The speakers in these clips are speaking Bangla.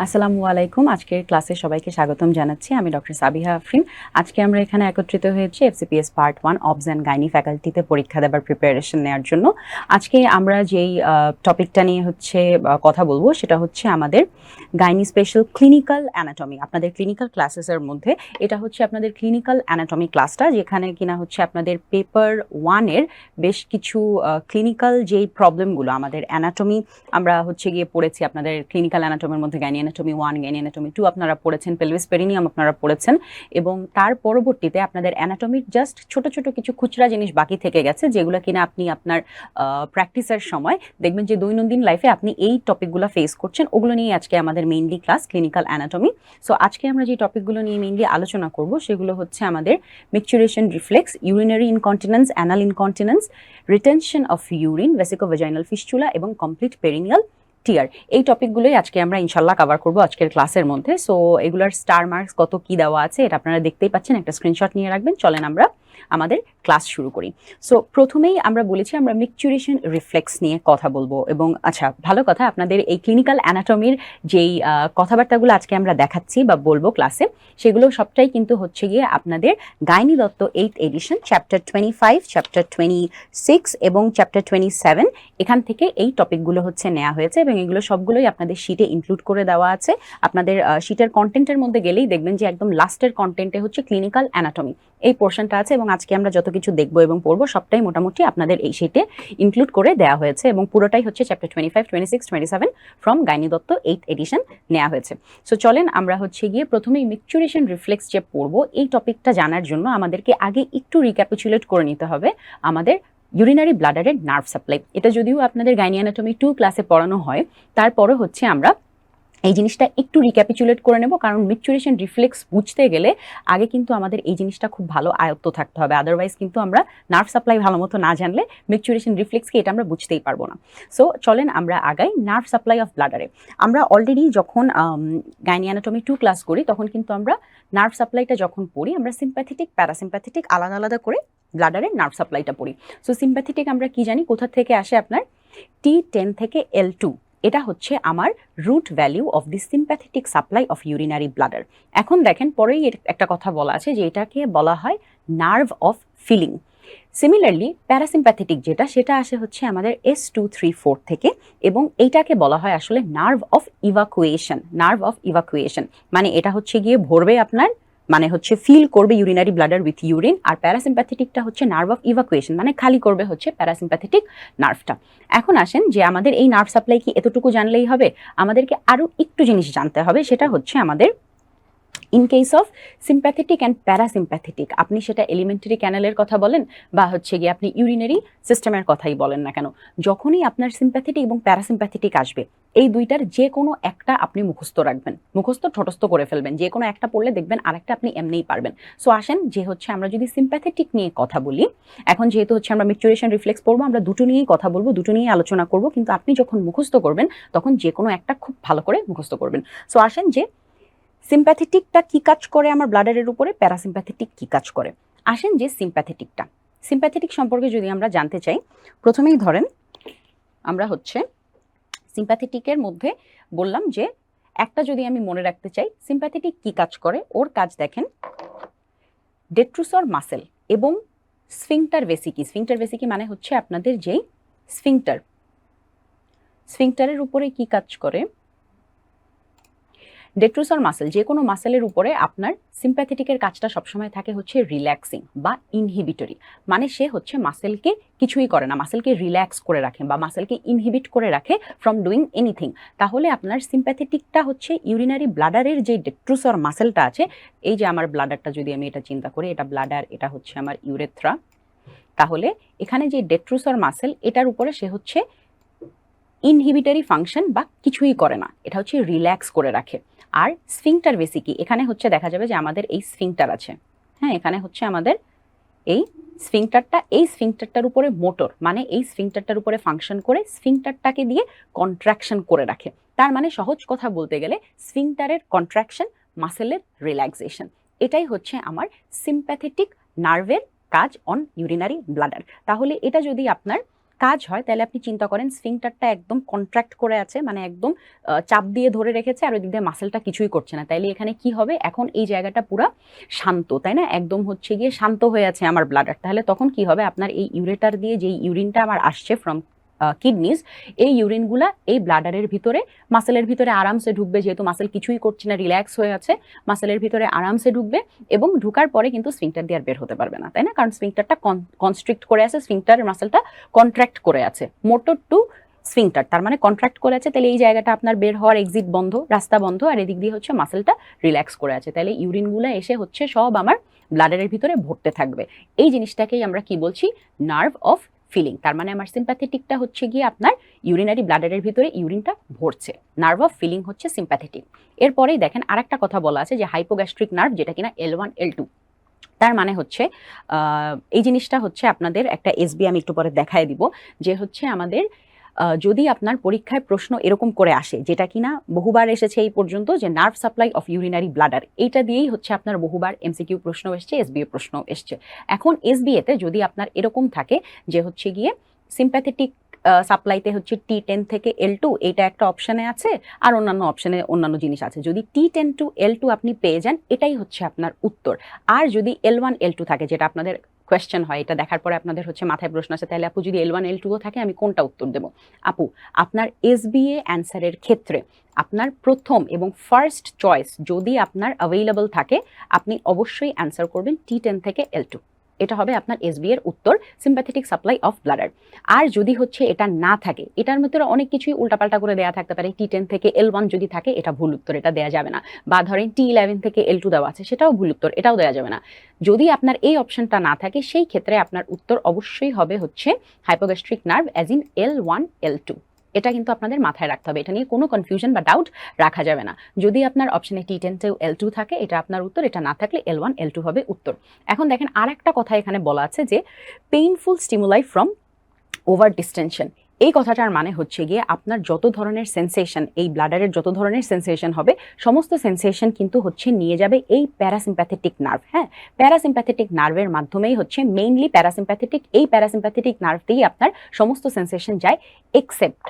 আসসালামু আলাইকুম। আজকের ক্লাসে সবাইকে স্বাগতম জানাচ্ছি। আমি ডক্টর সাবিহা আফরিন। আজকে আমরা এখানে একত্রিত হয়েছি FCPS part 1 obs and gynae ফ্যাকাল্টিতে পরীক্ষা দেবার প্রিপারেশন নেওয়ার জন্য। আজকে আমরা যেই টপিকটা নিয়ে কথা বলবো সেটা হচ্ছে আমাদের গাইনি স্পেশাল ক্লিনিক্যাল অ্যানাটমি। আপনাদের ক্লিনিক্যাল ক্লাসেসের মধ্যে এটা হচ্ছে আপনাদের ক্লিনিক্যাল অ্যানাটমি ক্লাসটা, যেখানে কিনা হচ্ছে আপনাদের পেপার 1-এর বেশ কিছু ক্লিনিক্যাল যেই প্রবলেমগুলো আমাদের অ্যানাটমি আমরা গিয়ে পড়েছি। আপনাদের ক্লিনিক্যাল অ্যানাটমির মধ্যে গাইনি অ্যানাটমি 1, গাইনি অ্যানাটমি 2 আপনারা পড়েছেন, পেলভিস পেরিনিয়াম আপনারা পড়েছেন, এবং তার পরবর্তীতে আপনাদের অ্যানাটমির জাস্ট ছোট ছোট কিছু খুচরা জিনিস বাকি থেকে গেছে, যেগুলো কিনা আপনি আপনার প্র্যাকটিসের সময় দেখবেন যে দৈনন্দিন লাইফে আপনি এই টপিকগুলো ফেস করছেন। ওগুলো নিয়ে আজকে আমাদের mainly class clinical anatomy. So আজকে আমরা যে টপিকগুলো নিয়ে মেইনলি আলোচনা করব সেগুলো হচ্ছে আমাদের micturition reflex, urinary incontinence, anal incontinence, retention of urine, vesicovaginal fistula এবং কমপ্লিট পেরিনিয়াল টিয়ার। এই টপিকগুলোই আজকে আমরা ইনশাল্লাহ কভার করবো আজকের ক্লাসের মধ্যে। সো এগুলার স্টার মার্কস কত কি দেওয়া আছে এটা আপনারা দেখতেই পাচ্ছেন, একটা স্ক্রিনশট নিয়ে রাখবেন। চলেন আমরা আমাদের ক্লাস শুরু করি। সো প্রথমেই আমরা বলেছি আমরা মিকচুরেশন রিফ্লেক্স নিয়ে কথা বলবো, এবং আচ্ছা ভালো কথা, আপনাদের এই ক্লিনিক্যাল অ্যানাটমির যেই কথাবার্তাগুলো আজকে আমরা দেখাচ্ছি বা বলবো ক্লাসে, সেগুলো সবটাই কিন্তু হচ্ছে গিয়ে আপনাদের gynae Dutta 8th edition chapter 25, chapter 26 এবং চ্যাপ্টার 27 এখান থেকে এই টপিকগুলো হচ্ছে নেওয়া হয়েছে, এবং এগুলো সবগুলোই আপনাদের শিটে ইনক্লুড করে দেওয়া আছে। আপনাদের শিটের কন্টেন্টের মধ্যে গেলেই দেখবেন যে একদম লাস্টের কন্টেন্টে হচ্ছে ক্লিনিক্যাল অ্যানাটমি এই পোর্শনটা আছে, এবং আজকে আমরা যত কিছু দেখবো এবং পড়বো সবটাই মোটামুটি আপনাদের এই শিটে ইনক্লুড করে দেওয়া হয়েছে, এবং পুরোটাই হচ্ছে chapter 25, 26, 27 from gynae Dutta 8th edition নেওয়া হয়েছে। সো চলেন আমরা গিয়ে প্রথমেই মিকচুরেশন রিফ্লেক্স যে পড়বো এই টপিকটা জানার জন্য আমাদেরকে আগে একটু রিক্যাপিচুলেট করে নিতে হবে আমাদের ইউরিনারি ব্লাডারের নার্ভ সাপ্লাই। এটা যদিও আপনাদের গাইনি অ্যানাটমি 2 ক্লাসে পড়ানো হয়, তারপরে হচ্ছে আমরা এই জিনিসটা একটু রিক্যাপিচুলেট করে নেব, কারণ মিকচুরেশন রিফ্লেক্স বুঝতে গেলে আগে কিন্তু আমাদের এই জিনিসটা খুব ভালো আয়ত্ত থাকতে হবে। আদারওয়াইজ কিন্তু আমরা নার্ভ সাপ্লাই ভালো মতো না জানলে মিকচুরেশন রিফ্লেক্সকে এটা আমরা বুঝতেই পারবো না। সো চলেন আমরা আগাই নার্ভ সাপ্লাই অফ ব্লাডারে। আমরা অলরেডি যখন গাইনি অ্যানাটমি 2 ক্লাস করি তখন কিন্তু আমরা নার্ভ সাপ্লাইটা যখন পড়ি আমরা সিম্প্যাথেটিক প্যারাসিম্প্যাথেটিক আলাদা আলাদা করে ব্লাডারের নার্ভ সাপ্লাইটা পড়ি। সো সিম্প্যাথেটিক আমরা কি জানি, কোথা থেকে আসে আপনার T10 থেকে L2, এটা হচ্ছে আমার root value of the sympathetic supply of urinary bladder. এখন দেখেন পরেই একটা কথা বলা আছে যে এটাকে বলা হয় nerve of filling. Similarly parasympathetic যেটা, সেটা আসে হচ্ছে আমাদের S2, 3, 4 থেকে, এবং এইটাকে বলা হয় আসলে nerve of evacuation. Nerve of evacuation মানে এটা হচ্ছে গিয়ে ভরবে আপনার, মানে হচ্ছে ফিল করবে ইউরিনারি ব্লাডার উইথ ইউরিন। আর প্যারাসিম্প্যাথেটিকটা হচ্ছে নার্ভ অফ ইভাকুয়েশন, মানে খালি করবে হচ্ছে প্যারাসিম্প্যাথেটিক নার্ভটা। এখন আসেন যে আমাদের এই নার্ভ সাপ্লাই কি এতটুকু জানলেই হবে? আমাদেরকে আরো একটু জিনিস জানতে হবে, সেটা হচ্ছে আমাদের in case of sympathetic and parasympathetic, আপনি সেটা এলিমেন্টারি ক্যানেলের কথা বলেন বা হচ্ছে গিয়ে আপনি ইউরিনারি সিস্টেমের কথাই বলেন না কেন, যখনই আপনার সিম্প্যাথেটিক এবং প্যারাসিম্প্যাথেটিক আসবে এই দুইটার যে কোনো একটা আপনি মুখস্থ রাখবেন, মুখস্থ ঠটস্থ করে ফেলবেন, যে কোনো একটা পড়লে দেখবেন আরেকটা আপনি এমনিই পারবেন। সো আসেন যে হচ্ছে আমরা যদি সিম্প্যাথেটিক নিয়ে কথা বলি, এখন যেহেতু হচ্ছে আমরা মিকচুরেশন রিফ্লেক্স পড়বো, আমরা দুটো নিয়েই কথা বলবো, দুটো নিয়েই আলোচনা করবো, কিন্তু আপনি যখন মুখস্থ করবেন তখন যে কোনো একটা খুব ভালো করে মুখস্থ করবেন। সো আসেন যে সিম্প্যাথেটিকটা কি কাজ করে আমার ব্লাডারের উপরে, প্যারাসিম্প্যাথেটিক কি কাজ করে। আসেন যে সিম্প্যাথেটিক সম্পর্কে যদি আমরা জানতে চাই, প্রথমেই ধরেন আমরা সিম্প্যাথেটিকের মধ্যে বললাম যে একটা যদি আমি মনে রাখতে চাই সিম্প্যাথেটিক কি কাজ করে, ওর কাজ দেখেন ডেট্রুসর মাসেল এবং স্ফিংটার ভেসিকি। স্ফিংটার ভেসিকি মানে হচ্ছে আপনাদের যেই স্ফিংটারের উপরে কি কাজ করে, ডেট্রুসর মাসেল, যে কোনো মাসেলের উপরে আপনার সিম্প্যাথেটিকের কাজটা সবসময় থাকে হচ্ছে রিল্যাক্সিং বা ইনহিবিটরি, মানে সে হচ্ছে মাসেলকে কিছুই করে না, মাসেলকে রিল্যাক্স করে রাখে বা মাসেলকে ইনহিবিট করে রাখে ফ্রম ডুইং এনিথিং। তাহলে আপনার সিম্প্যাথেটিকটা হচ্ছে ইউরিনারি ব্লাডারের যে ডেট্রুসর মাসেলটা আছে, এই যে আমার ব্লাডারটা যদি আমি এটা চিন্তা করি, এটা ব্লাডার, এটা হচ্ছে আমার ইউরেথ্রা, তাহলে এখানে যে ডেট্রুসর মাসেল এটার উপরে সে হচ্ছে ইনহিবিটরি ফাংশন বা কিছুই করে না, এটা হচ্ছে রিল্যাক্স করে রাখে। আর স্ফিংটার ভেসিকি, এখানে হচ্ছে দেখা যাবে যে আমাদের এই স্ফিংটার আছে, হ্যাঁ এখানে হচ্ছে আমাদের এই স্ফিংটারটার উপরে মোটর, মানে এই স্ফিংটারটার উপরে ফাংশন করে স্ফিংটারটাকে দিয়ে কন্ট্রাকশন করে রাখে। তার মানে সহজ কথা বলতে গেলে স্ফিংটারের কন্ট্রাকশন, মাসেলের রিল্যাক্সেশন, এটাই হচ্ছে আমার সিম্প্যাথেটিক নার্ভের কাজ অন ইউরিনারি ব্লাডার। তাহলে এটা যদি আপনার কাজ হয় তাহলে আপনি চিন্তা করেন স্ফিংটারটা একদম কন্ট্রাক্ট করে আছে, মানে একদম চাপ দিয়ে ধরে রেখেছে, আর ওই দিক দিয়ে মাসেলটা কিছুই করছে না। তাইলে এখানে কি হবে, এখন এই জায়গাটা পুরো শান্ত, তাই না, একদম হচ্ছে গিয়ে শান্ত হয়ে আছে আমার ব্লাডার। তাহলে তখন কি হবে, আপনার এই ইউরেটার দিয়ে যে ইউরিনটা আমার আসছে ফ্রম কিডনিজ, এই ইউরিনগুলা এই ব্লাডারের ভিতরে মাসেলের ভিতরে আরামসে ঢুকবে, যেহেতু মাসেল কিছুই করছে না, রিল্যাক্স হয়ে আছে, মাসেলের ভিতরে আরামসে ঢুকবে এবং ঢুকার পরে কিন্তু স্ফিংটার দিয়ে আর বের হতে পারবে না, তাই না, কারণ স্ফিংটারটা কনস্ট্রিক্ট করে আছে, স্ফিংটারের মাসেলটা কন্ট্রাক্ট করে আছে, মোটর টু স্ফিংটার, তার মানে কন্ট্রাক্ট করে আছে। তাহলে এই জায়গাটা আপনার বের হওয়ার এক্সিট বন্ধ, রাস্তা বন্ধ, আর এদিক দিয়ে হচ্ছে মাসেলটা রিল্যাক্স করে আছে। তাহলে ইউরিনগুলো এসে হচ্ছে সব আমার ব্লাডারের ভিতরে ভরতে থাকবে। এই জিনিসটাকেই আমরা কি বলছি, নার্ভ অফ ফিলিং। তার মানে আমার সিম্প্যাথেটিকটা হচ্ছে গিয়ে আপনার ইউরিনারি ব্লাডারের ভিতরে ইউরিনটা ভরছে, নার্ভ অফ ফিলিং হচ্ছে সিম্প্যাথেটিক। এরপরেই দেখেন আরেকটা কথা বলা আছে যে হাইপোগ্যাস্ট্রিক নার্ভ, যেটা কিনা L1 L2। তার মানে হচ্ছে এই জিনিসটা হচ্ছে আপনাদের একটা এসবি আমি একটু পরে দেখায় দিব, যে হচ্ছে আমাদের যদি আপনার পরীক্ষায় প্রশ্ন এরকম করে আসে, যেটা কিনা বহুবার এসেছে এই পর্যন্ত, যে nerve supply of urinary bladder, এইটা দিয়েই হচ্ছে আপনার বহুবার এমসিকিউ প্রশ্ন এসছে, এসবিএ প্রশ্ন এসছে। এখন এসবিএতে যদি আপনার এরকম থাকে যে হচ্ছে গিয়ে সিম্প্যাথেটিক সাপ্লাইতে হচ্ছে T10 থেকে L2, এটা একটা অপশানে আছে, আর অন্যান্য অপশানে অন্যান্য জিনিস আছে। যদি T10 to L2 আপনি পেয়ে যান, এটাই হচ্ছে আপনার উত্তর। আর যদি L1 L2 থাকে, যেটা আপনাদের কোয়েশ্চেন হয়, এটা দেখার পরে আপনাদের হচ্ছে মাথায় প্রশ্ন আছে, তাহলে আপু যদি L1 L2 থাকে আমি কোনটা উত্তর দেব? আপু, আপনার এসবিএ অ্যান্সারের ক্ষেত্রে আপনার প্রথম এবং ফার্স্ট চয়েস যদি আপনার অ্যাভেইলেবল থাকে, আপনি অবশ্যই অ্যান্সার করবেন T10 থেকে L2। এটা হবে আপনার এসবি এর উত্তর, সিম্প্যাথেটিক সাপ্লাই অফ ব্লাডার। আর যদি হচ্ছে এটা না থাকে, এটার মধ্যে অনেক কিছুই উল্টাপাল্টা করে দেওয়া থাকতে পারে, T10 থেকে L1 যদি থাকে এটা ভুল উত্তর, এটা দেওয়া যাবে না। বা ধরেন T11 থেকে L2 দেওয়া আছে, সেটাও ভুল উত্তর, এটাও দেওয়া যাবে না। যদি আপনার এই অপশনটা না থাকে, সেই ক্ষেত্রে আপনার উত্তর অবশ্যই হবে হচ্ছে hypogastric nerve as in L1 L2। এটা কিন্তু আপনাদের মাথায় রাখতে হবে, এটা নিয়ে কোনো কনফিউশন বা ডাউট রাখা যাবে না। যদি আপনার অপশনে T10 to L2 থাকে, এটা আপনার উত্তর, এটা না থাকলে L1 L2 হবে উত্তর। এখন দেখেন আর একটা কথা এখানে বলা আছে যে painful stimuli from over distinction. এই কথাটার মানে হচ্ছে গিয়ে আপনার যত ধরনের সেন্সেশন, এই ব্লাডারের যত ধরনের সেন্সেশন হবে, সমস্ত সেন্সেশন কিন্তু হচ্ছে নিয়ে যাবে এই প্যারাসিম্প্যাথেটিক নার্ভ। হ্যাঁ, প্যারাসিম্প্যাথেটিক নার্ভের মাধ্যমেই হচ্ছে মেইনলি প্যারাসিম্প্যাথেটিক, এই প্যারাসিম্প্যাথেটিক নার্ভতেই আপনার সমস্ত সেন্সেশন যায়, except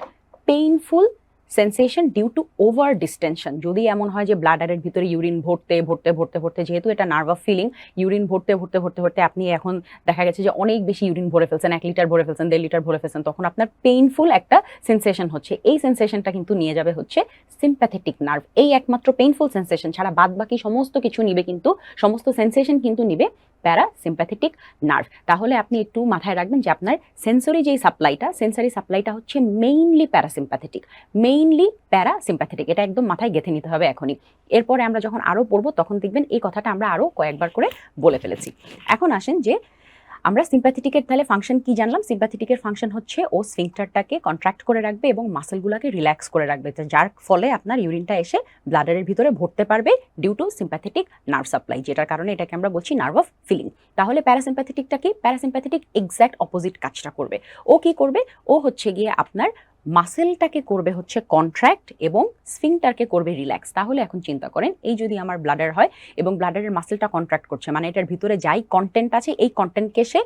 painful sensation due to over distension. যদি এমন হয় যে ব্লাডারের ভিতরে ইউরিন ভরতে ভরতে ভরতে ভরতে, যেহেতু এটা নার্ভ অফ ফিলিং, ইউরিন ভরতে ভরতে ভরতে ভরতে আপনি এখন দেখা গেছে যে অনেক বেশি ইউরিন ভরে ফেলছেন, 1 লিটার ভরে ফেলছেন, 1.5 লিটার ভরে ফেলছেন, তখন আপনার পেইনফুল একটা সেন্সেশন হচ্ছে, এই সেন্সেশনটা কিন্তু নিয়ে যাবে হচ্ছে সিম্প্যাথেটিক নার্ভ। এই একমাত্র পেইনফুল সেন্সেশন ছাড়া বাদ বাকি সমস্ত কিছু নিবে, কিন্তু সমস্ত সেন্সেশন কিন্তু নিবে প্যারাসিম্প্যাথেটিক নার্ভ। তাহলে আপনি একটু মাথায় রাখবেন যে আপনার সেন্সরি যেই সাপ্লাইটা, সেন্সরি সাপ্লাইটা হচ্ছে মেইনলি প্যারাসিম্প্যাথেটিক, মেইনলি প্যারাসিম্প্যাথেটিক, এটা একদম মাথায় গেঁথে নিতে হবে এখনই। এরপরে আমরা যখন আরো পড়বো তখন দেখবেন এই কথাটা আমরা আরো কয়েকবার করে বলে ফেলেছি। এখন আসেন যে আমরা সিম্প্যাথেটিকের তাহলে ফাংশন কি জানলাম। সিম্প্যাথেটিকের ফাংশন হচ্ছে ও স্ফিংটারটাকে কন্ট্রাক্ট করে রাখবে এবং মাসেলগুলোকে রিল্যাক্স করে রাখবে, যার ফলে আপনার ইউরিনটা এসে ব্লাডারের ভিতরে ভরতে পারবে due to sympathetic nerve supply, যেটার কারণে এটাকে আমরা বলছি নার্ভ অফ ফিলিং। তাহলে প্যারাসিম্প্যাথেটিকটা কি? প্যারাসিম্প্যাথেটিক এক্স্যাক্ট অপোজিট কাজটা করবে। ও কি করবে? ও হচ্ছে গিয়ে আপনার মাসেলটাকে করবে হচ্ছে কন্ট্রাক্ট এবং স্ফিংটারকে করবে রিল্যাক্স। তাহলে এখন চিন্তা করেন, এই যদি আমার ব্লাডার হয় এবং ব্লাডারের মাসেলটা কন্ট্রাক্ট করছে, মানে এটার ভিতরে যাই কন্টেন্ট আছে এই কন্টেন্টকে সে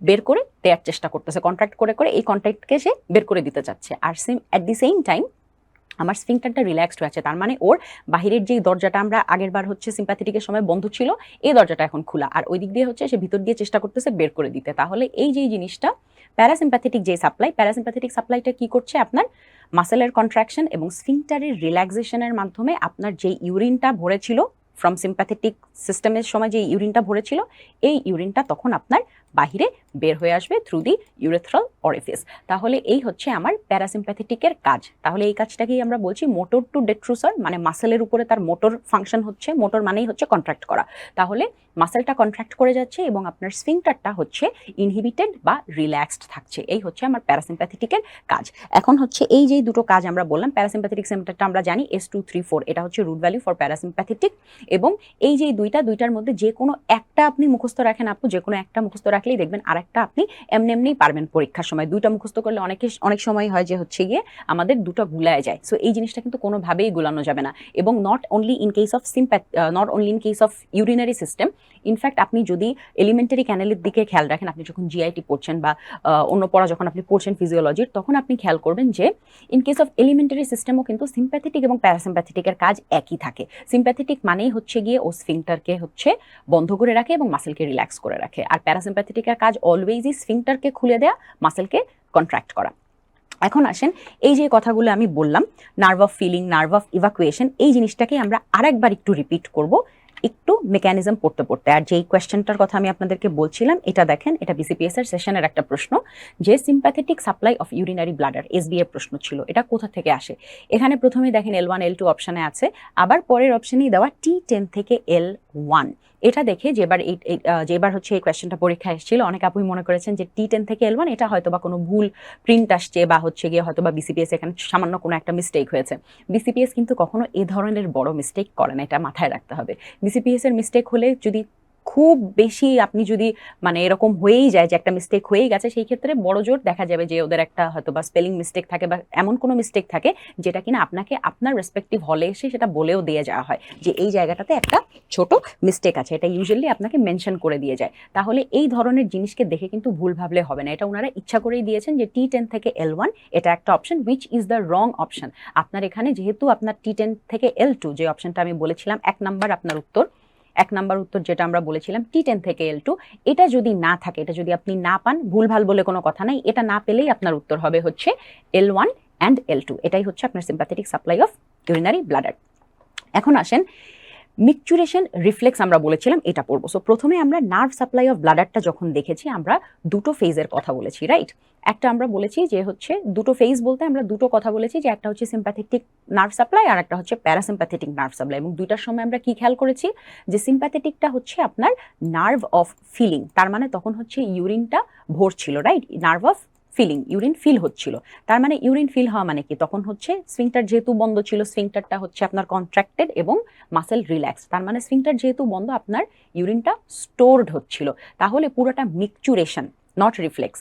বের করে দেওয়ার চেষ্টা করতেছে, কন্ট্রাক্ট করে করে এই কন্টেন্টকে সে বের করে দিতে চাচ্ছে, আর অ্যাট দি সেম টাইম আমার স্ফিংটারটা রিল্যাক্সড হয়ে আছে, তার মানে ওর বাহিরের যেই দরজাটা আমরা আগের বার হচ্ছে সিম্প্যাথেটিকের সময় বন্ধ ছিল, এই দরজাটা এখন খোলা, আর ওই দিক দিয়ে হচ্ছে সে ভিতর দিয়ে চেষ্টা করতেছে বের করে দিতে। তাহলে এই যে জিনিসটা প্যারাসিম্প্যাথেটিক যে সাপ্লাই, প্যারাসিম্প্যাথেটিক সাপ্লাইটা কি করছে? আপনার মাসেলের কন্ট্রাকশন এবং স্ফিংটারের রিল্যাক্সেশনের মাধ্যমে আপনার যে ইউরিনটা ভরেছিল ফ্রম সিম্প্যাথেটিক সিস্টেমের সময় যে ইউরিনটা ভরেছিল, এই ইউরিনটা তখন আপনার বাহিরে বের হয়ে আসবে থ্রু দি ইউরেথ্রাল অরিফিস। তাহলে এই হচ্ছে আমার প্যারাসিম্প্যাথেটিকের কাজ। তাহলে এই কাজটাকেই আমরা বলছি মোটর টু ডেট্রুসার, মানে মাসেলের উপরে তার মোটর ফাংশন হচ্ছে, মোটর মানেই হচ্ছে কন্ট্রাক্ট করা। তাহলে মাসেলটা কন্ট্রাক্ট করে যাচ্ছে এবং আপনার স্ফিংটারটা হচ্ছে ইনহিবিটেড বা রিল্যাক্সড থাকছে, এই হচ্ছে আমার প্যারাসিম্প্যাথেটিকের কাজ। এখন হচ্ছে এই যে দুটো কাজ আমরা বললাম, প্যারাসিম্প্যাথেটিক সিম্পটমটা আমরা জানি S234, এটা হচ্ছে রুট ভ্যালু ফর প্যারাসিম্প্যাথেটিক, এবং এই যে দুইটার মধ্যে যে কোনো একটা আপনি মুখস্থ রাখেন আপু, যে কোনো একটা মুখস্থ রাখলে রাখলেই দেখবেন আরেকটা আপনি এমনিই পারবেন পরীক্ষার সময়। দুইটা মুখস্থ করলে অনেক সময় হয় যে হচ্ছে গিয়ে আমাদের দুটো গুলায় যায়। সো এই জিনিসটা কিন্তু কোনোভাবেই গুলানো যাবে না। এবং not only in case of urinary system, in fact আপনি যদি এলিমেন্টারি ক্যানেলের দিকে খেয়াল রাখেন, আপনি যখন জিআইটি পড়ছেন বা অন্য পড়া যখন আপনি পড়ছেন ফিজিওলজির, তখন আপনি খেয়াল করবেন যে ইন কেস অফ এলিমেন্টারি সিস্টেমও কিন্তু সিম্প্যাথেটিক এবং প্যারাসিম্প্যাথেটিকের কাজ একই থাকে। সিম্প্যাথেটিক মানেই হচ্ছে গিয়ে ও স্ফিংটারকে হচ্ছে বন্ধ করে রাখে এবং মাসেলকে রিল্যাক্স করে রাখে, আর প্যারাসিম্প্যাথেটিকের কাজ অলওয়েজই স্ফিংটারকে খুলে দেয়া, মাসেলকে কন্ট্রাক্ট করা। এখন আসেন, এই যে কথাগুলো আমি বললাম, nerve of filling, nerve of evacuation, এই জিনিসটাকে আমরা আরেকবার একটু রিপিট করব একটু মেকানিজম পড়তে পড়তে। আর যেই কোয়েশ্চেনটার কথা আমি আপনাদেরকে বলছিলাম, এটা দেখেন, এটা বিসিপিএস এর সেশনের একটা প্রশ্ন, যে sympathetic supply of urinary bladder, SBA প্রশ্ন ছিল, এটা কোথা থেকে আসে। এখানে প্রথমে দেখেন L1 L2 অপশনে আছে, আবার পরের অপশনেই দেওয়া T10 থেকে L1। এটা দেখে যেবার হচ্ছে এই কোয়েশ্চেনটা পরীক্ষা এসেছিল, অনেক আপুই মনে করেছেন যে T10 থেকে L1 এটা হয়তো বা কোনো ভুল প্রিন্ট আসছে, বা হচ্ছে গিয়ে হয়তো বা বিসিপিএস এখানে সামান্য কোনো একটা মিস্টেক হয়েছে। বিসিপিএস কিন্তু কখনো এ ধরনের বড় মিস্টেক করে না, এটা মাথায় রাখতে হবে। বিসিপিএস এর মিস্টেক হলে যদি খুব বেশি আপনি যদি মানে এরকম হয়েই যায় যে একটা মিস্টেক হয়েই গেছে, সেই ক্ষেত্রে বড় জোর দেখা যাবে যে ওদের একটা হয়তো বা স্পেলিং মিস্টেক থাকে বা এমন কোনো মিস্টেক থাকে যেটা কিনা আপনাকে আপনার রেসপেক্টিভ হলে এসে সেটা বলেও দিয়ে যাওয়া হয় যে এই জায়গাটাতে একটা ছোট মিস্টেক আছে, এটা ইউজুয়ালি আপনাকে মেনশন করে দিয়ে যায়। তাহলে এই ধরনের জিনিসকে দেখে কিন্তু ভুল ভাবলে হবে না, এটা ওনারা ইচ্ছা করেই দিয়েছেন যে T10 থেকে L1 এটা একটা option, which is the wrong option. আপনার এখানে যেহেতু আপনার T10 থেকে L2 যে অপশনটা আমি বলেছিলাম, এক নাম্বার উত্তর যেটা আমরা বলেছিলাম T10 থেকে L2, এটা যদি না থাকে, এটা যদি আপনি না পান, ভুলভাল বলে কোনো কথা নাই, এটা না পেলেই আপনার উত্তর হবে হচ্ছে L1 অ্যান্ড L2। এটাই হচ্ছে আপনার sympathetic supply of urinary bladder. এখন আসেন, মিকচুরেশন রিফ্লেক্স আমরা বলেছিলাম এটা পড়বো। সো প্রথমে আমরা নার্ভ সাপ্লাই অফ ব্লাডারটা যখন দেখেছি, আমরা দুটো ফেজের কথা বলেছি, রাইট। একটা আমরা বলেছি যে হচ্ছে দুটো ফেজ বলতে আমরা দুটো কথা বলেছি, যে একটা হচ্ছে সিম্প্যাথেটিক নার্ভ সাপ্লাই আর একটা হচ্ছে প্যারাসিম্প্যাথেটিক নার্ভ সাপ্লাই। এবং দুইটার সময় আমরা কি খেয়াল করেছি, যে সিম্প্যাথেটিকটা হচ্ছে আপনার নার্ভ অফ ফিলিং, তার মানে তখন হচ্ছে ইউরিনটা ভরছিল, right, nerve of filling, urine fill হচ্ছিল। তার মানে ইউরিন ফিল হওয়া মানে কি, তখন হচ্ছে স্ফিংটার যেহেতু বন্ধ ছিল, স্ফিংটারটা হচ্ছে আপনার কন্ট্রাক্টেড এবং মাসেল রিল্যাক্স, তার মানে স্ফিংটার যেহেতু বন্ধ, আপনার ইউরিনটা স্টোরড হচ্ছিল। তাহলে পুরোটা মিকচুরেশন, নট রিফ্লেক্স,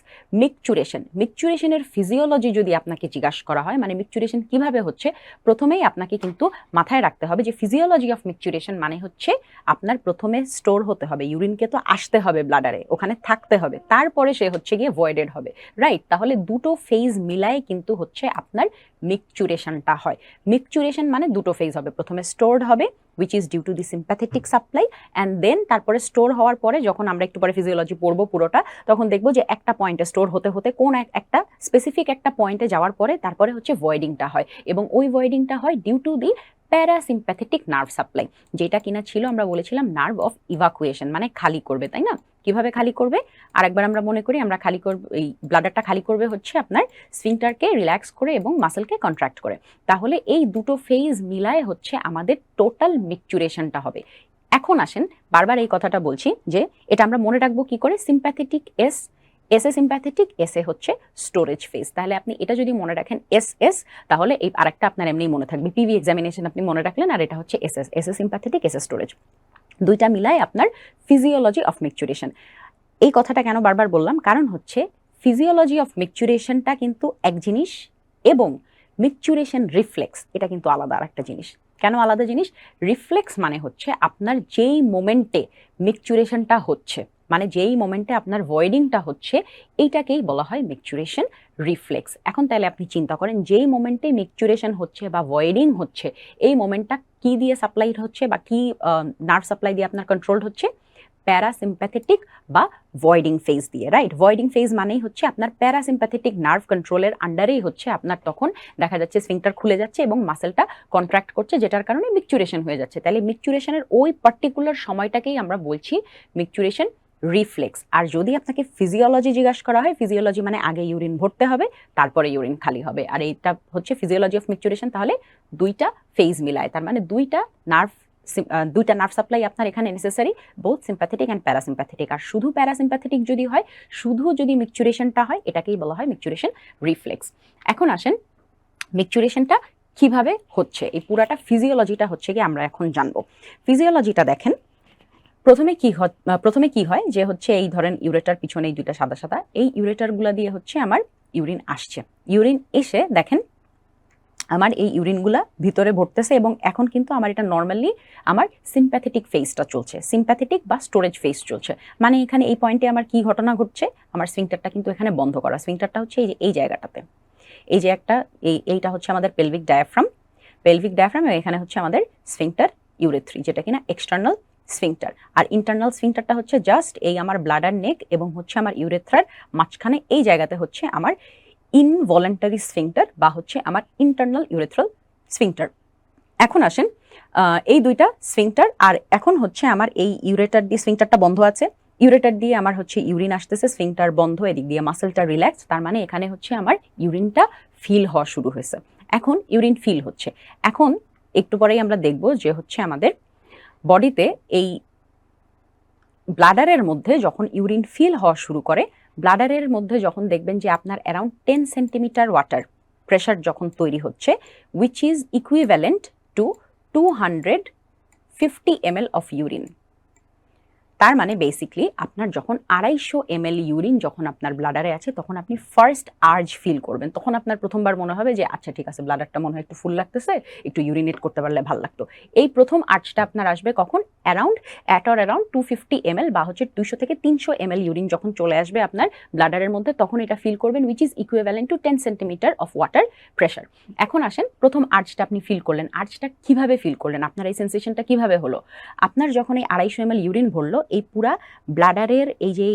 মিকচুরেশনের ফিজিওলজি যদি আপনাকে জিজ্ঞাসা করা হয়, মানে মিকচুরেশন কিভাবে হচ্ছে, প্রথমেই আপনাকে কিন্তু মাথায় রাখতে হবে যে ফিজিওলজি অফ মিকচুরেশন মানে হচ্ছে আপনার প্রথমে স্টোর হতে হবে, ইউরিনকে তো আসতে হবে ব্লাডারে, ওখানে থাকতে হবে, তারপরে সে হচ্ছে গিয়ে ভয়েডেড হবে, রাইট। তাহলে দুটো ফেজ মিলায় কিন্তু হচ্ছে আপনার মিকচুরেশনটা হয়। মিকচুরেশন মানে দুটো ফেজ হবে, প্রথমে স্টোরড হবে which is due to the sympathetic supply, and then তারপরে স্টোর হওয়ার পরে, যখন আমরা একটু পরে ফিজিওলজি পড়বো পুরোটা, তখন দেখবো যে একটা পয়েন্টে স্টোর হতে হতে কোন একটা স্পেসিফিক একটা পয়েন্টে যাওয়ার পরে তারপরে হচ্ছে ভয়েডিংটা হয়, এবং ওই ভয়েডিংটা হয় due to the parasympathetic nerve supply, যেটা কিনা ছিল আমরা বলেছিলাম নার্ভ অফ ইভাকুয়েশন, মানে খালি করবে, তাই না। কিভাবে খালি করবে, আরেকবার আমরা মনে করি, আমরা খালি করব, এই ব্লাডারটা খালি করবে হচ্ছে আপনার স্ফিংটারকে রিল্যাক্স করে এবং মাসেলকে কন্ট্রাক্ট করে। তাহলে এই দুটো ফেজ মিলায় হচ্ছে আমাদের টোটাল মিকচুরেশনটা হবে। এখন আসেন, বারবার এই কথাটা বলছি যে এটা আমরা মনে রাখবো কি করে, সিম্প্যাথেটিক এসএ সিম্প্যাথেটিক, এসএ হচ্ছে স্টোরেজ ফেজ। তাহলে আপনি এটা যদি মনে রাখেন এসএস, তাহলে এই আরেকটা আপনার এমনি মনে থাকবে, পিভি এক্সামিনেশন আপনি মনে রাখলেন, আর এটা হচ্ছে SS, SA sympathetic, SA storage, দুইটা মিলায় আপনার ফিজিওলজি অফ মিকচুরেশন। এই কথাটা কেন বারবার বললাম, কারণ হচ্ছে ফিজিওলজি অফ মিকচুরেশনটা কিন্তু এক জিনিস, এবং মিকচুরেশন রিফ্লেক্স এটা কিন্তু আলাদা আরেকটা জিনিস। কেন আলাদা জিনিস, রিফ্লেক্স মানে হচ্ছে আপনার যেই মোমেন্টে মিকচুরেশনটা হচ্ছে, মানে যেই মোমেন্টে আপনার ভয়েডিংটা হচ্ছে, এইটাকেই বলা হয় মিকচুরেশন রিফ্লেক্স। এখন তাহলে আপনি চিন্তা করেন, যেই মোমেন্টে মিকচুরেশন হচ্ছে বা ভয়েডিং হচ্ছে, এই মোমেন্টটা কি দিয়ে সাপ্লাইড হচ্ছে বা কি নার্ভ সাপ্লাই দিয়ে আপনার কন্ট্রোলড হচ্ছে, প্যারাসিম্প্যাথেটিক বা ভয়েডিং ফেজ দিয়ে, রাইট। ভয়েডিং ফেজ মানেই হচ্ছে আপনার প্যারাসিম্প্যাথেটিক নার্ভ কন্ট্রোলের আন্ডারেই হচ্ছে আপনার তখন দেখা যাচ্ছে স্ফিংটার খুলে যাচ্ছে এবং মাসেলটা কন্ট্রাক্ট করছে, যেটার কারণে মিকচুরেশন হয়ে যাচ্ছে। তাহলে মিকচুরেশনের ওই পার্টিকুলার সময়টাকেই আমরা বলছি মিকচুরেশন রিফ্লেক্স। আর যদি আপনাকে ফিজিওলজি জিজ্ঞাসা করা হয়, ফিজিওলজি মানে আগে ইউরিন ভরতে হবে, তারপরে ইউরিন খালি হবে, আর এইটা হচ্ছে ফিজিওলজি অফ মিকচুরেশন। তাহলে দুইটা ফেজ মিলায়, তার মানে দুইটা নার্ভ সাপ্লাই আপনার এখানে necessary, both sympathetic and parasympathetic. আর শুধু প্যারাসিম্প্যাথেটিক যদি হয়, শুধু যদি মিকচুরেশনটা হয়, এটাকেই বলা হয় মিকচুরেশন রিফ্লেক্স। এখন আসেন, মিকচুরেশনটা কিভাবে হচ্ছে, এই পুরাটা ফিজিওলজিটা হচ্ছে কি আমরা এখন জানবো। ফিজিওলজিটা দেখেন, প্রথমে কি হয় যে হচ্ছে এই ধরেন ইউরেটার পিছনে এই দুইটা সাদা সাদা এই ইউরেটারগুলো দিয়ে হচ্ছে আমার ইউরিন আসছে। ইউরিন এসে দেখেন আমার এই ইউরিনগুলা ভিতরে ভরতেছে এবং এখন কিন্তু আমার এটা নর্মালি আমার সিম্প্যাথেটিক ফেজটা চলছে, সিম্প্যাথেটিক বা স্টোরেজ ফেজ চলছে। মানে এখানে এই পয়েন্টে আমার কি ঘটনা ঘটছে, আমার স্ফিংটারটা কিন্তু এখানে বন্ধ করা। স্ফিংটারটা হচ্ছে এই জায়গাটাতে, এই যে একটা এইটা হচ্ছে আমাদের পেলভিক ডায়াফ্রাম এবং এখানে হচ্ছে আমাদের স্ফিংটার ইউরেথ্রি, যেটা কিনা এক্সটার্নাল স্ফিংটার। আর ইন্টারনাল স্ফিংটারটা হচ্ছে জাস্ট এই আমার ব্লাডার নেক এবং হচ্ছে আমার ইউরেথ্রার মাঝখানে এই জায়গাতে হচ্ছে আমার ইনভলেন্টারি স্ফিংটার বা হচ্ছে আমার ইন্টারনাল ইউরেথ্রাল স্ফিংটার। এখন আসেন এই দুইটা স্ফিংটার, আর এখন হচ্ছে আমার এই ইউরেটার দিয়ে স্ফিংটারটা বন্ধ আছে, ইউরেটার দিয়ে আমার হচ্ছে ইউরিন আসতেছে, স্ফিংটার বন্ধ, এদিক দিয়ে মাসেলটা রিল্যাক্স, তার মানে এখানে হচ্ছে আমার ইউরিনটা ফিল হওয়া শুরু হয়েছে। এখন ইউরিন ফিল হচ্ছে। এখন একটু পরেই আমরা দেখব যে হচ্ছে আমাদের বডিতে এই ব্লাডারের মধ্যে যখন ইউরিন ফিল হওয়া শুরু করে, ব্লাডারের মধ্যে যখন দেখবেন যে আপনার অ্যারাউন্ড 10 সেন্টিমিটার ওয়াটার প্রেশার যখন তৈরি হচ্ছে, which is equivalent to 250 ml of urine. তার মানে বেসিকলি আপনার যখন 250 ml ইউরিন যখন আপনার ব্লাডারে আছে, তখন আপনি ফার্স্ট আর্জ ফিল করবেন। তখন আপনার প্রথমবার মনে হবে যে আচ্ছা ঠিক আছে, ব্লাডারটা মনে হয় একটু ফুল লাগতেছে, একটু ইউরিনেট করতে পারলে ভালো লাগতো। এই প্রথম আর্জটা আপনার আসবে কখন, অ্যারাউন্ড 250 ml বা হচ্ছে 200 থেকে 300 ml ইউরিন যখন চলে আসবে আপনার ব্লাডারের মধ্যে, তখন এটা ফিল করবেন, which is equivalent to 10 centimetre of water pressure. এখন আসেন, প্রথম আর্জটা আপনি ফিল করলেন, আর্জটা কিভাবে ফিল করলেন, আপনার এই সেন্সেশনটা কিভাবে হলো? আপনার যখন এই 250 ml ইউরিন ভরলো, এই পুরা ব্লাডারের এই যে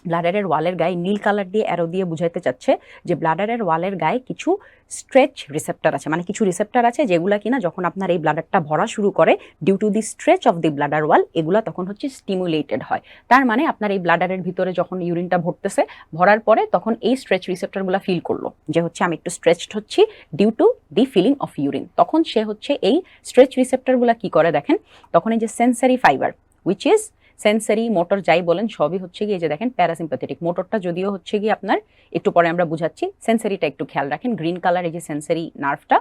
ব্লাডারের ওয়ালের গায়ে নীল কালার দিয়ে অ্যারো দিয়ে বুঝাইতে চাচ্ছে যে ব্লাডারের ওয়ালের গায়ে কিছু স্ট্রেচ রিসেপ্টর আছে, মানে কিছু রিসেপ্টর আছে যেগুলা কিনা যখন আপনার এই ব্লাডারটা ভরা শুরু করে due to the stretch of the bladder wall, এগুলা তখন হচ্ছে স্টিমুলেটেড হয়। তার মানে আপনার এই ব্লাডারের ভিতরে যখন ইউরিনটা ভরতেছে, ভরার পরে তখন এই স্ট্রেচ রিসেপ্টরগুলো ফিল করলো যে হচ্ছে আমি একটু স্ট্রেচড হচ্ছি due to the filling of urine. তখন সে হচ্ছে এই স্ট্রেচ রিসেপ্টরগুলো কি করে দেখেন, তখন এই যে sensory fibre, which is sensory motor যাই বলেন সবই হচ্ছে গিয়ে যে দেখেন প্যারাসিম্প্যাথেটিক। মোটরটা যদিও হচ্ছে গিয়ে আপনার একটু পরে আমরা বুঝাচ্ছি, সেন্সারিটা একটু খেয়াল রাখেন, গ্রিন কালার এই যে সেন্সারি নার্ভটা,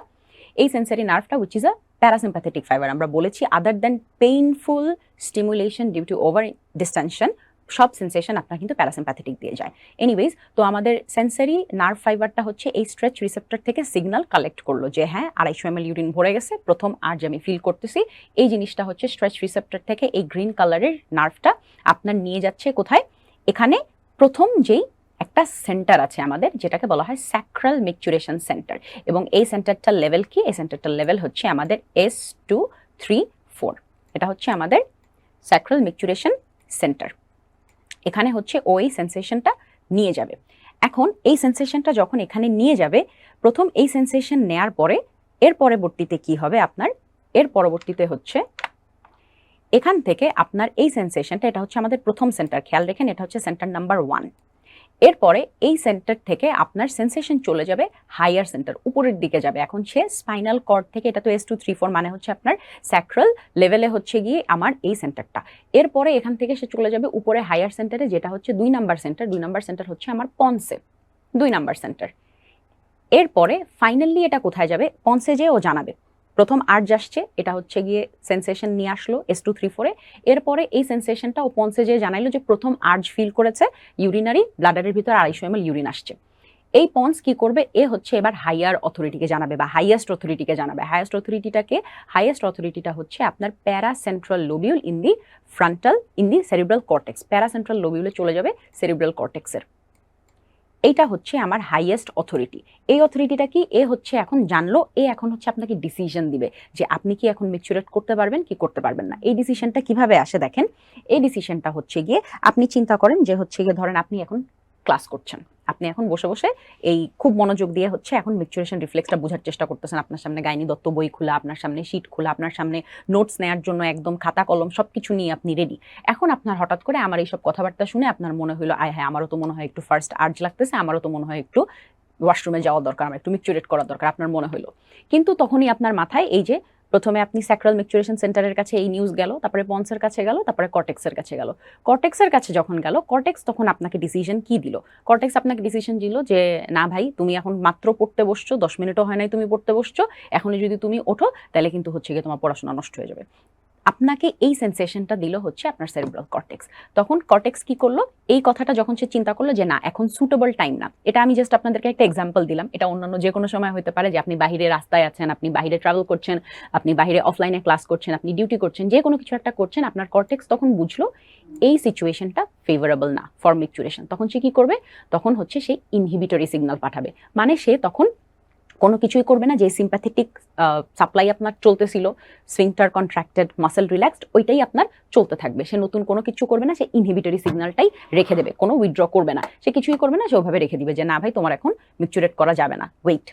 এই সেন্সারি নার্ভটা which is a parasympathetic fibre. আমরা বলেছি other than painful stimulation due to over distension, সব সেন্সেশন আপনার কিন্তু প্যারাসিম্প্যাথেটিক দিয়ে যায়। এনিওয়েজ, তো আমাদের সেন্সারি নার্ভ ফাইবারটা হচ্ছে এই স্ট্রেচ রিসেপ্টর থেকে সিগন্যাল কালেক্ট করলো যে হ্যাঁ 250 ml ইউরিন ভরে গেছে, প্রথম আর্জ আমি ফিল করতেছি। এই জিনিসটা হচ্ছে স্ট্রেচ রিসেপ্টর থেকে এই গ্রিন কালারের নার্ভটা আপনার নিয়ে যাচ্ছে কোথায়, এখানে প্রথম যেই একটা সেন্টার আছে আমাদের, যেটাকে বলা হয় স্যাক্রাল মিকচুরেশন সেন্টার। এবং এই সেন্টারটার লেভেল কি, এই সেন্টারটার লেভেল হচ্ছে আমাদের S234। এটা হচ্ছে আমাদের স্যাক্রাল মিকচুরেশন সেন্টার। এখানে হচ্ছে ওই সেন্সেশনটা নিয়ে যাবে। এখন এই সেন্সেশনটা যখন এখানে নিয়ে যাবে, প্রথম এই সেন্সেশন নেয়ার পরে এর পরবর্তীতে কি হবে আপনার, এর পরবর্তীতে হচ্ছে এখান থেকে আপনার এই সেন্সেশনটা, এটা হচ্ছে আমাদের প্রথম সেন্টার, খেয়াল রেখেন এটা হচ্ছে সেন্টার নাম্বার 1। এরপরে এই সেন্টার থেকে আপনার সেন্সেশন চলে যাবে হাইয়ার সেন্টার, উপরের দিকে যাবে। এখন সে স্পাইনাল কর্ড থেকে, এটা তো S234 মানে হচ্ছে আপনার স্যাক্রাল লেভেলে হচ্ছে গিয়ে আমার এই সেন্টারটা। এরপরে এখান থেকে সে চলে যাবে উপরে হাইয়ার সেন্টারে, যেটা হচ্ছে 2 নাম্বার সেন্টার। 2 নাম্বার সেন্টার হচ্ছে আমার পন্সে, 2 নাম্বার সেন্টার। এরপরে ফাইনালি এটা কোথায় যাবে, পন্সে যেয়ে ও জানাবে প্রথম আর্জ আসছে, এটা হচ্ছে গিয়ে সেন্সেশন নিয়ে আসলো S234-এ। এরপরে এই সেন্সেশনটা ও পন্সে যেয়ে জানাইলো যে প্রথম আর্জ ফিল করেছে, ইউরিনারি ব্লাডারের ভিতরে 250 ml ইউরিন আসছে। এই পন্স কি করবে, এ হচ্ছে এবার হাইয়ার অথরিটিকে জানাবে বা হাইয়েস্ট অথরিটিকে জানাবে। হাইয়েস্ট অথরিটিটা হচ্ছে আপনার paracentral lobule in the cerebral cortex. Paracentral লোবিউলে চলে যাবে সেরিব্রাল কর্টেক্সের। এইটা হচ্ছে আমার হাইয়েস্ট অথরিটি। এই অথরিটিটা কি, এ হচ্ছে এখন জানলো, এ এখন হচ্ছে আপনাকে ডিসিশন দিবে যে আপনি কি এখন ম্যাচুরেট করতে পারবেন কি করতে পারবেন না। এই ডিসিশনটা কিভাবে আসে দেখেন, এই ডিসিশনটা হচ্ছে গিয়ে আপনি চিন্তা করেন যে হচ্ছে গিয়ে ধরেন আপনি এখন ক্লাস করছেন, আপনি এখন বসে বসে এই খুব মনোযোগ দিয়ে হচ্ছে এখন ম্যাচুরেশন রিফ্লেক্সটা বোঝার চেষ্টা করতেছেন। আপনার সামনে গাইনি দত্ত বই খোলা, আপনার সামনে শিট খোলা, আপনার সামনে নোটস নেওয়ার জন্য একদম খাতা কলম সবকিছু নিয়ে আপনি রেডি। এখন আপনার হঠাৎ করে আমার এইসব কথাবার্তা শুনে আপনার মনে হলো আয় হ্যাঁ, আমারও তো মনে হয় একটু ফার্স্ট আর্জ লাগতেছে, আমারও তো মনে হয় একটু ওয়াশরুমে যাওয়া দরকার, আমার একটু ম্যাচুরেট করা দরকার, আপনার মনে হলো। কিন্তু তখনই আপনার মাথায় এই যে প্রথমে আপনি স্যাক্রাল ম্যাচুরেশন সেন্টারের কাছে এই নিউজ গেল, তারপরে পন্সের কাছে গেল, তারপরে কর্টেক্সের কাছে গেল। কর্টেক্সের কাছে যখন গেল, কর্টেক্স তখন আপনাকে ডিসিশন কি দিল, কর্টেক্স আপনাকে ডিসিশন দিল যে না ভাই, তুমি এখন মাত্র পড়তে বসছো, 10 মিনিটও হয় নাই তুমি পড়তে বসছো, এখনই যদি তুমি ওঠো তাহলে কিন্তু হচ্ছে গিয়ে তোমার পড়াশোনা নষ্ট হয়ে যাবে। আপনাকে এই সেন্সেশনটা দিল হচ্ছে আপনার সেরিব্রাল কর্টেক্স। তখন কর্টেক্স কি করলো, এই কথাটা যখন সে চিন্তা করলো যে না এখন সুটেবল টাইম না, এটা আমি জাস্ট আপনাদেরকে একটা এক্সাম্পল দিলাম, এটা অন্যান্য যে কোনো সময় হতে পারে যে আপনি বাইরে রাস্তায় আছেন, আপনি বাইরে ট্রাভেল করছেন, আপনি বাইরে অফলাইনে ক্লাস করছেন, আপনি ডিউটি করছেন, যে কোনো কিছু একটা করছেন, আপনার কর্টেক্স তখন বুঝলো এই সিচুয়েশনটা ফেভারেবল না ফর মিকচুরেশন। তখন সে কি করবে, তখন হচ্ছে সেই ইনহিবিটরি সিগন্যাল পাঠাবে, মানে সে তখন কোনো কিছুই করবে না, যে সিম্প্যাথেটিক সাপ্লাই আপনার চলতেছিল, স্ফিংটার কন্ট্রাক্টেড মাসেল রিল্যাক্সড, ওইটাই আপনার চলতে থাকবে। সে নতুন কোনো কিছু করবে না, সে ইনহিবিটরি সিগন্যালটাই রেখে দেবে, কোনো উইথড্র করবে না, সে কিছুই করবে না, সে ওভাবে রেখে দিবে যে না ভাই তোমার এখন মিকচুরেট করা যাবে না, ওয়েট,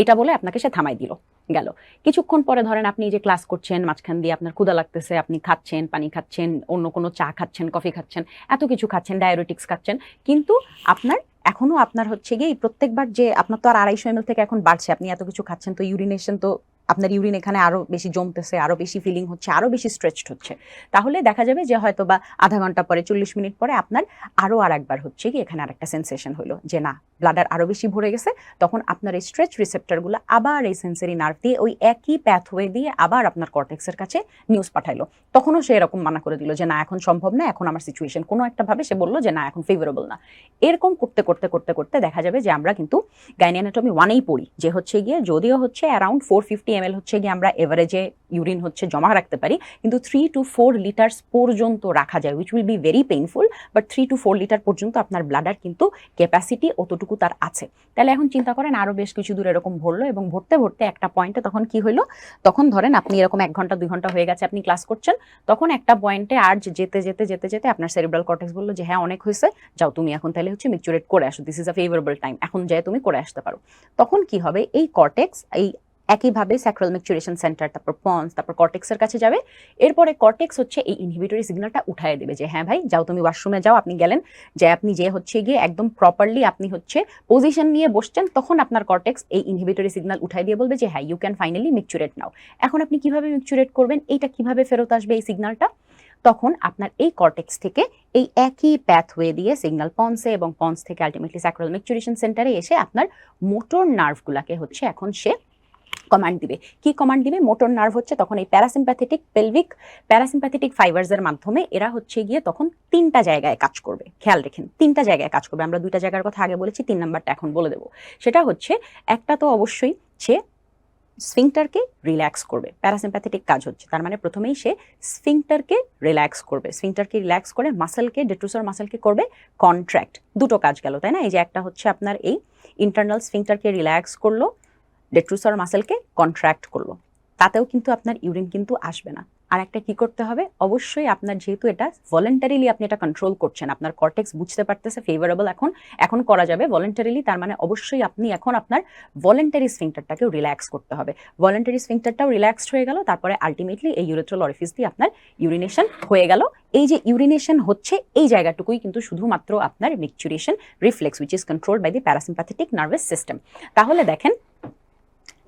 এটা বলে আপনাকে সে থামাই দিল। গেল কিছুক্ষণ পরে ধরেন আপনি যে ক্লাস করছেন, মাঝখান দিয়ে আপনার ক্ষুধা লাগতেছে, আপনি খাচ্ছেন, পানি খাচ্ছেন, অন্য কোনো চা খাচ্ছেন, কফি খাচ্ছেন, এত কিছু খাচ্ছেন, ডায়াবেটিক্স খাচ্ছেন, কিন্তু আপনার এখনো আপনার হচ্ছে গিয়ে প্রত্যেকবার যে আপনার তো আর 250 ml থেকে এখন বাড়ছে, আপনি এত কিছু খাচ্ছেন, তো ইউরিনেশন তো আপনার ইউরিন এখানে আরো বেশি জমতেছে, আরো বেশি ফিলিং হচ্ছে, আরো বেশি স্ট্রেচড হচ্ছে, তাহলে দেখা যাবে যে হয়তো বা আধা ঘন্টা পরে 40 মিনিট পরে আপনার আরো আরেকবার হচ্ছে কি এখানে আরেকটা সেন্সেশন হলো যে না ব্লাডার আরো বেশি ভরে গেছে। তখন আপনার এই স্ট্রেচ রিসেপ্টরগুলো আবার এই সেন্সরি নার্ভ দিয়ে ওই একই প্যাথওয়ে দিয়ে আবার আপনার কর্টেক্সের কাছে নিউজ পাঠাইলো। তখনও সে এরকম মানা করে দিল যে না এখন সম্ভব না, এখন আমার সিচুয়েশন কোনো একটা ভাবে সে বললো যে না এখন ফেভারেবল না। এরকম করতে করতে করতে করতে দেখা যাবে যে আমরা কিন্তু গাইনি অ্যানাটমি 1-এই পড়ি যে হচ্ছে গিয়ে যদিও হচ্ছে অ্যারাউন্ড 450 ml হচ্ছে গিয়ে আমরা এভারেজে ইউরিন হচ্ছে জমা রাখতে পারি, কিন্তু 3 to 4 লিটার পর্যন্ত রাখা যায়, which will be very painful, but 3 to 4 litre পর্যন্ত আপনার ব্লাডার কিন্তু ক্যাপাসিটি অতটুকু তার আছে। তাহলে এখন চিন্তা করেন আরো বেশ কিছু দূর এরকম ভরলো, এবং ভরতে ভরতে একটা পয়েন্টে তখন কি হইলো, তখন ধরেন আপনি এরকম 1 ঘন্টা 2 ঘন্টা হয়ে গেছে আপনি ক্লাস করছেন, তখন একটা পয়েন্টে আর যেতে যেতে যেতে যেতে আপনার সেরিব্রাল কর্টেক্স বললো যে হ্যাঁ অনেক হয়েছে, যাও তুমি এখন তাহলে হচ্ছে মিকচুরেট করে আসো, this is a favourable time, এখন যাই তুমি করে আসতে পারো। তখন কি হবে, এই কর্টেক্স এই একইভাবে স্যাক্রাল মিকচুরেশন সেন্টার, তারপর পন্স, তারপর কর্টেক্সের কাছে যাবে, এরপরে কর্টেক্স হচ্ছে এই ইনহিবিটরি সিগন্যালটা উঠায় দেবে যে হ্যাঁ ভাই যাও তুমি ওয়াশরুমে যাও, আপনি গেলেন, যে আপনি যে হচ্ছে গিয়ে একদম প্রপারলি আপনি হচ্ছে পজিশন নিয়ে বসছেন, তখন আপনার কর্টেক্স এই ইনহিবিটরি সিগন্যাল উঠায় দিয়ে বলবে যে হ্যাঁ ইউ ক্যান ফাইনালি মিকচুরেট নাও। এখন আপনি কিভাবে মিকচুরেট করবেন, এইটা কিভাবে ফেরত আসবে এই সিগন্যালটা, তখন আপনার এই কর্টেক্স থেকে এই একই প্যাথওয়ে দিয়ে সিগন্যাল পন্সে, এবং পন্স থেকে আলটিমেটলি স্যাক্রাল মিকচুরেশন সেন্টারে এসে আপনার মোটর নার্ভগুলাকে হচ্ছে এখন সে কমান্ড দিবে। কি কমান্ড দিবে, মোটর নার্ভ হচ্ছে তখন এই প্যারাসিম্প্যাথেটিক পেলভিক প্যারাসিম্প্যাথেটিক ফাইবারসের মাধ্যমে এরা হচ্ছে গিয়ে তখন 3টা জায়গায় কাজ করবে, খেয়াল রেখেন 3টা জায়গায় কাজ করবে, আমরা 2টা জায়গার কথা আগে বলেছি, 3 নাম্বারটা এখন বলে দেবো। সেটা হচ্ছে একটা তো অবশ্যই সে স্ফিংটারকে রিল্যাক্স করবে, প্যারাসিম্প্যাথেটিক কাজ হচ্ছে, তার মানে প্রথমেই সে স্ফিংটারকে রিল্যাক্স করবে, স্ফিংটারকে রিল্যাক্স করে মাসেলকে, ডেট্রুসর মাসেলকে করবে কন্ট্রাক্ট। দুটো কাজ গেল তাই না, এই যে একটা হচ্ছে আপনার এই ইন্টারনাল স্ফিংটারকে রিল্যাক্স করলো, ডেট্রুসর মাসেলকে কন্ট্রাক্ট করলো, তাতেও কিন্তু আপনার ইউরিন কিন্তু আসবে না। আর একটা কি করতে হবে, অবশ্যই আপনার যেহেতু এটা ভলেন্টারিলি আপনি এটা কন্ট্রোল করছেন, আপনার কর্টেক্স বুঝতে পারতেছে ফেভারেবল এখন করা যাবে ভলেন্টারিলি, তার মানে অবশ্যই আপনি এখন আপনার ভলেন্টারি স্ফিংটারটাকেও রিল্যাক্স করতে হবে। ভলেন্টারি স্ফিংটারটাও রিল্যাক্সড হয়ে গেল, তারপরে আলটিমেটলি এই ইউরেথ্রাল অরিফিস দিয়ে আপনার ইউরিনেশন হয়ে গেল। এই যে ইউরিনেশন হচ্ছে এই জায়গাটুকুই কিন্তু শুধুমাত্র আপনার micturition reflex which is controlled by the parasympathetic nervous system. তাহলে দেখেন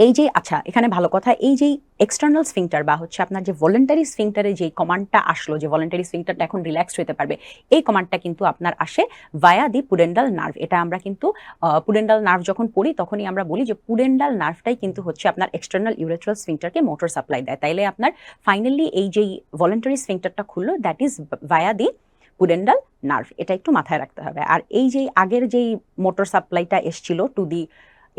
এই যে আচ্ছা এখানে ভালো কথা, এই যে এক্সটার্নাল স্ফিংটার বা হচ্ছে আপনার যে ভলেন্টারি স্ফিংটারে যে কমান্ডটা আসলো, যে ভলেন্টারি স্ফিংটারটা এখন রিল্যাক্সড হতে পারবে, এই কমান্ডটা কিন্তু আপনার আসে ভায়া দি পুডেন্ডাল নার্ভ। এটা আমরা কিন্তু পুডেন্ডাল নার্ভ যখন পড়ি তখনই আমরা বলি যে পুডেন্ডাল নার্ভটাই কিন্তু হচ্ছে আপনার এক্সটার্নাল ইউরেথ্রাল স্ফিংটারকে মোটর সাপ্লাই দেয়। তাইলে আপনার ফাইনালি এই যেই ভলেন্টারি স্ফিংটারটা খুললো that is via the pudendal nerve, এটা একটু মাথায় রাখতে হবে। আর এই যে আগের যেই মোটর সাপ্লাইটা এসছিল to the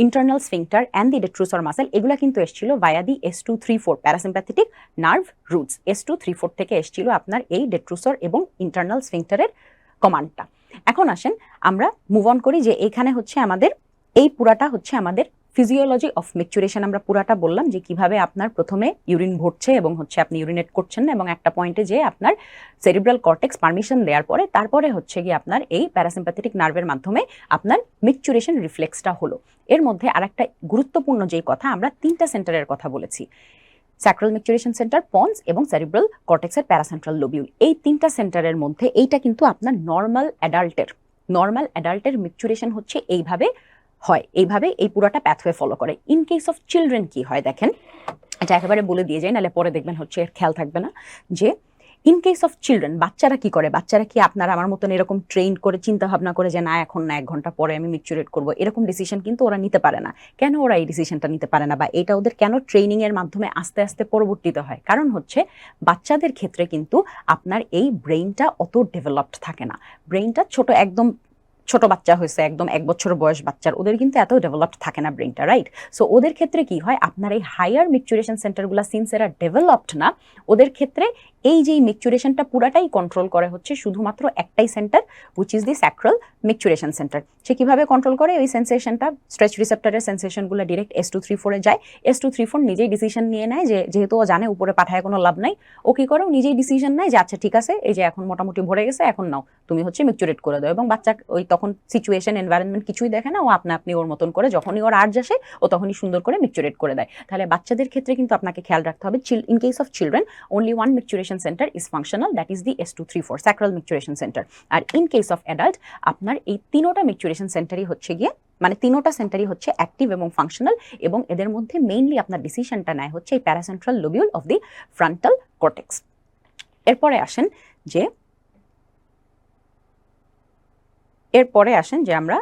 internal sphincter and the detrusor muscle, এগুলা কিন্তু এসেছিল via the S2-3-4 parasympathetic nerve roots. S2-3-4 থেকে এসেছিল আপনার এই ডেট্রুসর এবং ইন্টারনাল স্ফিংটারের কমান্ডটা। এখন আসেন আমরা মুভ অন করি, যে এখানে হচ্ছে আমাদের এই পুরাটা হচ্ছে আমাদের ফিজিওলজি অফ মিকচুরেশন, আমরা পুরাটা বললাম যে কিভাবে আপনার প্রথমে ইউরিন ভরছে এবং হচ্ছে আপনি ইউরিনেট করছেন না, এবং একটা পয়েন্টে যে আপনার সেরিব্রাল কর্টেক্স পারমিশন দেওয়ার পরে তারপরে হচ্ছে গিয়ে আপনার এই প্যারাসিম্প্যাথেটিক নার্ভের মাধ্যমে আপনার মিকচুরেশন রিফ্লেক্সটা হলো। এর মধ্যে আরেকটা গুরুত্বপূর্ণ যেই কথা, আমরা 3টা সেন্টারের কথা বলেছি, স্যাক্রাল মিকচুরেশন সেন্টার, পন্স এবং সেরিব্রাল কর্টেক্সের প্যারাসেন্ট্রাল লোবিউল। এই 3টা সেন্টারের মধ্যে এইটা কিন্তু আপনার নর্মাল অ্যাডাল্টের মিকচুরেশন হচ্ছে এইভাবে হয়, এইভাবে এই পুরোটা প্যাথওয়ে ফলো করে। ইন কেস অফ চিলড্রেন কি হয় দেখেন, এটা একেবারে বলে দিয়ে যায়, নাহলে পরে দেখবেন হচ্ছে খেয়াল থাকবে না, যে ইন কেস অফ চিলড্রেন, বাচ্চারা কি করে, বাচ্চারা কি আপনার আমার মতন এরকম ট্রেন করে চিন্তা ভাবনা করে যে না এখন না 1 ঘন্টা পরে আমি মিকচুরেট করবো, এরকম ডিসিশন কিন্তু ওরা নিতে পারে না। কেন ওরা এই ডিসিশনটা নিতে পারে না, বা এটা ওদের কেন ট্রেনিং এর মাধ্যমে আস্তে আস্তে পরবর্তীতে হয়? কারণ হচ্ছে বাচ্চাদের ক্ষেত্রে কিন্তু আপনার এই ব্রেইনটা অত ডেভেলপড থাকে না। ব্রেইনটা ছোট, একদম ছোট বাচ্চা হয়েছে, একদম 1 বছর বয়স বাচ্চার, ওদের কিন্তু এত ডেভেলপড থাকে না ব্রেইনটা, রাইট? সো ওদের ক্ষেত্রে কি হয়, আপনার এই হায়ার মিকচুরেশন সেন্টারগুলো সিন্স এরা ডেভেলপড না, ওদের ক্ষেত্রে এই যে মিকচুরেশনটা পুরাটাই কন্ট্রোল করে হচ্ছে শুধুমাত্র একটাই centre, which is the sacral micturition centre. সে কিভাবে কন্ট্রোল করে? ওই সেন্সেশনটা, স্ট্রেচ রিসেপ্টরের সেন্সেশনগুলো ডিরেক্ট S234 এ যায়। S234 নিজেই ডিসিশন নিয়ে নেয় যে যেহেতু ও জানে উপরে পাঠায় কোনো লাভ নাই, ও কি করে, নিজেই ডিসিশন নেয় যে আচ্ছা ঠিক আছে, এই যে এখন মোটামুটি ভরে গেছে, এখন নাও তুমি হচ্ছে মিকচুরেট করে দাও। এবং বাচ্চা ওই তখন সিচুয়েশন এনভায়রনমেন্ট কিছুই দেখে না, ও আপনি ওর মতন করে যখনই ওর আর্জ আসে ও তখনই সুন্দর করে মিকচুরেট করে দেয়। তাহলে বাচ্চাদের ক্ষেত্রে কিন্তু আপনাকে খেয়াল রাখতে হবে, in case of children only one micturition center is functional, that is the S234 sacral micturition center. আর in case of adult আপনার এই তিনোটা micturition centerই হচ্ছে গিয়ে, মানে তিনোটা সেন্টারই হচ্ছে অ্যাক্টিভ এবং ফাংশনাল, এবং এদের মধ্যে মেইনলি আপনার ডিসিশনটা নেয় হচ্ছে এই paracentral lobule of the frontal cortex. এরপরে আসেন যে আমরা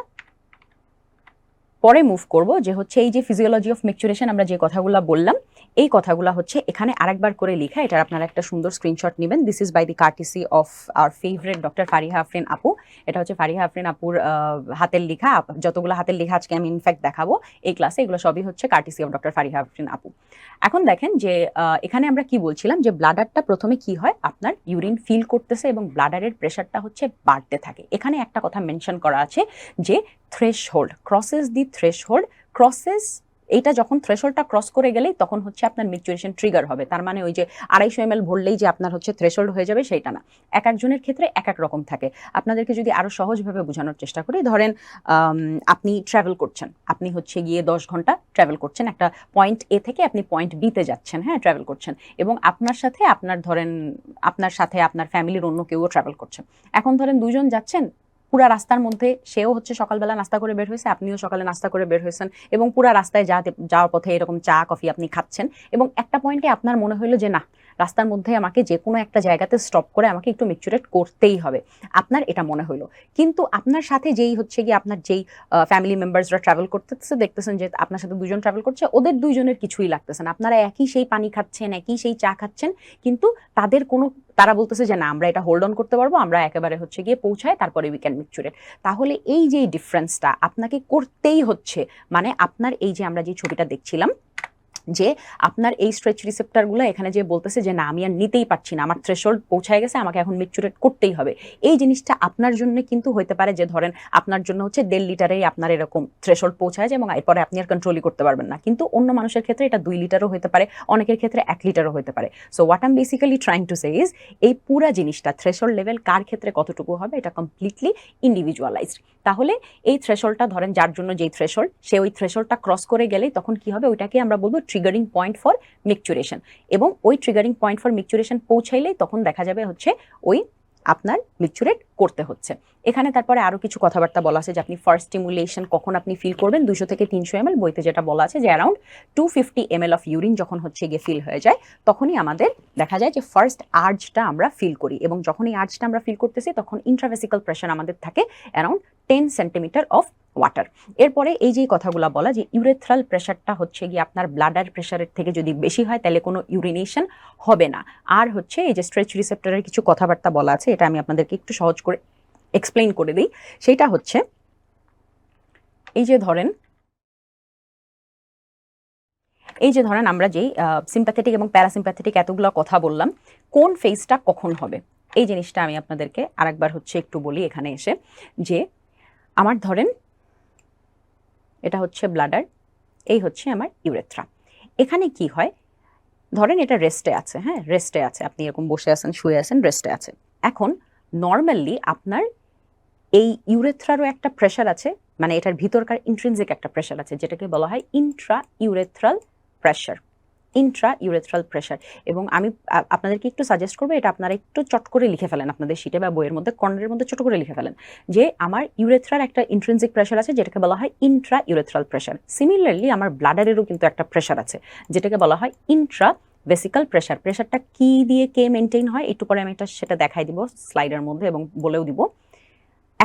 পরে মুভ করব, যে হচ্ছে এই যে ফিজিওলজি অফ মিকচুরেশন আমরা যে কথাগুলো বললাম, এই কথাগুলো হচ্ছে এখানে আরেকবার করে লেখা। এটার আপনারা একটা সুন্দর স্ক্রিনশট নেবেন। This is by the courtesy of our favourite doctor Fariha Afrin আপু। এটা হচ্ছে ফারিহা আফরিন আপুর হাতের লেখা। যতগুলো হাতের লেখা আজকে আমি ইনফ্যাক্ট দেখাবো এই ক্লাসে, এগুলো সবই হচ্ছে কার্টিসি অফ ডক্টর ফারিহা আফরিন আপু। এখন দেখেন যে এখানে আমরা কি বলছিলাম, যে ব্লাডারটা প্রথমে কি হয়, আপনার ইউরিন ফিল করতেছে এবং ব্লাডারের প্রেশারটা হচ্ছে বাড়তে থাকে। এখানে একটা কথা মেনশন করা আছে যে থ্রেশহোল্ড, ক্রসেস দি থ্রেশহোল্ড, ক্রসেস, এইটা যখন থ্রেশহোল্ডটা ক্রস করে গেলেই তখন হচ্ছে আপনার মিকচুরেশন ট্রিগার হবে। তার মানে ওই যে 250 ml ভরলেই যে আপনার হচ্ছে থ্রেশহোল্ড হয়ে যাবে সেইটা না, এক একজনের ক্ষেত্রে এক এক রকম থাকে। আপনাদেরকে যদি আরো সহজভাবে বোঝানোর চেষ্টা করি, ধরেন আপনি ট্রাভেল করছেন, আপনি হচ্ছে গিয়ে 10 ঘন্টা ট্রাভেল করছেন, একটা পয়েন্ট এ থেকে আপনি পয়েন্ট বি তে যাচ্ছেন, হ্যাঁ ট্রাভেল করছেন, এবং আপনার সাথে আপনার ফ্যামিলির অন্য কেউ ট্রাভেল করছেন। এখন ধরেন দুজন যাচ্ছেন, পুরা রাস্তার মধ্যে সেও হচ্ছে সকালবেলা নাস্তা করে বের হয়েছে, আপনিও সকালে নাস্তা করে বের হয়েছেন, এবং পুরা রাস্তায় যাওয়ার পথে এরকম চা কফি আপনি খাচ্ছেন, এবং একটা পয়েন্টে আপনার মনে হলো যে না, রাস্তার মধ্যে আমাকে যে কোনো একটা জায়গাতে স্টপ করে আমাকে একটু মিকচুরেট করতেই হবে, আপনার এটা মনে হলো। কিন্তু আপনার সাথে যেই হচ্ছে গিয়ে আপনার যেই ফ্যামিলি মেম্বার্সরা ট্রাভেল করতেছে, দেখতেছেন যে আপনার সাথে দুজন ট্রাভেল করছে, ওদের দুইজনের কিছুই লাগতেছে না, আপনারা একই সেই পানি খাচ্ছেন, একই সেই চা খাচ্ছেন, কিন্তু তারা বলতেছে যে না আমরা এটা হোল্ড অন করতে পারবো, আমরা একেবারে হচ্ছে গিয়ে পৌঁছায় তারপরে উই ক্যান মিকচুরেট। তাহলে এই যে ডিফারেন্সটা আপনাকে করতেই হচ্ছে, মানে আপনার এই যে আমরা যে ছবিটা দেখছিলাম, যে আপনার এই স্ট্রেচ রিসেপ্টরগুলো এখানে যে বলতেছে যে না আমি আর নিতেই পারছি না, আমার থ্রেশহোল্ড পৌঁছায় গেছে, আমাকে এখন মিকচুরেট করতেই হবে, এই জিনিসটা আপনার জন্য কিন্তু হতে পারে যে ধরেন আপনার জন্য হচ্ছে 1.5 লিটারেই আপনার এরকম থ্রেশহোল্ড পৌঁছায় যায়, এবং এরপরে আপনি আর কন্ট্রোলই করতে পারবেন না। কিন্তু অন্য মানুষের ক্ষেত্রে এটা 2 লিটারও হতে পারে, অনেকের ক্ষেত্রে 1 লিটারও হতে পারে। So what I am basically trying to say is, এই পুরা জিনিসটা থ্রেশহোল্ড লেভেল কার ক্ষেত্রে কতটুকু হবে এটা কমপ্লিটলি ইন্ডিভিজুয়ালাইজড। তাহলে এই থ্রেশহোল্ডটা ধরেন যার জন্য যেই থ্রেশহোল্ড, সে ওই থ্রেশহোল্ডটা ক্রস করে গেলেই তখন কি হবে, ওইটাকে আমরা বলবো ট্রিগারিং পয়েন্ট ফর মিকচুরেশন, এবং ওই ট্রিগারিং পয়েন্ট ফর মিকচুরেশন পৌঁছাইলেই তখন দেখা যাবে হচ্ছে ওই আপনার মিকচুরেট করতে হচ্ছে। এখানে তারপরে আরো কিছু কথাবার্তা বলা আছে যে আপনি ফার্স্ট স্টিমুলেশন কখন আপনি ফিল করবেন, 200 থেকে 300 ml, বইতে যেটা বলা আছে যে অ্যারাউন্ড 250 ml অফ ইউরিন যখন হচ্ছে গিয়ে ফিল হয়ে যায়, তখনই আমাদের দেখা যায় যে ফার্স্ট আর্জটা আমরা ফিল করি, এবং যখন এই আর্জটা আমরা ফিল করতেছি তখন ইন্ট্রাভেসিক্যাল প্রেশার আমাদের থাকে অ্যারাউন্ড 10 সেন্টিমিটার অফ ওয়াটার। এরপরে এই যে কথাগুলো বলা যে ইউরেথ্রাল প্রেশারটা হচ্ছে গিয়ে আপনার ব্লাডার প্রেশারের থেকে যদি বেশি হয় তাহলে কোনো ইউরিনেশন হবে না। আর হচ্ছে এই যে স্ট্রেচ রিসেপ্টরের কিছু কথাবার্তা বলা আছে, এটা আমি আপনাদেরকে একটু সহজ করে এক্সপ্লেইন করে দিই। সেটা হচ্ছে এই যে ধরেন আমরা যেই সিম্প্যাথেটিক এবং প্যারাসিম্প্যাথেটিক এতগুলো কথা বললাম, কোন ফেজটা কখন হবে এই জিনিসটা আমি আপনাদেরকে আরেকবার হচ্ছে একটু বলি এখানে এসে, যে আমার ধরেন এটা হচ্ছে ব্লাডার, এই হচ্ছে আমার ইউরেথ্রা। এখানে কি হয়, ধরেন এটা রেস্টে আছে, হ্যাঁ রেস্টে আছে, আপনি এরকম বসে আছেন, শুয়ে আছেন, রেস্টে আছে। এখন নর্মালি আপনার এই ইউরেথ্রারও একটা প্রেশার আছে, মানে এটার ভিতরকার ইন্ট্রিনজিক একটা প্রেশার আছে যেটাকে বলা হয় Intra urethral pressure, Intra urethral pressure. এবং আমি আপনাদেরকে একটু সাজেস্ট করবো এটা আপনারা একটু চট করে লিখে ফেলেন আপনাদের শিটে বা বইয়ের মধ্যে কর্নারের মধ্যে ছোট করে লিখে ফেলেন, যে আমার ইউরেথ্রার একটা ইন্ট্রিনজিক প্রেশার আছে যেটাকে বলা হয় ইন্ট্রা ইউরেথ্রাল প্রেশার। সিমিলারলি আমার ব্লাডারেরও কিন্তু একটা প্রেশার আছে যেটাকে বলা হয় ইন্ট্রা ভেসিক্যাল প্রেশার, প্রেশারটা কি দিয়ে কে মেনটেন হয় একটু পরে আমি সেটা দেখাই দিব স্লাইডের মধ্যে এবং বলেও দিব।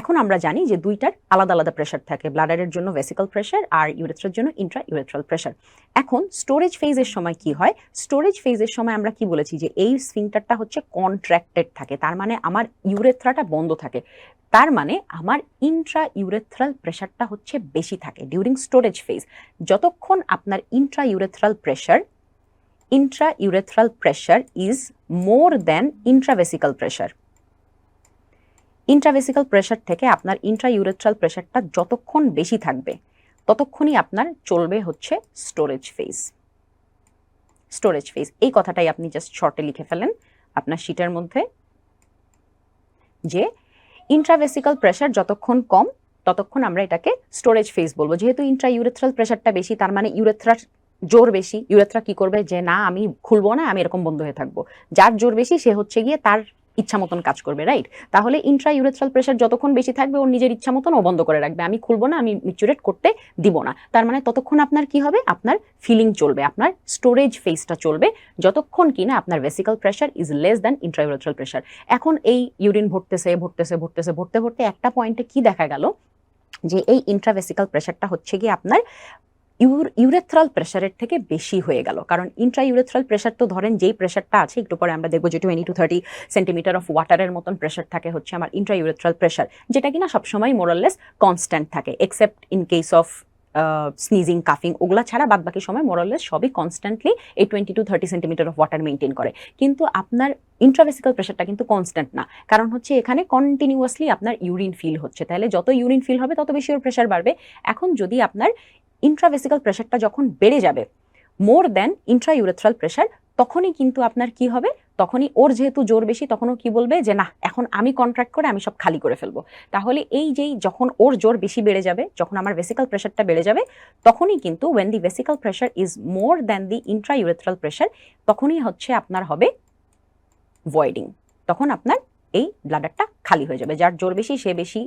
এখন আমরা জানি যে দুইটার আলাদা আলাদা প্রেশার থাকে, ব্লাডারের জন্য ভেসিক্যাল প্রেশার আর ইউরেথ্রার জন্য ইন্ট্রা ইউরেথ্রাল প্রেশার। এখন স্টোরেজ ফেজের সময় কি হয়, স্টোরেজ ফেজের সময় আমরা কি বলেছি যে এই স্ফিংটারটা হচ্ছে কন্ট্রাক্টেড থাকে, তার মানে আমার ইউরেথ্রাটা বন্ধ থাকে, তার মানে আমার ইন্ট্রা ইউরেথ্রাল প্রেশারটা হচ্ছে বেশি থাকে ডিউরিং স্টোরেজ ফেজ। যতক্ষণ আপনার intra urethral pressure is more than intravesical pressure, intravesical pressure থেকে আপনার ইন্ট্রা ইউরেথ্রাল প্রেশারটা যতক্ষণ বেশি থাকবে ততক্ষণই আপনার চলবে হচ্ছে স্টোরেজ ফেজ। স্টোরেজ ফেজ এই কথাটাই আপনি জাস্ট শর্টে লিখে ফেলেন আপনার শিটের মধ্যে, যে ইন্ট্রাভেসিক্যাল প্রেশার যতক্ষণ কম ততক্ষণ আমরা এটাকে স্টোরেজ ফেজ বলবো। যেহেতু ইন্ট্রা ইউরেথ্রাল প্রেশারটা বেশি, তার মানে ইউরেথ্রার জোর বেশি, ইউরেথ্রা কি করবে যে না আমি খুলবো না, আমি এরকম বন্ধ হয়ে থাকবো। যার জোর বেশি সে হচ্ছে গিয়ে তার ইচ্ছা মতন কাজ করবে, রাইট? তাহলে ইন্ট্রা ইউরেথ্রাল প্রেশার যতক্ষণ বেশি থাকবে ওর নিজের ইচ্ছা মতন ও বন্ধ করে রাখবে, আমি খুলবো না, আমি মিচুরেট করতে দিব না। তার মানে ততক্ষণ আপনার কি হবে, আপনার ফিলিং চলবে, আপনার স্টোরেজ ফেজটা চলবে, যতক্ষণ কিনা আপনার vesicle pressure is less than Intra urethral pressure. এখন এই ইউরিন ভরতে ভরতে একটা পয়েন্টে কি দেখা গেল যে এই ইন্ট্রাভেসিক্যাল প্রেশারটা হচ্ছে গিয়ে আপনার ইউরেথ্রাল প্রেশারের থেকে বেশি হয়ে গেল। কারণ ইন্ট্রা ইউরেথ্রাল প্রেশার তো ধরেন যেই প্রেশারটা আছে একটু পরে আমরা দেখবো যে 20 to 30 সেন্টিমিটার অফ ওয়াটারের মতন প্রেশার থাকে হচ্ছে আমার ইন্ট্রা ইউরেথ্রাল প্রেশার, যেটা কিনা সবসময় মোরাললেস কনস্ট্যান্ট থাকে, except in case of sneezing কাফিং, ওগুলা ছাড়া বাদ বাকি সময় মোরাললেস সবই কনস্ট্যান্টলি এই 20 to 30 centimetre of water maintain করে। কিন্তু আপনার ইন্ট্রাভেসিক্যাল প্রেশারটা কিন্তু কনস্ট্যান্ট না, কারণ হচ্ছে এখানে কন্টিনিউয়াসলি আপনার ইউরিন ফিল হচ্ছে, তাহলে যত ইউরিন ফিল হবে তত বেশি ওর প্রেশার বাড়বে। এখন যদি আপনার ইন্ট্রাভেসিক্যাল প্রেশারটা যখন বেড়ে যাবে more than Intra urethral pressure, তখনই কিন্তু আপনার কি হবে, তখনই ওর যেহেতু জোর বেশি তখনও কি বলবে যে না এখন আমি কন্ট্রাক্ট করে আমি সব খালি করে ফেলবো। তাহলে এই যেই যখন ওর জোর বেশি বেড়ে যাবে, যখন আমার ভেসিক্যাল প্রেশারটা বেড়ে যাবে, তখনই কিন্তু when the vesical pressure is more than the intraureteral pressure, তখনই হচ্ছে আপনার হবে ভয়েডিং, তখন আপনার এই ব্লাডারটা খালি হয়ে যাবে। যার জোর বেশি সে বেশি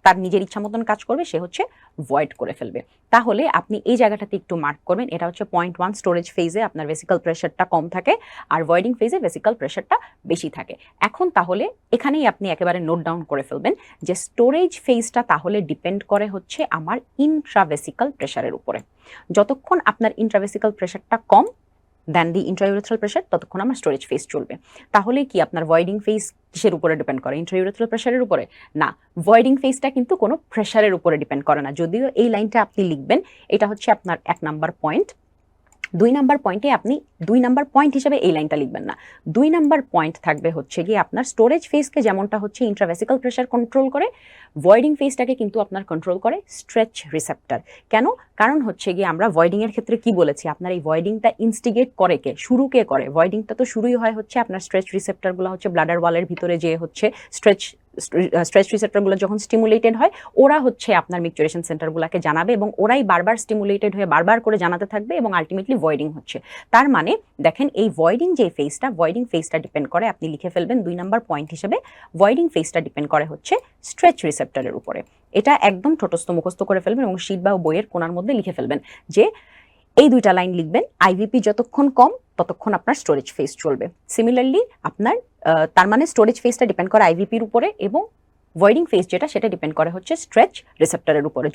তার নিজের ইচ্ছা মতন কাজ করবে, সে হচ্ছে ভয়েড করে ফেলবে। তাহলে আপনি এই জায়গাটাতে একটু মার্ক করবেন, এটা হচ্ছে 0.1 স্টোরেজ ফেজে আপনার ভেসিক্যাল প্রেশারটা কম থাকে আর ভয়েডিং ফেজে ভেসিক্যাল প্রেশারটা বেশি থাকে। এখন তাহলে এখানেই আপনি একেবারে নোট ডাউন করে ফেলবেন যে স্টোরেজ ফেজটা তাহলে ডিপেন্ড করে হচ্ছে আমার ইন্ট্রাভেসিক্যাল প্রেশারের উপরে। যতক্ষণ আপনার ইন্ট্রাভেসিক্যাল প্রেশারটা কম দেন দি ইন্ট্রাইউরেথ্রাল প্রেশার, ততক্ষণ আমার স্টোরেজ ফেজ চলবে। তাহলে কি আপনার ভয়েডিং ফেজ কিসের উপরে ডিপেন্ড করে, ইন্ট্রাইউরেথ্রাল প্রেশারের উপরে? না, ভয়েডিং ফেজটা কিন্তু কোনো প্রেশারের উপরে ডিপেন্ড করে না। যদিও এই লাইনটা আপনি লিখবেন, এটা হচ্ছে আপনার 1 নাম্বার পয়েন্ট। 2 নাম্বার পয়েন্টে আপনি 2 নাম্বার পয়েন্ট হিসেবে এই লাইনটা লিখবেন না। 2 নাম্বার পয়েন্ট থাকবে হচ্ছে গিয়ে আপনার স্টোরেজ ফেজকে যেমনটা হচ্ছে ইন্ট্রাভেসিক্যাল প্রেশার কন্ট্রোল করে, ভয়েডিং ফেজটাকে কিন্তু আপনার কন্ট্রোল করে স্ট্রেচ রিসেপ্টর। কেন? কারণ হচ্ছে গিয়ে আমরা ভয়েডিং এর ক্ষেত্রে কি বলেছি, আপনার এই ভয়েডিংটা ইনস্টিগেট করে কে, শুরু কে করে? ভয়েডিংটা তো শুরুই হয় হচ্ছে আপনার স্ট্রেচ রিসেপ্টরগুলো হচ্ছে ব্লাডার ওয়ালের ভিতরে যে হচ্ছে স্ট্রেচ রিসেপ্টরগুলো যখন স্টিমুলেটেড হয়, ওরা হচ্ছে আপনার মিকচুরেশন সেন্টারগুলোকে জানাবে এবং ওরাই বারবার স্টিমুলেটেড হয়ে বারবার করে জানাতে থাকবে এবং আলটিমেটলি ভয়েডিং হচ্ছে। তার মানে দেখেন এই ভয়েডিং যে ফেজটা, ভয়েডিং ফেজটা ডিপেন্ড করে, আপনি লিখে ফেলবেন 2 নাম্বার পয়েন্ট হিসেবে, ভয়েডিং ফেজটা ডিপেন্ড করে হচ্ছে স্ট্রেচ রিসেপ্টরের উপরে। এটা একদম ঠোঁটস্থ মুখস্থ করে ফেলবেন এবং শীট বা বইয়ের কোণার মধ্যে লিখে ফেলবেন যে এই 2টা লাইন লিখবেন, আইভিপি যতক্ষণ কম ততক্ষণ আপনার স্টোরেজ ফেজ চলবে। সিমিলারলি আপনার তার মানে স্টোরেজ ফেজটা ডিপেন্ড করে আইভিপির উপরে এবং ভয়েডিং ফেজ যেটা সেটা ডিপেন্ড করে হচ্ছে স্ট্রেচ রিসেপ্টরের উপরে।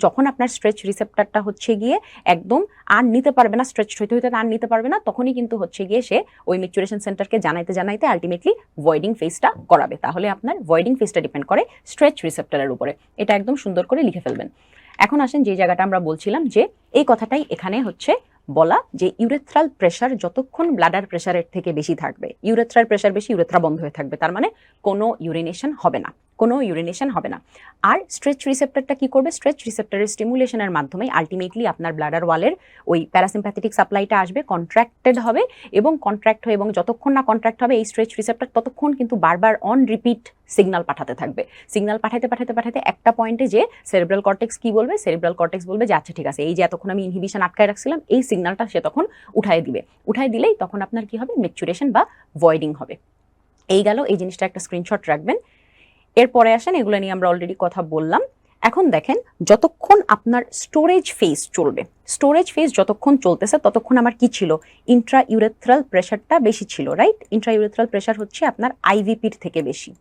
যখন আপনার স্ট্রেচ রিসেপ্টরটা হচ্ছে গিয়ে একদম আর নিতে পারবে না, স্ট্রেচ হইতে হইতে আর নিতে পারবে না, তখনই কিন্তু হচ্ছে গিয়ে সে ওই মিকচুরেশন সেন্টারকে জানাইতে আলটিমেটলি ভয়েডিং ফেজটা করাবে। তাহলে আপনার ভয়েডিং ফেজটা ডিপেন্ড করে স্ট্রেচ রিসেপ্টরের উপরে। এটা একদম সুন্দর করে লিখে ফেলবেন। এখন আসেন যে জায়গাটা আমরা বলছিলাম যে এই কথাটাই এখানে হচ্ছে বলা যে ইউরেথ্রাল প্রেশার যতক্ষণ ব্লাডার প্রেশারের থেকে বেশি থাকবে, ইউরেথ্রাল প্রেশার বেশি, ইউরেথ্রা বন্ধ হয়ে থাকবে, তার মানে কোনো ইউরিনেশন হবে না, কোনো ইউরিনেশন হবে না। আর স্ট্রেচ রিসেপ্টরটা কি করবে, স্ট্রেচ রিসেপ্টরের স্টিমুলেশনের মাধ্যমে আলটিমেটলি আপনার ব্লাডার ওয়ালের ওই প্যারাসিম্প্যাথেটিক সাপ্লাইটা আসবে, কন্ট্রাক্টেড হবে এবং কন্ট্রাক্ট হয়ে এবং যতক্ষণ না কন্ট্রাক্ট হবে এই স্ট্রেচ রিসেপ্টর ততক্ষণ কিন্তু বারবার অন রিপিট সিগন্যাল পাঠাতে থাকবে। সিগন্যাল পাঠাতে একটা পয়েন্টে যে সেরিব্রাল কর্টেক্স কি বলবে, সেরিব্রাল কর্টেক্স বলবে যে আচ্ছা ঠিক আছে, এই যে এতক্ষণ আমি ইনহিবিশন আটকায় রাখছিলাম এই সিগন্যালটা সে তখন উঠায় দিবে। উঠায় দিলেই তখন আপনার কি হবে, ম্যাচুরেশন বা ভয়েডিং হবে। এই গেল, এই জিনিসটা একটা স্ক্রিনশট রাখবেন। এরপরে আসেন, এগুলো নিয়ে আমরা অলরেডি কথা বললাম। এখন দেখেন যতক্ষণ আপনার স্টোরেজ ফেজ চলবে, স্টোরেজ ফেজ যতক্ষণ চলতেছে ততক্ষণ আমার কি ছিল, ইন্ট্রা ইউরেথ্রাল প্রেশারটা বেশি ছিল, রাইট? ইন্ট্রা ইউরেথ্রাল প্রেশার হচ্ছে আপনার আইভিপির থেকে বেশি,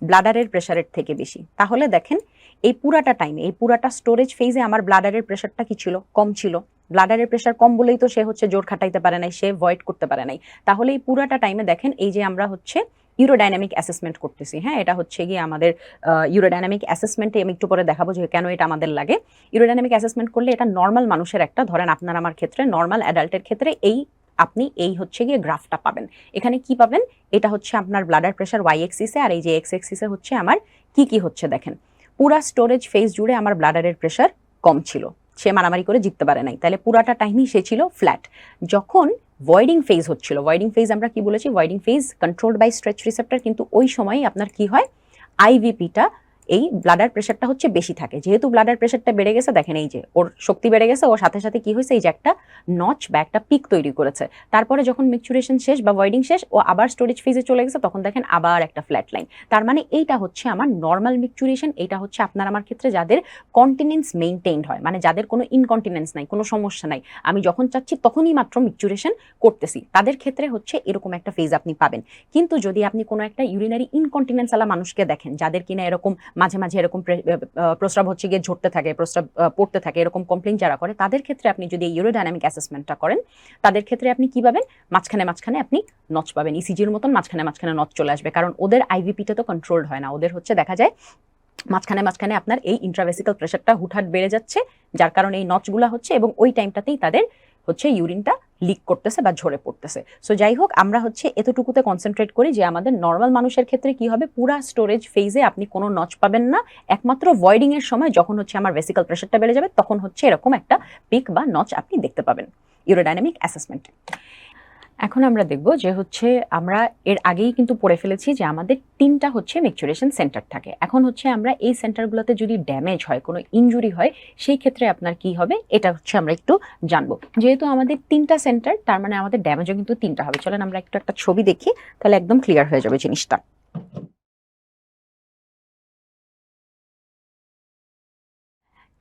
ব্লাডারের প্রেশারের থেকে বেশি। তাহলে দেখেন এই পুরাটা টাইমে, এই পুরাটা স্টোরেজ ফেজে আমার ব্লাডারের প্রেশারটা কি ছিল, কম ছিল। ব্লাডারের প্রেশার কম বলেই তো সে হচ্ছে জোর খাটাইতে পারে নাই, সে ভয়েড করতে পারে নাই। তাহলে এই পুরাটা টাইমে দেখেন এই যে আমরা হচ্ছে ইউরোডাইনামিক অ্যাসেসমেন্ট করতেছি, হ্যাঁ, এটা হচ্ছে গিয়ে আমাদের ইউরোডাইনামিক অ্যাসেসমেন্টে আমি একটু পরে দেখাবো যে কেন এটা আমাদের লাগে। ইউরোডাইনামিক অ্যাসেসমেন্ট করলে এটা নর্মাল মানুষের একটা, ধরেন আপনার আমার ক্ষেত্রে, নর্মাল অ্যাডাল্টের ক্ষেত্রে এই আপনি এই হচ্ছে গিয়ে গ্রাফটা পাবেন। এখানে কি পাবেন, এটা হচ্ছে আপনার ব্লাডার প্রেশার ওয়াই এক্সিসে, আর এই যে এক্স এক্সিসে হচ্ছে আমার কি কি হচ্ছে দেখেন। পুরা স্টোরেজ ফেজ জুড়ে আমার ব্লাডারের প্রেশার কম ছিল, সে মারামারি করে জিততে পারে নাই, তাহলে পুরাটা টাইমই সে ছিল ফ্ল্যাট। যখন ভয়েডিং ফেজ হচ্ছিল, ভয়েডিং ফেজ আমরা কি বলেছি, voiding phase controlled by stretch receptor, কিন্তু ওই সময় আপনার কি হয়, আইভিপিটা, এই ব্লাডার প্রেশারটা হচ্ছে বেশি থাকে। যেহেতু ব্লাডার প্রেশারটা বেড়ে গেছে, দেখেন এই যে ওর শক্তি বেড়ে গেছে, ওর সাথে সাথে কি হয়েছে, এই যে একটা নচ বা একটা পিক তৈরি করেছে। তারপরে যখন মিকচুরেশন শেষ বা ভয়েডিং শেষ, ও আবার স্টোরেজ ফেজে চলে গেছে, তখন দেখেন আবার একটা ফ্ল্যাট লাইন। তার মানে এইটা হচ্ছে আমার নর্মাল মিকচুরেশন। এইটা হচ্ছে আপনার আমার ক্ষেত্রে যাদের কন্টিনেন্স মেইনটেইনড হয়, মানে যাদের কোনো ইনকন্টিনেন্স নাই, কোনো সমস্যা নাই, আমি যখন চাচ্ছি তখনই মাত্র মিকচুরেশন করতেছি, তাদের ক্ষেত্রে হচ্ছে এরকম একটা ফেজ আপনি পাবেন। কিন্তু যদি আপনি কোনো একটা ইউরিনারি ইনকন্টিনেন্স ওয়ালা মানুষকে দেখেন, যাদের কিনা এরকম মাঝে মাঝে এরকম প্রস্রাব হচ্ছে গিয়ে ঝরতে থাকে, প্রস্রাব পড়তে থাকে, এরকম কমপ্লেইন যারা করে, তাদের ক্ষেত্রে আপনি যদি এই ইউরোডাইনামিক অ্যাসেসমেন্টটা করেন, তাদের ক্ষেত্রে আপনি কি পাবেন, মাঝখানে মাঝখানে আপনি নচ পাবেন, ইসিজির মতন মাঝখানে মাঝখানে নচ চলে আসবে, কারণ ওদের আইভিপিটা তো কন্ট্রোলড হয় না, ওদের হচ্ছে দেখা যায় মাঝখানে মাঝখানে আপনার এই ইন্ট্রাভেসিক্যাল প্রেশারটা হুটহাট বেড়ে যাচ্ছে, যার কারণে এই নচগুলা হচ্ছে, এবং ওই টাইমটাতেই তাদের হচ্ছে ইউরিনটা লিক করতেছে বা ঝরে পড়তেছে। সো যাই হোক, আমরা হচ্ছে এতটুকুতে কনসেন্ট্রেট করি যে আমাদের নর্মাল মানুষের ক্ষেত্রে কি হবে, পুরা স্টোরেজ ফেজে আপনি কোনো নচ পাবেন না, একমাত্র ভয়েডিং এর সময় যখন হচ্ছে আমার ভেসিক্যাল প্রেশারটা বেড়ে যাবে, তখন হচ্ছে এরকম একটা পিক বা নচ আপনি দেখতে পাবেন ইউরোডাইনামিক অ্যাসেসমেন্টে। এখন আমরা দেখব যে হচ্ছে আমরা এর আগেই কিন্তু পড়ে ফেলেছি যে আমাদের তিনটা হচ্ছে মিকচুরেশন সেন্টার থাকে। এখন হচ্ছে আমরা এই সেন্টারগুলোতে যদি ড্যামেজ হয়, কোনো ইনজুরি হয়, সেই ক্ষেত্রে আপনার কি হবে, এটা হচ্ছে আমরা একটু জানবো। যেহেতু আমাদের তিনটা সেন্টার, তার মানে আমাদের ড্যামেজও কিন্তু তিনটা হবে। চলেন আমরা একটু একটা ছবি দেখি, তাহলে একদম ক্লিয়ার হয়ে যাবে জিনিসটা।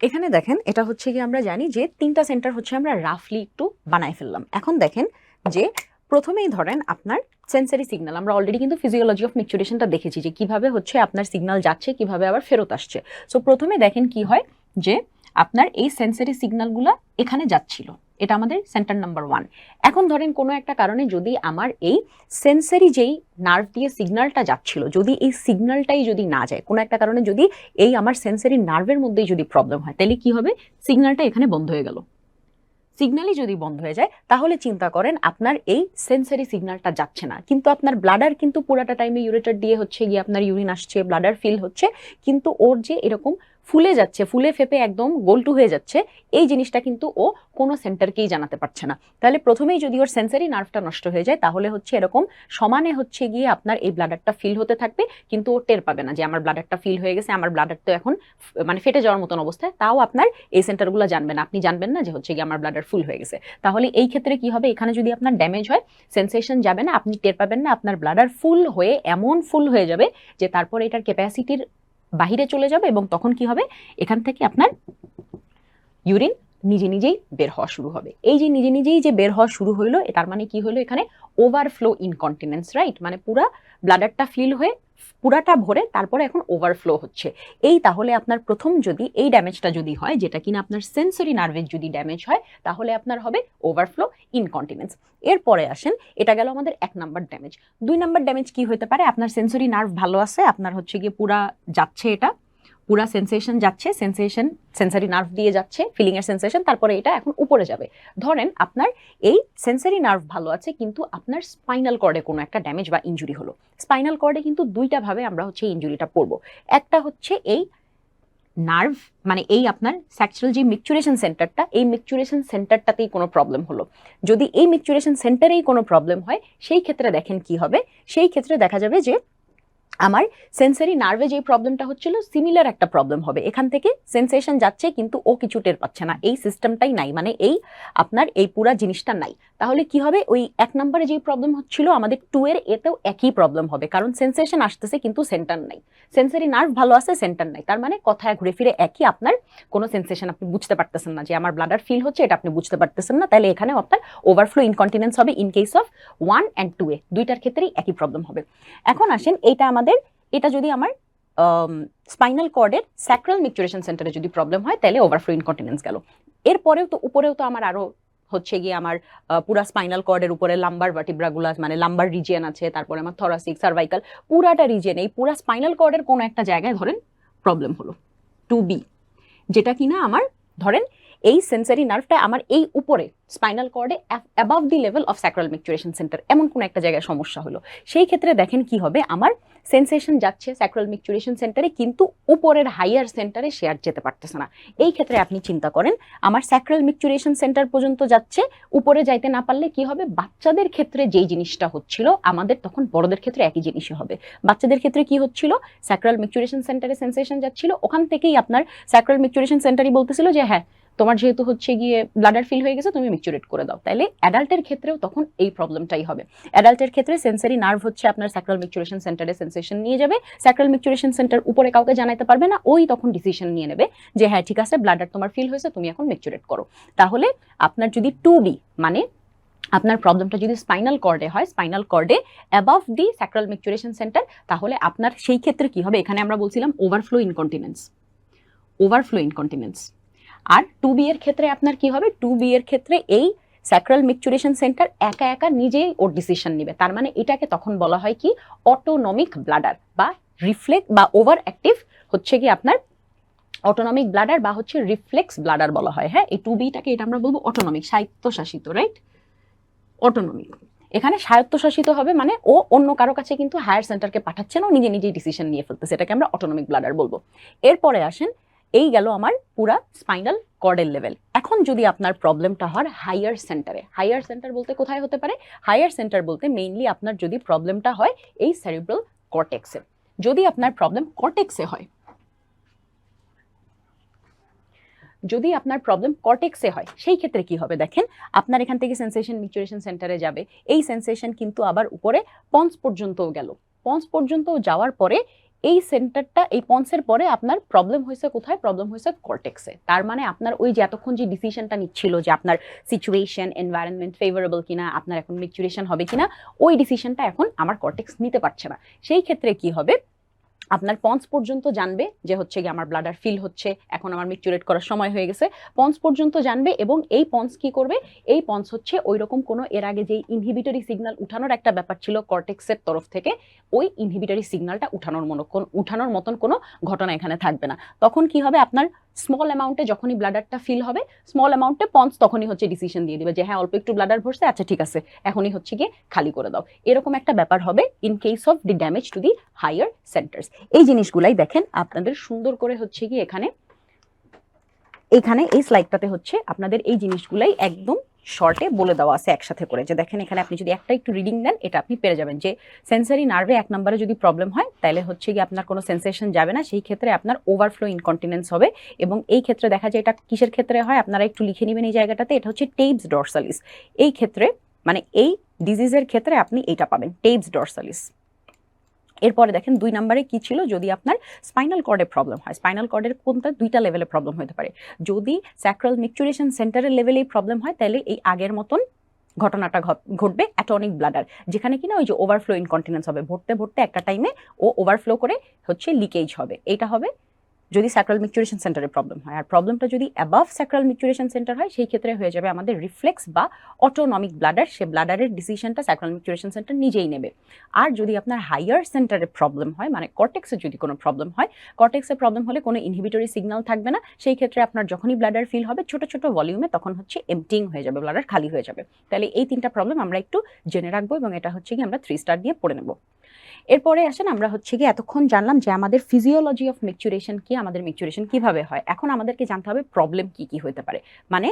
এখানে দেখেন, এটা হচ্ছে কি আমরা জানি যে তিনটা সেন্টার হচ্ছে আমরা রাফলি একটু বানাই ফেললাম। এখন দেখেন যে প্রথমেই ধরেন আপনার সেন্সারি সিগন্যাল, আমরা অলরেডি কিন্তু ফিজিওলজি অফ মিকচুরেশনটা দেখেছি যে কিভাবে হচ্ছে আপনার সিগন্যাল যাচ্ছে, কিভাবে আবার ফেরত আসছে। সো প্রথমে দেখেন কি হয় যে আপনার এই সেন্সারি সিগন্যালগুলো এখানে যাচ্ছিল, এটা আমাদের সেন্টার নাম্বার 1। এখন ধরেন কোনো একটা কারণে যদি আমার এই সেন্সারি যেই নার্ভ দিয়ে সিগন্যালটা যাচ্ছিল, যদি এই সিগন্যালটাই যদি না যায়, কোনো একটা কারণে যদি এই আমার সেন্সারি নার্ভের মধ্যেই যদি প্রবলেম হয়, তাহলে কি হবে, সিগন্যালটা এখানে বন্ধ হয়ে গেল। সিগন্যালই যদি বন্ধ হয়ে যায়, তাহলে চিন্তা করেন আপনার এই সেন্সারি সিগন্যালটা যাচ্ছে না, কিন্তু আপনার ব্লাডার কিন্তু পুরাটা টাইমে ইউরেটার দিয়ে হচ্ছে গিয়ে আপনার ইউরিন আসছে, ব্লাডার ফিল হচ্ছে, কিন্তু ওর যে এরকম ফুলে যাচ্ছে, ফুলে ফেপে একদম গোলটু হয়ে যাচ্ছে, এই জিনিসটা কিন্তু ও কোনো সেন্টারকেই জানাতে পারছে না। তাহলে প্রথমেই যদি ওর সেন্সারি নার্ভটা নষ্ট হয়ে যায়, তাহলে হচ্ছে এরকম সমানে হচ্ছে গিয়ে আপনার এই ব্লাডারটা ফিল হতে থাকবে, কিন্তু ও টের পাবে না যে আমার ব্লাডারটা ফিল হয়ে গেছে, আমার ব্লাডার তো এখন মানে ফেটে যাওয়ার মতন অবস্থায়, তাও আপনার এই সেন্টারগুলো জানবে না, আপনি জানবেন না যে হচ্ছে গিয়ে আমার ব্লাডার ফুল হয়ে গেছে। তাহলে এই ক্ষেত্রে কি হবে, এখানে যদি আপনার ড্যামেজ হয়, সেন্সেশন যাবে না, আপনি টের পাবেন না, আপনার ব্লাডার ফুল হয়ে এমন ফুল হয়ে যাবে যে তারপর এটার ক্যাপাসিটির বাহিরে চলে যাবে, এবং তখন কি হবে, এখান থেকে আপনার ইউরিন নিজে নিজেই বের হওয়া শুরু হবে। এই যে নিজে নিজেই যে বের হওয়া শুরু হইলো, তার মানে কি হলো, এখানে ওভারফ্লো ইনকন্টিনেন্স, রাইট? মানে পুরা ব্লাডারটা ফিল হয়ে পুরাটা ভরে তারপরে এখন ওভারফ্লো হচ্ছে। এই তাহলে আপনার প্রথম যদি এই ড্যামেজটা যদি হয়, যেটা কিনা আপনার সেন্সরি নার্ভের যদি ড্যামেজ হয়, তাহলে আপনার হবে ওভারফ্লো ইনকন্টিনেন্স। এরপরে আসেন, এটা গেল আমাদের 1 নাম্বার ড্যামেজ। 2 নাম্বার ড্যামেজ কি হতে পারে, আপনার সেন্সরি নার্ভ ভালো আছে, আপনার হচ্ছে গিয়ে পুরা যাচ্ছে, এটা পুরা সেন্সেশন যাচ্ছে, সেন্সেশন সেন্সারি নার্ভ দিয়ে যাচ্ছে, ফিলিং এর সেন্সেশন, তারপরে এটা এখন উপরে যাবে। ধরেন আপনার এই সেন্সারি নার্ভ ভালো আছে, কিন্তু আপনার স্পাইনাল কর্ডে কোনো একটা ড্যামেজ বা ইনজুরি হলো। স্পাইনাল কর্ডে কিন্তু দুইটা ভাবে আমরা হচ্ছে ইনজুরিটা পড়বো। একটা হচ্ছে এই নার্ভ, মানে এই আপনার স্যাকচুয়াল যে মিকচুরেশন সেন্টারটা, এই মিকচুরেশন সেন্টারটাতেই কোনো প্রবলেম হলো। যদি এই মিকচুরেশন সেন্টারেই কোনো প্রবলেম হয়, সেই ক্ষেত্রে দেখেন কি হবে, সেই ক্ষেত্রে দেখা যাবে যে আমার সেন্সরি নার্ভে যে প্রবলেমটা হচ্ছিল সিমিলার একটা প্রবলেম হবে, এখান থেকে সেন্সেশন যাচ্ছে কিন্তু ও কিছু টের পাচ্ছে না, এই সিস্টেমটাই নাই, মানে এই আপনার এই পুরা জিনিসটা নাই। তাহলে কি হবে, ওই 1 নম্বরে যে প্রবলেম হচ্ছিল আমাদের 2 এর এতেও একই প্রবলেম হবে, কারণ সেন্সেশন আসতেছে কিন্তু সেন্টার নাই, সেন্সরি নার্ভ ভালো আছে সেন্টার নাই, তার মানে কথায় ঘুরে ফিরে একই, আপনার কোনো সেন্সেশন আপনি বুঝতে পারতেছেন না যে আমার ব্লাডার ফিল হচ্ছে, এটা আপনি বুঝতে পারতেছেন না, তাহলে এখানেও আপনার ওভারফ্লো ইনকন্টিনেন্স হবে ইন কেস অফ 1 and 2 এ, দুইটার ক্ষেত্রেই একই প্রবলেম হবে। এখন আসেন এইটা আমাদের, এটা যদি আমার স্পাইনাল কর্ডের স্যাক্রাল মিকচুরেশন সেন্টারে যদি প্রবলেম হয় তাহলে ওভারফ্লো ইনকন্টিনেন্স গেল। এরপরেও তো উপরেও তো আমার আরো হচ্ছে গিয়ে আমার পুরা স্পাইনাল কর্ডের উপরে লাম্বার ভার্টিব্রাগুলা মানে লাম্বার রিজিয়ন আছে, তারপরে আমার থরাসিক সার্ভাইকাল পুরাটা রিজিয়ন, এই পুরা স্পাইনাল কর্ডের কোনো একটা জায়গায় ধরেন প্রবলেম হলো 2B, যেটা কিনা আমার ধরেন এই সেন্সরি নার্ভটা আমার এই উপরে স্পাইনাল কর্ডে above the level of sacral micturition centre, এমন কোন একটা জায়গায় সমস্যা হলো, সেই ক্ষেত্রে দেখেন কি হবে, আমার সেন্সেশন যাচ্ছে স্যাক্রাল মিকচুরেশন সেন্টারে কিন্তু উপরের হাইয়ার সেন্টারে সে আর যেতে পারতেছে না। এই ক্ষেত্রে আপনি চিন্তা করেন আমার স্যাক্রাল মিকচুরেশন সেন্টার পর্যন্ত যাচ্ছে, উপরে যাইতে না পারলে কি হবে, বাচ্চাদের ক্ষেত্রে যেই জিনিসটা হচ্ছিল আমাদের তখন বড়দের ক্ষেত্রে একই জিনিসই হবে। বাচ্চাদের ক্ষেত্রে কি হচ্ছিল, স্যাক্রাল মিকচুরেশন সেন্টারে সেন্সেশন যাচ্ছিল, ওখান থেকেই আপনার স্যাক্রাল মিকচুরেশন সেন্টারই বলতেছিল যে হ্যাঁ তোমার যেহেতু হচ্ছে গিয়ে ব্লাডার ফিল হয়ে গেছে তুমি মিকচুরেট করে দাও, তাইলে অ্যাডাল্টের ক্ষেত্রেও তখন এই প্রবলেমটাই হবে। অ্যাডাল্টের ক্ষেত্রে সেন্সরি নার্ভ হচ্ছে আপনার স্যাক্রাল মিকচুরেশন সেন্টারে সেন্সেশন নিয়ে যাবে, স্যাক্রাল মিকচুরেশন সেন্টার উপরে কাউকে জানাইতে পারবে না, ওই তখন ডিসিশন নিয়ে নেবে যে হ্যাঁ ঠিক আছে ব্লাডার তোমার ফিল হয়েছে তুমি এখন মিকচুরেট করো। তাহলে আপনার যদি 2B মানে আপনার প্রবলেমটা যদি স্পাইনাল কর্ডে হয়, স্পাইনাল কর্ডে above the sacral micturition centre, তাহলে আপনার সেই ক্ষেত্রে কি হবে, এখানে আমরা বলছিলাম ওভারফ্লো ইনকন্টিনেন্স, ওভারফ্লো ইনকন্টিনেন্স। আর 2B এর ক্ষেত্রে আপনার কি হবে, 2B এর ক্ষেত্রে এই স্যাক্রাল মিকচুরেশন সেন্টার একা একা নিজেই ওর ডিসিশন নেবে, তার মানে এটাকে তখন বলা হয় কি অটোনমিক ব্লাডার বা রিফ্লেক্স বা ওভার অ্যাক্টিভ হচ্ছে কি আপনার অটোনমিক ব্লাডার বা হচ্ছে রিফ্লেক্স ব্লাডার বলা হয়। হ্যাঁ এই 2Bটাকে এটা আমরা বলবো অটোনমিক, স্বায়ত্তশাসিত, রাইট, অটোনমিক। এখানে স্বায়ত্তশাসিত হবে মানে ও অন্য কারো কাছে কিন্তু হায়ার সেন্টারকে পাঠাচ্ছে না, ও নিজে নিজেই ডিসিশন নিয়ে ফেলতেছে, এটাকে আমরা অটোনমিক ব্লাডার বলবো। এরপরে আসেন, এই গেল আমার পুরা স্পাইনাল কর্ডের লেভেল। এখন যদি আপনার প্রবলেমটা হয় হাইয়ার সেন্টারে, হাইয়ার সেন্টার বলতে কোথায় হতে পারে, হাইয়ার সেন্টার বলতে মেইনলি আপনার যদি প্রবলেমটা হয় এই সেরিব্রাল কর্টেক্সে, যদি আপনার প্রবলেম কর্টেক্সে হয়, যদি আপনার প্রবলেম কর্টেক্সে হয় সেই ক্ষেত্রে কি হবে দেখেন, আপনার এখান থেকে সেন্সেশন মিকচুরেশন সেন্টারে যাবে, এই সেন্সেশন কিন্তু আবার উপরে পন্স পর্যন্তও গেল, পন্স পর্যন্ত যাওয়ার পরে এই সেন্টারটা এই পন্সের পরে আপনার প্রবলেম হয়েছে কোথায়, প্রবলেম হয়েছে কর্টেক্সে। তার মানে আপনার ওই যে এতক্ষণ যে ডিসিশনটা নিচ্ছিল যে আপনার সিচুয়েশন এনভায়রনমেন্ট ফেভারেবল কিনা, আপনার এখন মিকচুরেশন হবে কিনা, ওই ডিসিশনটা এখন আমার কর্টেক্স নিতে পারছে না। সেই ক্ষেত্রে কি হবে, আপনার পন্স পর্যন্ত জানবে যে হচ্ছে কি আমার ব্লাডার ফিল হচ্ছে, এখন আমার মিকচুরেট করার সময় হয়ে গেছে, পন্স পর্যন্ত জানবে, এবং এই পন্স কি করবে, এই পন্স হচ্ছে ওই রকম কোনো এর আগে যে ইনহিবিটরি সিগন্যাল উঠানোর একটা ব্যাপার ছিল কর্টেক্সের তরফ থেকে, ওই ইনহিবিটরি সিগন্যালটা উঠানোর মতন কোনো ঘটনা এখানে থাকবে না। তখন কি হবে, আপনার স্মল অ্যামাউন্টে যখনই ব্লাডারটা ফিল হবে, স্মল অ্যামাউন্টে পন্স তখনই হচ্ছে ডিসিশন দিয়ে দিবে যে হ্যাঁ অল্প একটু ব্লাডার ভরছে, আচ্ছা ঠিক আছে এখনই হচ্ছে গিয়ে খালি করে দাও, এরকম একটা ব্যাপার হবে in case of the damage to the higher centres. এই জিনিসগুলাই দেখেন আপনাদের সুন্দর করে হচ্ছে কি এখানে এই স্লাইডটাতে হচ্ছে আপনাদের এই জিনিসগুলাই একদম শর্টে বলে দেওয়া আছে একসাথে করে, যে দেখেন এখানে আপনি যদি একটা একটু রিডিং দেন এটা আপনি পেরে যাবেন যে সেন্সরি নার্ভে 1 নম্বরে যদি প্রবলেম হয় তাহলে হচ্ছে কি আপনার কোনো সেন্সেশন যাবে না, সেই ক্ষেত্রে আপনার ওভারফ্লো ইনকন্টিনেন্স হবে। এবং এই ক্ষেত্রে দেখা যায় এটা কিসের ক্ষেত্রে হয় আপনারা একটু লিখে নেবেন এই জায়গাটাতে, এটা হচ্ছে টেইবস ডরসালিস, এই ক্ষেত্রে মানে এই ডিজিজের ক্ষেত্রে আপনি এইটা পাবেন টেইবস ডরসালিস। এরপরে দেখেন 2 নম্বরে কি ছিল, যদি আপনার স্পাইনাল কর্ডে প্রবলেম হয়, স্পাইনাল কর্ডের কোনটা দুইটা লেভেলে প্রবলেম হতে পারে, যদি স্যাক্রাল মিকচুরেশন সেন্টারের লেভেলেই প্রবলেম হয় তাহলে এই আগের মতন ঘটনাটা ঘটবে অ্যাটনিক ব্লাডার, যেখানে কিনা ওই যে ওভারফ্লো ইনকন্টিনেন্স হবে, ভরতে ভরতে একটা টাইমে ও ওভারফ্লো করে হচ্ছে লিকেজ হবে, এটা হবে যদি স্যাক্রাল মিকচুরেশন সেন্টারে প্রবলেম হয়। আর প্রবলেমটা যদি অ্যাবাভ স্যাক্রাল মিকচুরেশন সেন্টার হয় সেই ক্ষেত্রে হয়ে যাবে আমাদের রিফ্লেক্স বা অটোনমিক ব্লাডার, সে ব্লাডারের ডিসিশনটা স্যাক্রাল মিকচুরেশন সেন্টার নিজেই নেবে। আর যদি আপনার হাইয়ার সেন্টারে প্রবলেম হয় মানে কর্টেক্সে যদি কোনো প্রবলেম হয়, কর্টেক্সে প্রবলেম হলে কোনো ইনহিবিটরি সিগন্যাল থাকবে না, সেই ক্ষেত্রে আপনার যখনই ব্লাডার ফিল হবে ছোট ছোট ভলিউমে তখন হচ্ছে এমটিং হয়ে যাবে, ব্লাডার খালি হয়ে যাবে। তাহলে এই 3টা প্রবলেম আমরা একটু জেনে রাখবো এবং এটা হচ্ছে কি আমরা 3 স্টার দিয়ে পড়ে নেব। এরপরে আসেন আমরা হচ্ছে কি এতক্ষণ জানলাম যে আমাদের ফিজিওলজি অফ মিকচুরেশন কি, আমাদের মিকচুরেশন কিভাবে হয়, এখন আমাদেরকে জানতে হবে প্রবলেম কি কি হতে পারে। মানে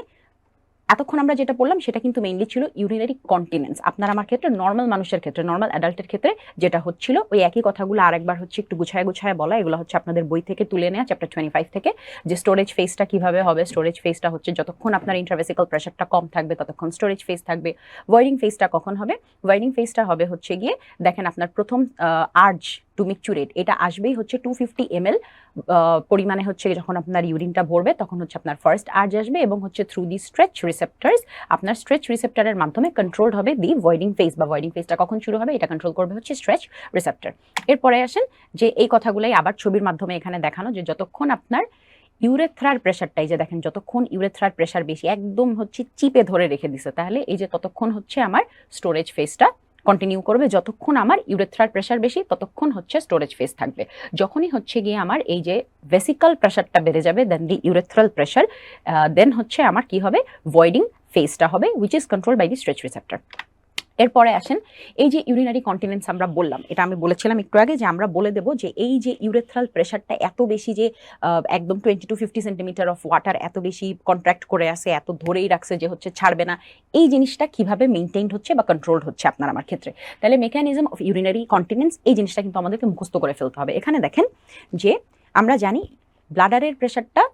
এতক্ষণ আমরা যেটা বললাম সেটা কিন্তু মেইনলি ছিল ইউরিনারি কন্টিনেন্স। আপনার আমার ক্ষেত্রে, নর্মাল মানুষের ক্ষেত্রে, নর্মাল অ্যাডাল্টের ক্ষেত্রে যেটা হচ্ছিল ওই একই কথাগুলো আরেকবার হচ্ছে একটু গুছায় গুছায় বলা। এগুলো হচ্ছে আপনাদের বই থেকে তুলে নেওয়া, চ্যাপ্টার 25 থেকে, যে স্টোরেজ ফেজটা কিভাবে হবে। স্টোরেজ ফেজটা হচ্ছে যতক্ষণ আপনার ইন্ট্রাভেসিক্যাল প্রেশারটা কম থাকবে ততক্ষণ স্টোরেজ ফেজ থাকবে। ভয়েডিং ফেজটা কখন হবে? ভয়েডিং ফেজটা হবে হচ্ছে গিয়ে দেখেন আপনার প্রথম আর্জ টু মিকচুরেট এটা আসবেই হচ্ছে 250 ml পরিমাণে হচ্ছে যখন আপনার ইউরিনটা ভরবে তখন হচ্ছে আপনার ফার্স্ট আর্জ আসবে এবং হচ্ছে থ্রু দি স্ট্রেচ রিসেপ্টরস আপনার স্ট্রেচ রিসেপ্টরের মাধ্যমে কন্ট্রোল হবে দি ভয়েডিং ফেজ, বা ভয়েডিং ফেজটা কখন শুরু হবে এটা কন্ট্রোল করবে হচ্ছে স্ট্রেচ রিসেপ্টর। এরপরে আসেন যে এই কথাগুলাই আবার ছবির মাধ্যমে এখানে দেখানো, যে যতক্ষণ আপনার ইউরেথ্রার প্রেশারটাই যে দেখেন যতক্ষণ ইউরেথ্রার প্রেশার বেশি একদম হচ্ছে চিপে ধরে রেখে দিছে, তাহলে এই যে ততক্ষণ হচ্ছে আমার স্টোরেজ ফেজটা কন্টিনিউ করবে। যতক্ষণ আমার ইউরেথ্রার প্রেশার বেশি ততক্ষণ হচ্ছে স্টোরেজ ফেজ থাকবে। যখনই হচ্ছে গিয়ে আমার এই যে ভেসিক্যাল প্রেশারটা বেড়ে যাবে দেন দি ইউরেথ্রাল প্রেশার, দেন হচ্ছে আমার কি হবে? ভয়েডিং ফেজটা হবে which is control by the stretch receptor. এরপরে আসেন এই যে ইউরিনারি কন্টিনেন্স আমরা বললাম, এটা আমি বলেছিলাম একটু আগে যে আমরা বলে দেব যে এই যে ইউরেথ্রাল প্রেশারটা এত বেশি যে একদম 20 to 50 সেন্টিমিটার অফ ওয়াটার এত বেশি কন্ট্রাক্ট করে আছে, এত ধরেই রাখছে যে হচ্ছে ছাড়বে না, এই জিনিসটা কিভাবে মেনটেইনড হচ্ছে বা কন্ট্রোলড হচ্ছে আপনার আমার ক্ষেত্রে। তাহলে মেকানিজম অফ ইউরিনারি কন্টিনেন্স এই জিনিসটা কিন্তু আমাদেরকে মুখস্থ করে ফেলতে হবে। এখানে দেখেন যে আমরা জানি ব্লাডারের প্রেশারটা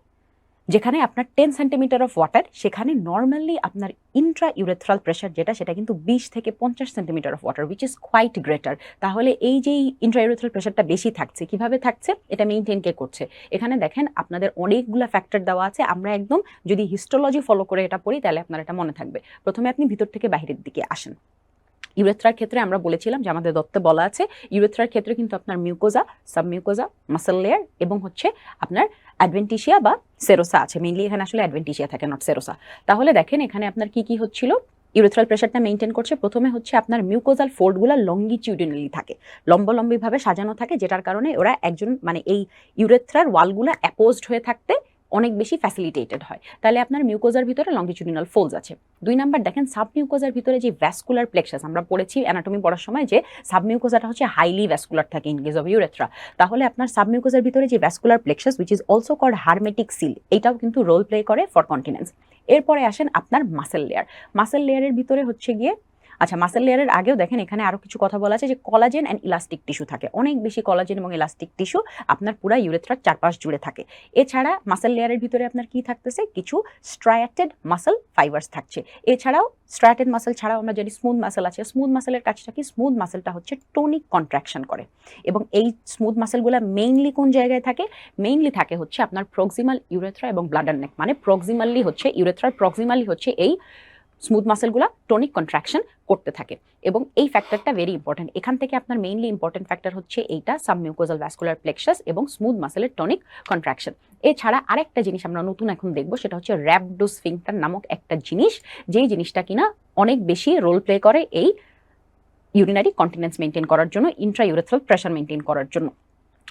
যেখানে আপনার 10 সেন্টিমিটার অফ ওয়াটার সেখানে নর্মালি আপনার ইন্ট্রা ইউরেথ্রাল প্রেশার যেটা সেটা কিন্তু 20 থেকে 50 centimetre of water which is quite greater. তাহলে এই যে ইন্ট্রা ইউরেথ্রাল প্রেশারটা বেশি থাকছে, কিভাবে থাকছে? এটা মেইনটেইন কে করছে? এখানে দেখেন আপনাদের অনেকগুলো ফ্যাক্টর দেওয়া আছে, আমরা একদম যদি হিস্টোলজি ফলো করে এটা পড়ি তাহলে আপনার এটা মনে থাকবে। প্রথমে আপনি ভিতর থেকে বাইরের দিকে আসেন। ইউরেথ্রার ক্ষেত্রে আমরা বলেছিলাম যে আমাদের দত্তে বলা আছে ইউরেথ্রার ক্ষেত্রে কিন্তু আপনার মিউকোজা, সাবমিউকোজা, মাসল লেয়ার এবং হচ্ছে আপনার অ্যাডভেন্টিশিয়া বা সেরোসা আছে। মেইনলি এখানে আসলে অ্যাডভেন্টিশিয়া থাকে, নট সেরোসা। তাহলে দেখেন এখানে আপনার কি কি হচ্ছিল, ইউরেথ্রাল প্রেশারটা মেইনটেইন করছে। প্রথমে হচ্ছে আপনার মিউকোজাল ফোল্ডগুলো লঙ্গিটিউডিনালি থাকে, লম্বলম্বিভাবে সাজানো থাকে, যেটার কারণে ওরা একজন মানে এই ইউরেথ্রার ওয়ালগুলো অ্যাপোজড হয়ে থাকতে অনেক বেশি ফ্যাসিলিটেটেড হয়। তাহলে আপনার মিউকোজার ভিতরে লঙ্গিটিউডিনাল ফোল্ডস আছে। 2 নাম্বার দেখেন সাবমিউকোজার ভিতরে যে ভ্যাসকুলার প্লেক্সাস, আমরা পড়েছি অ্যানাটমি পড়ার সময় যে সাবমিউকোজাটা হচ্ছে হাইলি ভ্যাসকুলার থাকে ইন কেস অফ ইউরেথ্রা। তাহলে আপনার সাবমিউকোজার ভিতরে যে vascular plexus which is also called hermetic seal, এটাও কিন্তু রোল প্লে করে ফর কন্টিনেন্স। এরপরে আসেন আপনার মাসেল লেয়ার। মাসেল লেয়ারের ভিতরে হচ্ছে গিয়ে আচ্ছা মাসেল লেয়ারের আগেও দেখেন এখানে আরো কিছু কথা বলা আছে যে কলাজেন অ্যান্ড ইলাস্টিক টিস্যু থাকে, অনেক বেশি কলাজেন এবং ইলাস্টিক টিস্যু আপনার পুরা ইউরেথ্রার চারপাশ জুড়ে থাকে। এছাড়া মাসেল লেয়ারের ভিতরে আপনার কি থাকতেছে, কিছু স্ট্রায়াটেড মাসেল ফাইবার্স থাকছে। এছাড়াও স্ট্রায়াটেড মাসেল ছাড়াও আমরা জানি স্মুথ মাসেল আছে। স্মুথ মাসেলের কাজটা কি? স্মুথ মাসেলটা হচ্ছে টোনিক কন্ট্রাকশন করে, এবং এই স্মুথ মাসেলগুলো মেইনলি কোন জায়গায় থাকে? মেইনলি থাকে হচ্ছে আপনার প্রক্সিমাল ইউরেথ্রা এবং ব্লাডার নেক, মানে প্রক্সিমালি হচ্ছে ইউরেথ্রার প্রক্সিমালি হচ্ছে এই স্মুথ মাসেলগুলা টোনিক কন্ট্রাকশন করতে থাকে, এবং এই ফ্যাক্টরটা ভেরি ইম্পর্টেন্ট। এখান থেকে আপনার মেইনলি ইম্পর্টেন্ট ফ্যাক্টর হচ্ছে এইটা সাবমিউকোজাল ভ্যাসকুলার প্লেক্সাস এবং স্মুথ মাসেলের টোনিক কন্ট্রাকশন। এছাড়া আরেকটা জিনিস আমরা নতুন এখন দেখবো, সেটা হচ্ছে র্যাপডোস্ফিংটার নামক একটা জিনিস, যেই জিনিসটা কিনা অনেক বেশি রোল প্লে করে এই ইউরিনারি কন্টিনেন্স মেনটেন করার জন্য, ইন্ট্রা ইউরেথ্রাল প্রেশার মেনটেন করার জন্য।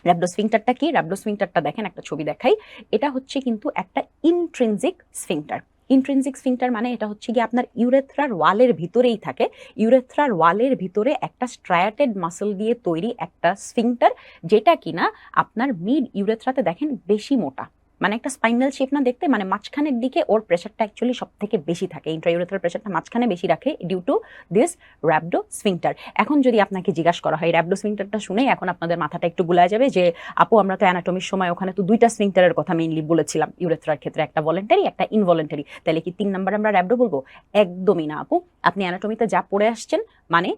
র্যাপডোস্ফিংটারটা কি? র্যাপডোস্ফিংটারটা দেখেন একটা ছবি দেখাই, এটা হচ্ছে কিন্তু একটা ইন্ট্রিনজিক স্ফিংটার। ইন্ট্রিনজিক স্ফিংটার মানে এটা হচ্ছে কি আপনার ইউরেথ্রার ওয়ালের ভিতরেই থাকে। ইউরেথ্রার ওয়ালের ভিতরে একটা স্ট্রায়াটেড মাসল দিয়ে তৈরি একটা স্ফিংটার, যেটা কিনা আপনার মিড ইউরেথ্রাতে দেখেন বেশি মোটা, মানে একটা স্পাইনাল শেপ না দেখতে, মানে মাঝখানের দিকে ওর প্রেশারটা অ্যাকচুয়ালি সব থেকে বেশি থাকে। ইন্ট্রাইউরেথ্রাল প্রেশারটা মাঝখানে বেশি রাখে ডিউ টু দিস র্যাপডোস্ফিংটার। এখন যদি আপনাকে জিজ্ঞাসা করা হয় র্যাপডোস্ফিংটারটা শুনেই এখন আপনাদের মাথাটা একটু গুলায় যাবে যে আপু আমরা তো অ্যানাটমির সময় ওখানে তো 2টা স্ফিংটারের কথা মেইনলি বলেছিলাম ইউরেথ্রার ক্ষেত্রে, একটা ভলেন্টারি একটা ইনভলেন্টারি, তাহলে কি 3 নাম্বার আমরা র্যাপডো বলবো? একদমই না আপু। আপনি অ্যানাটমিতে যা পড়ে আসছেন, মানে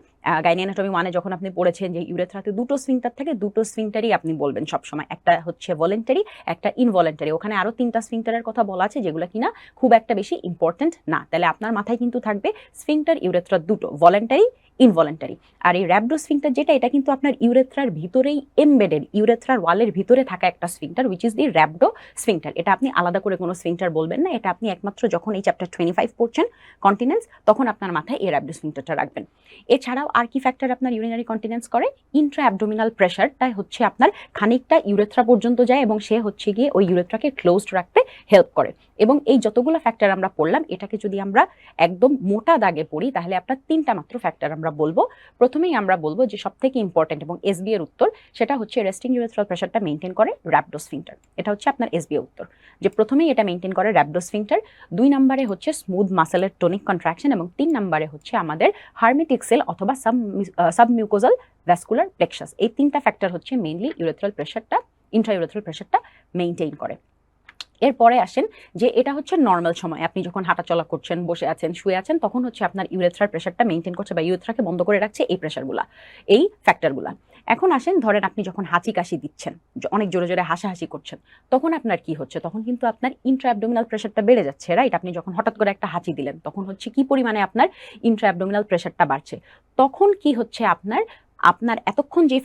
গাইনি অ্যানাটমি মানে যখন আপনি পড়েছেন যে ইউরেথ্রাতে 2টো স্ফিংটার থাকে, 2টো স্ফিংটারই আপনি বলবেন সবসময়, একটা হচ্ছে ভলেন্টারি একটা ইনভলেন্টারি। ওখানে আরো 3টা স্ফিংটারের কথা বলা আছে যেগুলো কিনা খুব একটা বেশি ইম্পর্টেন্ট না। তাহলে আপনার মাথায় কিন্তু থাকবে স্ফিংটার ইউরেথ্রা 2টো, ভলেন্টারি ইনভলেন্টারি। আর এই র্যাপডোস্ফিংটার যেটা, এটা কিন্তু আপনার ইউরেথ্রার ভিতরেই এমবেডেড, ইউরেথ্রার ওয়ালের ভিতরে থাকা একটা স্ফিংটার উইচ ইজ দি র্যাপডোস্ফিংটার। এটা আপনি আলাদা করে কোনো স্ফিংটার বলবেন না, এটা আপনি একমাত্র যখন এই চ্যাপ্টার 25 পড়ছেন কন্টিনেন্স তখন আপনার মাথায় এই র্যাপডোস্ফিংটারটা রাখবেন। এছাড়াও আর কি ফ্যাক্টর আপনার ইউরিনারি কন্টিনেন্স করে? ইন্ট্রা অ্যাবডোমিনাল প্রেশারটাই হচ্ছে আপনার খানিকটা ইউরেথ্রা পর্যন্ত যায় এবং সে হচ্ছে গিয়ে ওই ইউরেথ্রাকে ক্লোজড রাখতে হেল্প করে। এবং এই যতগুলো ফ্যাক্টর আমরা পড়লাম, এটাকে যদি আমরা একদম মোটা দাগে পড়ি তাহলে আপনার 3টা মাত্র ফ্যাক্টর আমরা আমরা বলবো। প্রথমেই আমরা বলবো যে সবথেকে ইম্পর্টেন্ট এবং এসবি এর উত্তর, সেটা হচ্ছে রেস্টিং ইউরেথ্রাল প্রেশারটা মেনটেন করে র‍্যাপডোস্ফিংটার। এটা হচ্ছে আপনার এসবি এর উত্তর, যে প্রথমেই এটা মেনটেন করে র‍্যাপডোস্ফিংটার, 2 নম্বরে হচ্ছে স্মুথ মাসেলের টোনিক কন্ট্রাকশন, এবং 3 নম্বরে হচ্ছে আমাদের হার্মেটিক সেল অথবা সাবমিউকোজাল ভ্যাসকুলার প্লেক্সাস। এই 3টা ফ্যাক্টর হচ্ছে মেইনলি ইউরেথ্রাল প্রেশারটা, ইন্ট্রাইউরেথ্রাল প্রেশারটা মেইনটেইন করে। এরপরে আসেন যে এটা হচ্ছে নর্মাল সময়, আপনি যখন হাঁটাচলা করছেন, বসে আছেন, শুয়ে আছেন, তখন হচ্ছে আপনার ইউরেথ্রার প্রেশারটা মেইনটেইন করছে বা ইউরেথ্রাকে বন্ধ করে রাখছে এই প্রেশারগুলা, এই ফ্যাক্টরগুলা। এখন আসেন, ধরেন আপনি যখন হাঁচি কাশি দিচ্ছেন, অনেক জোরে জোরে হাসাহাসি করছেন, তখন আপনার কি হচ্ছে? তখন কিন্তু আপনার ইন্ট্রা অ্যাবডোমিনাল প্রেশারটা বেড়ে যাচ্ছে, রাইট? আপনি যখন হঠাৎ করে একটা হাঁচি দিলেন, তখন হচ্ছে কি পরিমাণে আপনার ইন্ট্রা অ্যাবডোমিনাল প্রেশারটা বাড়ছে। তখন কি হচ্ছে? আপনার এতক্ষণ যে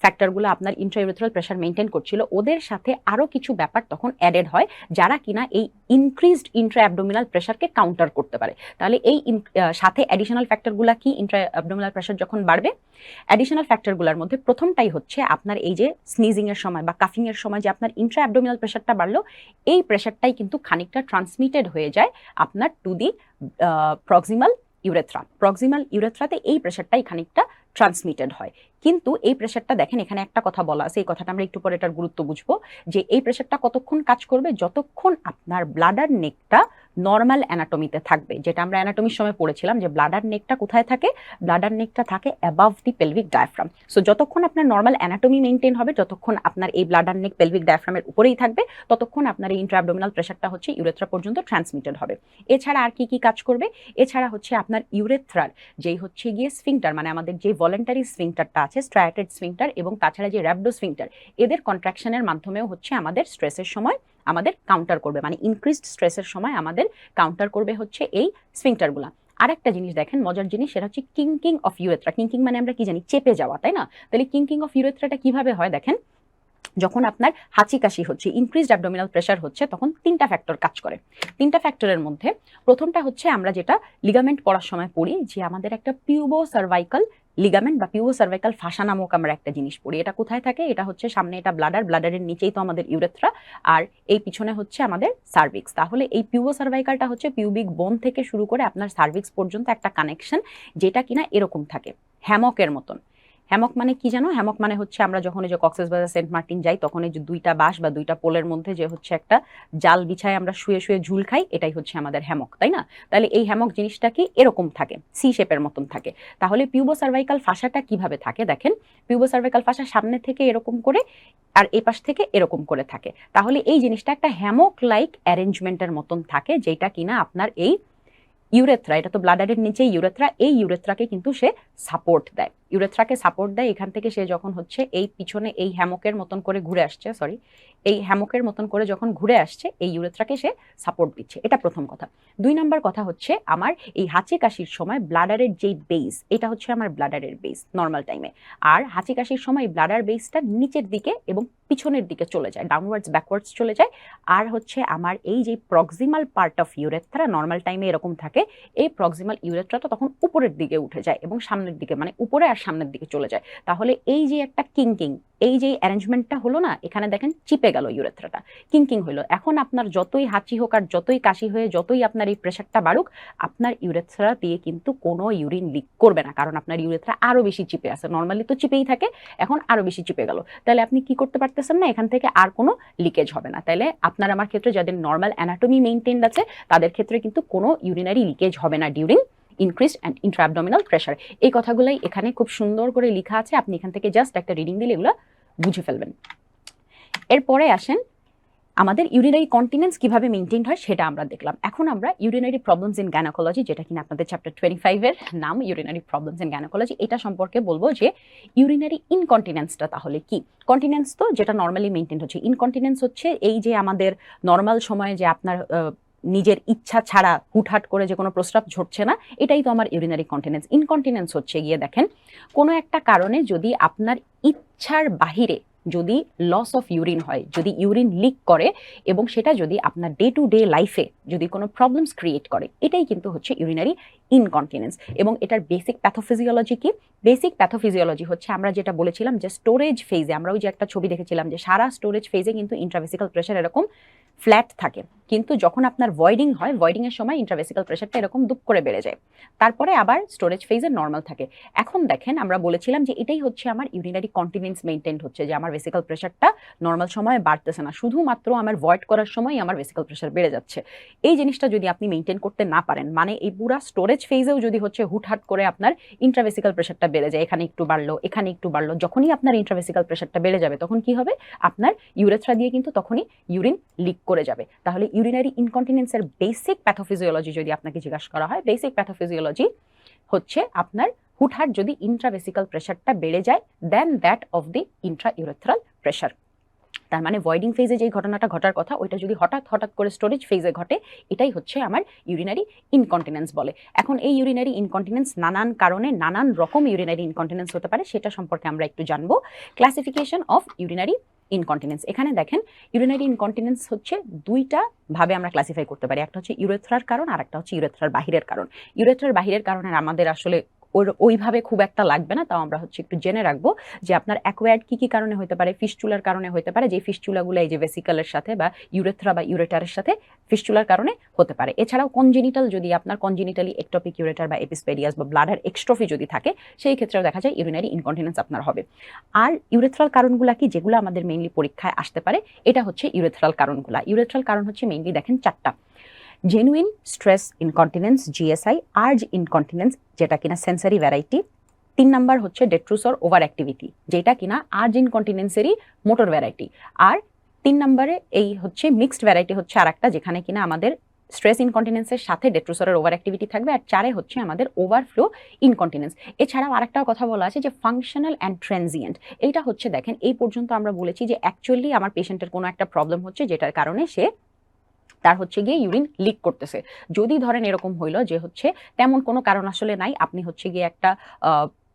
ফ্যাক্টরগুলো আপনার ইন্ট্রাইউরেথ্রাল প্রেশার মেইনটেইন করছিল, ওদের সাথে আরো কিছু ব্যাপার তখন অ্যাডেড হয়, যারা কিনা এই ইনক্রিজড ইন্ট্রা অ্যাবডোমিনাল প্রেশারকে কাউন্টার করতে পারে। তাহলে এই সাথে অ্যাডিশনাল ফ্যাক্টরগুলো কি? ইন্ট্রা অ্যাবডোমিনাল প্রেশার যখন বাড়বে, অ্যাডিশনাল ফ্যাক্টরগুলোর মধ্যে প্রথমটাই হচ্ছে আপনার এই যে স্নিজিং এর সময় বা কাফিং এর সময় যে আপনার ইন্ট্রা অ্যাবডোমিনাল প্রেশারটা বাড়লো, এই প্রেশারটাই কিন্তু খানিকটা ট্রান্সমিটেড হয়ে যায় আপনার টু দি প্রক্সিমাল ইউরেথ্রাতে এই প্রেশারটাই খানিকটা ট্রান্সমিটেড হয়। কিন্তু এই প্রেশারটা দেখেন, এখানে একটা কথা বলা আছে, এই কথাটা আমরা একটু পরে এটার গুরুত্ব বুঝবো, যে এই প্রেশারটা কতক্ষণ কাজ করবে? যতক্ষণ আপনার ব্লাডার নেকটা নর্মাল অ্যানাটমিতে থাকবে। যেটা আমরা অ্যানাটমির সময় পড়েছিলাম যে ব্লাডার নেকটা কোথায় থাকে? ব্লাডার নেকটা থাকে অ্যাবাভ দি পেলভিক ডায়াফ্রাম। সো যতক্ষণ আপনার নর্মাল অ্যানাটমি মেইনটেইন হবে, যতক্ষণ আপনার এই ব্লাডার নেক পেলভিক ডায়াফ্রামের উপরেই থাকবে, ততক্ষণ আপনার এই ইন্ট্রা অ্যাবডোমিনাল প্রেশারটা হচ্ছে ইউরেথ্রা পর্যন্ত ট্রান্সমিটেড হবে। এছাড়া আর কি কি কাজ করবে? এছাড়া হচ্ছে আপনার ইউরেথ্রার যেই হচ্ছে গিয়ে স্ফিংটার, মানে আমাদের যে ভলেন্টারি স্ফিংটারটা আছে, স্ট্রায়াটেড স্ফিংটার, এবং তাছাড়া যে র‍্যাপডোস্ফিংটার, এদের কন্ট্রাকশনের মাধ্যমেও হচ্ছে আমাদের স্ট্রেসের সময় আমাদের কাউন্টার করবে, মানে ইনক্রিজড স্ট্রেসের সময় আমাদের কাউন্টার করবে হচ্ছে এই স্ফিংটারগুলা। আরেকটা জিনিস দেখেন, মজার জিনিস, সেটা হচ্ছে কিঙ্কিং অফ ইউরেথ্রা। কিঙ্কিং মানে আমরা কি জানি? চেপে যাওয়া, তাই না? তাহলে কিঙ্কিং অফ ইউরেথ্রাটা কিভাবে হয় দেখেন, যখন আপনার হাঁচি কাশি হচ্ছে, ইনক্রিজড অ্যাবডোমিনাল প্রেশার হচ্ছে, তখন 3টা ফ্যাক্টর কাজ করে। 3টা ফ্যাক্টরের মধ্যে প্রথমটা হচ্ছে আমরা যেটা লিগামেন্ট পড়ার সময় পড়ি, যে আমাদের একটা পিউবো সার্ভাইকাল লিগামেন্ট বা পিউবো সার্ভাইকাল ফাসা নামক আমরা একটা জিনিস পড়ি। এটা কোথায় থাকে? এটা হচ্ছে সামনে এটা ব্লাডারের নিচেই তো আমাদের ইউরেথ্রা, আর এই পিছনে হচ্ছে আমাদের সার্ভিক্স। তাহলে এই পিউবো সার্ভাইকালটা হচ্ছে পিউবিক বোন থেকে শুরু করে আপনার সার্ভিক্স পর্যন্ত একটা কানেকশন, যেটা কিনা এরকম থাকে হ্যামকের মতন। হ্যামক মানে কি জানো? হ্যামক মানে হচ্ছে আমরা যখন এই যে কক্সবাজার সেন্ট মার্টিন যাই, তখন এই যে 2টা বাঁশ বা 2টা পোলের মধ্যে যে হচ্ছে একটা জাল বিছায় আমরা শুয়ে শুয়ে ঝুল খাই, এটাই হচ্ছে আমাদের হ্যামক, তাই না? তাহলে এই হ্যামক জিনিসটা কি এরকম থাকে, সি শেপের মতন থাকে। তাহলে পিউবো সার্ভাইকাল ফাসাটা কিভাবে থাকে দেখেন, পিউবো সার্ভাইকাল ফাসা সামনে থেকে এরকম করে আর এই পাশ থেকে এরকম করে থাকে। তাহলে এই জিনিসটা একটা হ্যামক লাইক অ্যারেঞ্জমেন্টের মতন থাকে, যেটা কিনা আপনার এই ইউরেথ্রা, এটা তো ব্লাডারের নিচেই ইউরেথ্রা, এই ইউরেথ্রাকে কিন্তু সে সাপোর্ট দেয়, ইউরেথ্রাকে সাপোর্ট দেয়। এখান থেকে সে যখন হচ্ছে এই পিছনে এই হ্যামকের মতন করে ঘুরে আসছে, এই হ্যামকের মতন করে যখন ঘুরে আসছে, এই ইউরেথ্রাকে সে সাপোর্ট দিচ্ছে। এটা প্রথম কথা। 2 নম্বর কথা হচ্ছে, আমার এই হাঁচি কাশির সময় ব্লাডারের যেই বেস, এটা হচ্ছে আমার ব্লাডারের বেস নর্মাল টাইমে, আর হাঁচি কাশির সময় ব্লাডার বেসটা নিচের দিকে এবং পিছনের দিকে চলে যায়, ডাউনওয়ার্ডস ব্যাকওয়ার্ডস চলে যায়। আর হচ্ছে আমার এই যে proximal part of urethra normal টাইমে এরকম থাকে, এই প্রক্সিমাল ইউরেথ্রাটা তখন উপরের দিকে উঠে যায় এবং সামনের দিকে, মানে উপরে আর সামনের দিকে চলে যায়। তাহলে এই যে একটা কিঙ্কিং, এই যে অ্যারেঞ্জমেন্টটা হলো না, এখানে দেখেন চিপে গেল ইউরেথ্রাটা, কিঙ্কিং হলো। এখন আপনার যতই হাঁচি হোক আর যতই কাশি হয়ে যতই আপনার এই প্রেশারটা বাড়ুক, আপনার ইউরেথ্রা দিয়ে কিন্তু কোনো ইউরিন লিক করবে না, কারণ আপনার ইউরেথ্রা আরো বেশি চিপে আছে। নর্মালি তো চিপেই থাকে, এখন আরো বেশি চিপে গেল। তাহলে আপনি কি করতে পারতেছেন না, এখান থেকে আর কোনো লিকেজ হবে না। তাহলে আপনার আমার ক্ষেত্রে যাদের নর্মাল অ্যানাটমি মেইনটেইনড আছে, তাদের ক্ষেত্রে কিন্তু কোনো ইউরিনারি লিকেজ হবে না ডিউরিং ইনক্রিজড অ্যান্ড ইন্ট্রাঅ্যাবডোমিনাল প্রেশার। এই কথাগুলাই এখানে খুব সুন্দর করে লেখা আছে, আপনি এখান থেকে জাস্ট একটা রিডিং দিলে এগুলো বুঝে ফেলবেন। এরপরে আসেন, আমাদের ইউরিনারি কন্টিনেন্স কিভাবে মেইনটেইন হয় সেটা আমরা দেখলাম। এখন আমরা ইউরিনারি প্রবলেমস ইন গাইনোকোলজি, যেটা কিনা আপনাদের চ্যাপ্টার 25 এর নাম ইউরিনারি প্রবলেমস ইন গাইনোকোলজি, এটা সম্পর্কে বলবো যে ইউরিনারি ইনকন্টিনেন্সটা তাহলে কি। কন্টিনেন্স তো যেটা নর্মালি মেইনটেইন হচ্ছে, ইনকন্টিনেন্স হচ্ছে এই যে আমাদের নর্মাল সময়ে যে আপনার নিজের ইচ্ছা ছাড়া হুটহাট করে যে কোনো প্রস্রাব ঝরছে না, এটাই তো আমার ইউরিনারি কন্টিনেন্স। ইনকন্টিনেন্স হচ্ছে গিয়ে দেখেন, কোনো একটা কারণে যদি আপনার ইচ্ছার বাহিরে যদি লস অফ ইউরিন হয়, যদি ইউরিন লিক করে এবং সেটা যদি আপনার ডে টু ডে লাইফে যদি কোনো প্রবলেমস ক্রিয়েট করে, এটাই কিন্তু হচ্ছে ইউরিনারি ইনকন্টিনেন্স। এবং এটার বেসিক প্যাথোফিজিওলজি কি? বেসিক প্যাথোফিজিওলজি হচ্ছে আমরা যেটা বলেছিলাম যে স্টোরেজ ফেজে, আমরা ওই যে একটা ছবি দেখেছিলাম যে সারা স্টোরেজ ফেজে কিন্তু ইন্ট্রাভেসিক্যাল প্রেশার এরকম ফ্ল্যাট থাকে, কিন্তু যখন আপনার ভয়েডিং হয়, ভয়েডিং এর সময় ইন্ট্রাভেসিক্যাল প্রেশারটা এরকম দুপ করে বেড়ে যায়, তারপরে আবার স্টোরেজ ফেজে নর্মাল থাকে। এখন দেখেন আমরা বলেছিলাম যে এটাই হচ্ছে আমার ইউরিনারি কন্টিনেন্স মেইনটেইন হচ্ছে, যে আমার ভেসিক্যাল প্রেশারটা নর্মাল সময়ে বাড়তেছে না, শুধুমাত্র আমার ভয়েড করার সময় আমার ভেসিক্যাল প্রেশার বেড়ে যাচ্ছে। এই জিনিসটা যদি আপনি মেইনটেইন করতে না পারেন, মানে এই পুরা স্টোরেজ ফেজেও যদি হচ্ছে হুটহাট করে আপনার ইন্ট্রাভেসিক্যাল প্রেশারটা বেড়ে যায়, এখানে একটু বাড়লো এখানে একটু বাড়লো, যখনই আপনার ইন্ট্রাভেসিক্যাল প্রেশারটা বেড়ে যাবে তখন কি হবে, আপনার ইউরেথ্রা দিয়ে কিন্তু তখনই ইউরিন লিক করে যাবে। তাহলে ইউরিনারি ইনকন্টিনেন্সের বেসিক প্যাথোফিজিওলজি যদি আপনাকে জিজ্ঞাসা করা হয়, বেসিক প্যাথোফিজিওলজি হচ্ছে আপনার হুটহাট যদি ইন্ট্রাভেসিক্যাল প্রেশারটা বেড়ে যায় then that of the intra urethral pressure. তার মানে ভয়েডিং ফেজে যেই ঘটনাটা ঘটার কথা ওইটা যদি হঠাৎ হঠাৎ করে স্টোরেজ ফেজে ঘটে, এটাই হচ্ছে আমার ইউরিনারি ইনকন্টিনেন্স বলে। এখন এই ইউরিনারি ইনকন্টিনেন্স নানান কারণে নানান রকম ইউরিনারি ইনকন্টিনেন্স হতে পারে, সেটা সম্পর্কে আমরা একটু জানবো। ক্লাসিফিকেশন অফ ইউরিনারি ইনকন্টিনেন্স, এখানে দেখেন ইউরিনারি ইনকন্টিনেন্স হচ্ছে দুইটা ভাবে আমরা ক্লাসিফাই করতে পারি, একটা হচ্ছে ইউরেথ্রার কারণ আর একটা হচ্ছে ইউরেথ্রার বাহিরের কারণ। ইউরেথ্রার বাহিরের কারণে আমাদের আসলে ওইভাবে খুব একটা লাগবে না, তাও আমরা হচ্ছে একটু জেনে রাখবো যে আপনার অ্যাকোয়ার্ড কি কি কারণে হতে পারে। ফিস্চুলার কারণে হতে পারে, যে ফিস্চুলাগুলো এই যে ভেসিকলের সাথে বা ইউরেথ্রা বা ইউরেটারের সাথে ফিস্চুলার কারণে হতে পারে। এছাড়াও কনজেনিটাল, যদি আপনার কনজেনিটালি একটোপিক ইউরেটার বা এপিসপেডিয়াস বা ব্লাডার এক্সট্রফি যদি থাকে, সেই ক্ষেত্রেও দেখা যায় ইউরিনারি ইনকন্টিনেন্স আপনার হবে। আর ইউরেথ্রাল কারণগুলো কি, যেগুলো আমাদের মেইনলি পরীক্ষায় আসতে পারে, এটা হচ্ছে ইউরেথ্রাল কারণগুলো। ইউরেথ্রাল কারণ হচ্ছে মেইনলি দেখেন চারটা: genuine stress incontinence GSI, urge incontinence যেটা কিনা সেন্সারি ভ্যারাইটি, 3 নাম্বার হচ্ছে ডেট্রুসর ওভার অ্যাক্টিভিটি যেটা কিনা আর্জ ইনকন্টিনেন্সেরই মোটর ভ্যারাইটি, আর 3 নম্বরে এই হচ্ছে মিক্সড ভ্যারাইটি হচ্ছে আর একটা, যেখানে কিনা আমাদের স্ট্রেস ইনকন্টিনেন্সের সাথে ডেট্রুসরের ওভার অ্যাক্টিভিটি থাকবে, আর 4 হচ্ছে আমাদের ওভারফ্লো ইনকন্টিনেন্স। এছাড়াও আরেকটাও কথা বলা আছে যে ফাংশনাল অ্যান্ড ট্রানজিয়েন্ট, এইটা হচ্ছে দেখেন এই পর্যন্ত আমরা বলেছি যে অ্যাকচুয়ালি আমার পেশেন্টের কোনো একটা প্রবলেম হচ্ছে যেটার কারণে সে তার হচ্ছে গিয়ে ইউরিন লিক করতেছে। যদি ধরেন এরকম হইলো যে হচ্ছে তেমন কোনো কারণ আসলে নাই, আপনি হচ্ছে গিয়ে একটা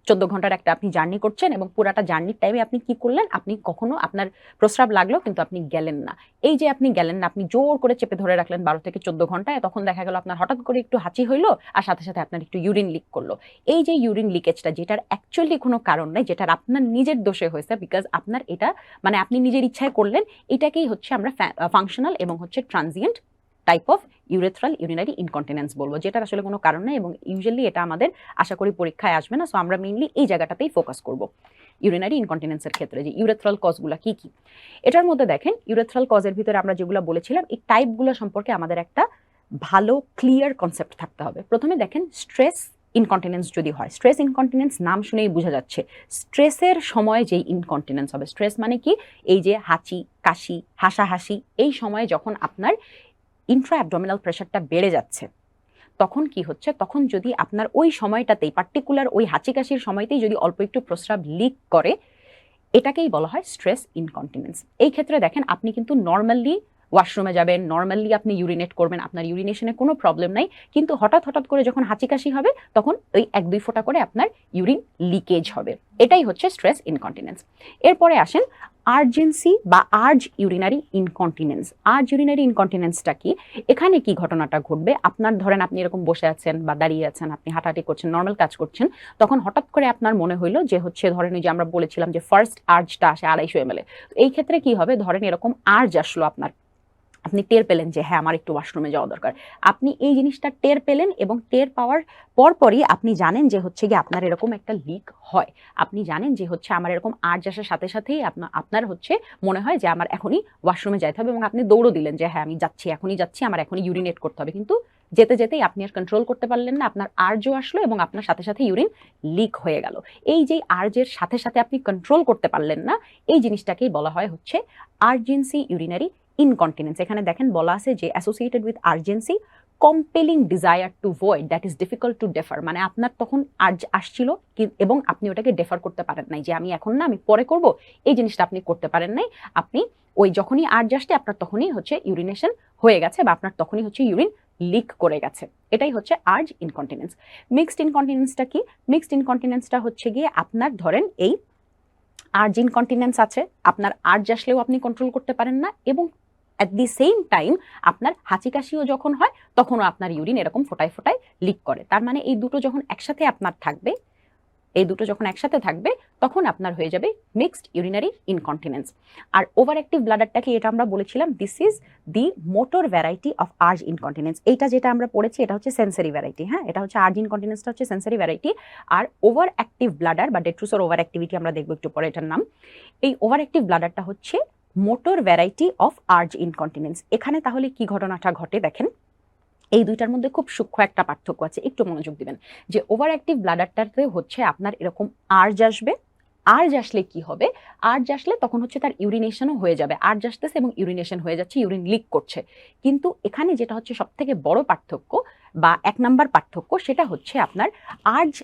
14 ঘন্টার একটা আপনি জার্নি করছেন এবং পুরাটা জার্নির টাইমে আপনি কি করলেন, আপনি কখনো আপনার প্রস্রাব লাগলো কিন্তু আপনি গেলেন না। এই যে আপনি গেলেন না, আপনি জোর করে চেপে ধরে রাখলেন 12 থেকে 14 ঘন্টায়, তখন দেখা গেল আপনার হঠাৎ করে একটু হাঁচি হইলো আর সাথে সাথে আপনার একটু ইউরিন লিক করলো। এই যে ইউরিন লিকেজটা, যেটার অ্যাকচুয়ালি কোনো কারণ নাই, যেটার আপনার নিজের দোষে হয়েছে, বিকজ আপনার এটা মানে আপনি নিজের ইচ্ছায় করলেন, এটাকেই হচ্ছে আমরা ফাংশনাল এবং হচ্ছে transient type of urethral urinary incontinence বলবো, যেটার আসলে কোনো কারণ নেই এবং ইউজুয়ালি এটা আমাদের আশা করি পরীক্ষায় আসবে না। সো আমরা মেইনলি এই জায়গাটাতেই ফোকাস করব ইউরিনারি ইনকন্টিনেন্সের ক্ষেত্রে, যে ইউরেথ্রাল কজগুলো কি কি। এটার মধ্যে দেখেন ইউরেথ্রাল কজের ভিতরে আমরা যেগুলো বলেছিলাম, এই টাইপগুলো সম্পর্কে আমাদের একটা ভালো ক্লিয়ার কনসেপ্ট থাকতে হবে। প্রথমে দেখেন স্ট্রেস ইনকন্টিনেন্স যদি হয়, স্ট্রেস ইনকন্টিনেন্স নাম শুনেই বোঝা যাচ্ছে স্ট্রেসের সময় যেই ইনকন্টিনেন্স হবে। স্ট্রেস মানে কি, এই যে হাঁচি কাশি হাসাহাসি, এই সময়ে যখন আপনার ইন্ট্রা অ্যাবডোমিনাল প্রেশারটা বেড়ে যাচ্ছে, তখন কি হচ্ছে, তখন যদি আপনার ওই সময়টাতেই পার্টিকুলার ওই হাঁচি কাশির সময়তেই যদি অল্প একটু প্রস্রাব লিক করে, এটাকেই বলা হয় স্ট্রেস ইনকন্টিনেন্স। এই ক্ষেত্রে দেখেন আপনি কিন্তু নর্মালি ওয়াশরুমে যাবেন, নর্মালি আপনি ইউরিনেট করবেন, আপনার ইউরিনেশনে কোনো প্রবলেম নাই, কিন্তু হঠাৎ হঠাৎ করে যখন হাঁচি কাশি হবে তখন ওই 1-2 ফোঁটা করে আপনার ইউরিন লিকেজ হবে, এটাই হচ্ছে স্ট্রেস ইনকন্টিনেন্স। এরপরে আসেন আর্জেন্সি বা urge urinary incontinence. Urge urinary ইনকন্টিনেন্সটা কি, এখানে কি ঘটনাটা ঘটবে, আপনার ধরেন আপনি এরকম বসে আছেন বা দাঁড়িয়ে আছেন, আপনি হাঁটাহাঁটি করছেন, নর্মাল কাজ করছেন, তখন হঠাৎ করে আপনার মনে হইলো যে হচ্ছে ধরেন ওই যে আমরা বলেছিলাম যে ফার্স্ট আর্জটা আসে 250 ml, এই ক্ষেত্রে কি হবে, ধরেন এরকম আর্জ আসলো আপনার, আপনি টের পেলেন যে হ্যাঁ আমার একটু ওয়াশরুমে যাওয়া দরকার, আপনি এই জিনিসটা টের পেলেন এবং টের পাওয়ার পরপরই আপনি জানেন যে হচ্ছে গিয়ে আপনার এরকম একটা লিক হয়, আপনি জানেন যে হচ্ছে আমার এরকম আর্জ আসার সাথে সাথেই আপনার হচ্ছে মনে হয় যে আমার এখনই ওয়াশরুমে যাইতে হবে এবং আপনি দৌড়ও দিলেন যে হ্যাঁ আমি যাচ্ছি, এখনই যাচ্ছি, আমার এখনই ইউরিনেট করতে হবে, কিন্তু যেতে যেতেই আপনি আর কন্ট্রোল করতে পারলেন না, আপনার আর্জও আসলো এবং আপনার সাথে সাথে ইউরিন লিক হয়ে গেল। এই যে আর্জের সাথে সাথে আপনি কন্ট্রোল করতে পারলেন না, এই জিনিসটাকেই বলা হয় হচ্ছে আর্জেন্সি ইউরিনারি ইনকন্টিনেন্স। এখানে দেখেন বলা আছে যে associated with urgency compelling desire to void that is difficult to defer, মানে আপনার তখন আর্জ আসছিল এবং আপনি ওটাকে ডেফার করতে পারেন নাই, যে আমি এখন না আমি পরে করব, এই জিনিসটা আপনি করতে পারেন নাই, আপনি ওই যখনই আর্জ আসছে আপনার তখনই হচ্ছে ইউরিনেশন হয়ে গেছে বা আপনার তখনই হচ্ছে ইউরিন লিক করে গেছে, এটাই হচ্ছে আর্জ ইনকন্টিনেন্স। মিক্সড ইনকন্টিনেন্সটা কি, মিক্সড ইনকন্টিনেন্সটা হচ্ছে গিয়ে আপনার ধরেন এই আর্জ ইনকন্টিনেন্স আছে, আপনার আর্জ আসলেও আপনি কন্ট্রোল করতে পারেন না এবং অ্যাট দি সেম টাইম আপনার হাঁচি কাশিও যখন হয় তখনও আপনার ইউরিন এরকম ফোটায় ফোটায় লিক করে। তার মানে এই দুটো যখন একসাথে আপনার থাকবে এই দুটো যখন একসাথে থাকবে তখন আপনার হয়ে যাবে মিক্সড ইউরিনারি ইনকন্টিনেন্স। আর ওভার অ্যাক্টিভ ব্লাডারটাকে এটা আমরা বলেছিলাম this is the motor variety of urge incontinence. এইটা যেটা আমরা পড়েছি এটা হচ্ছে সেন্সারি ভ্যারাইটি, হ্যাঁ, এটা হচ্ছে আর্জ ইনকন্টিনেন্সটা হচ্ছে সেন্সারি ভ্যারাইটি। আর ওভার অ্যাক্টিভ ব্লাডার বা ডেট্রুসোর ওভার অ্যাক্টিভিটি আমরা দেখবো একটু পরে এটার নাম। এই ওভার অ্যাক্টিভ ব্লাডারটা হচ্ছে motor variety of urge incontinence. এখানে তাহলে কি ঘটনাটা ঘটে দেখেন, এই দুইটার মধ্যে খুব সূক্ষ্ম একটা পার্থক্য আছে, একটু মনোযোগ দিবেন। যে ওভার অ্যাক্টিভ ব্লাডারটাতে হচ্ছে আপনার এরকম আর্জ আসবে, আর্জ আসলে কি হবে, আর্জ আসলে তখন হচ্ছে তার ইউরিনেশনও হয়ে যাবে, আর্জ আসতেছে এবং ইউরিনেশন হয়ে যাচ্ছে, ইউরিন লিক করছে। কিন্তু এখানে যেটা হচ্ছে সব থেকে বড় পার্থক্য বা 1 নাম্বার পার্থক্য সেটা হচ্ছে আপনার আর্জ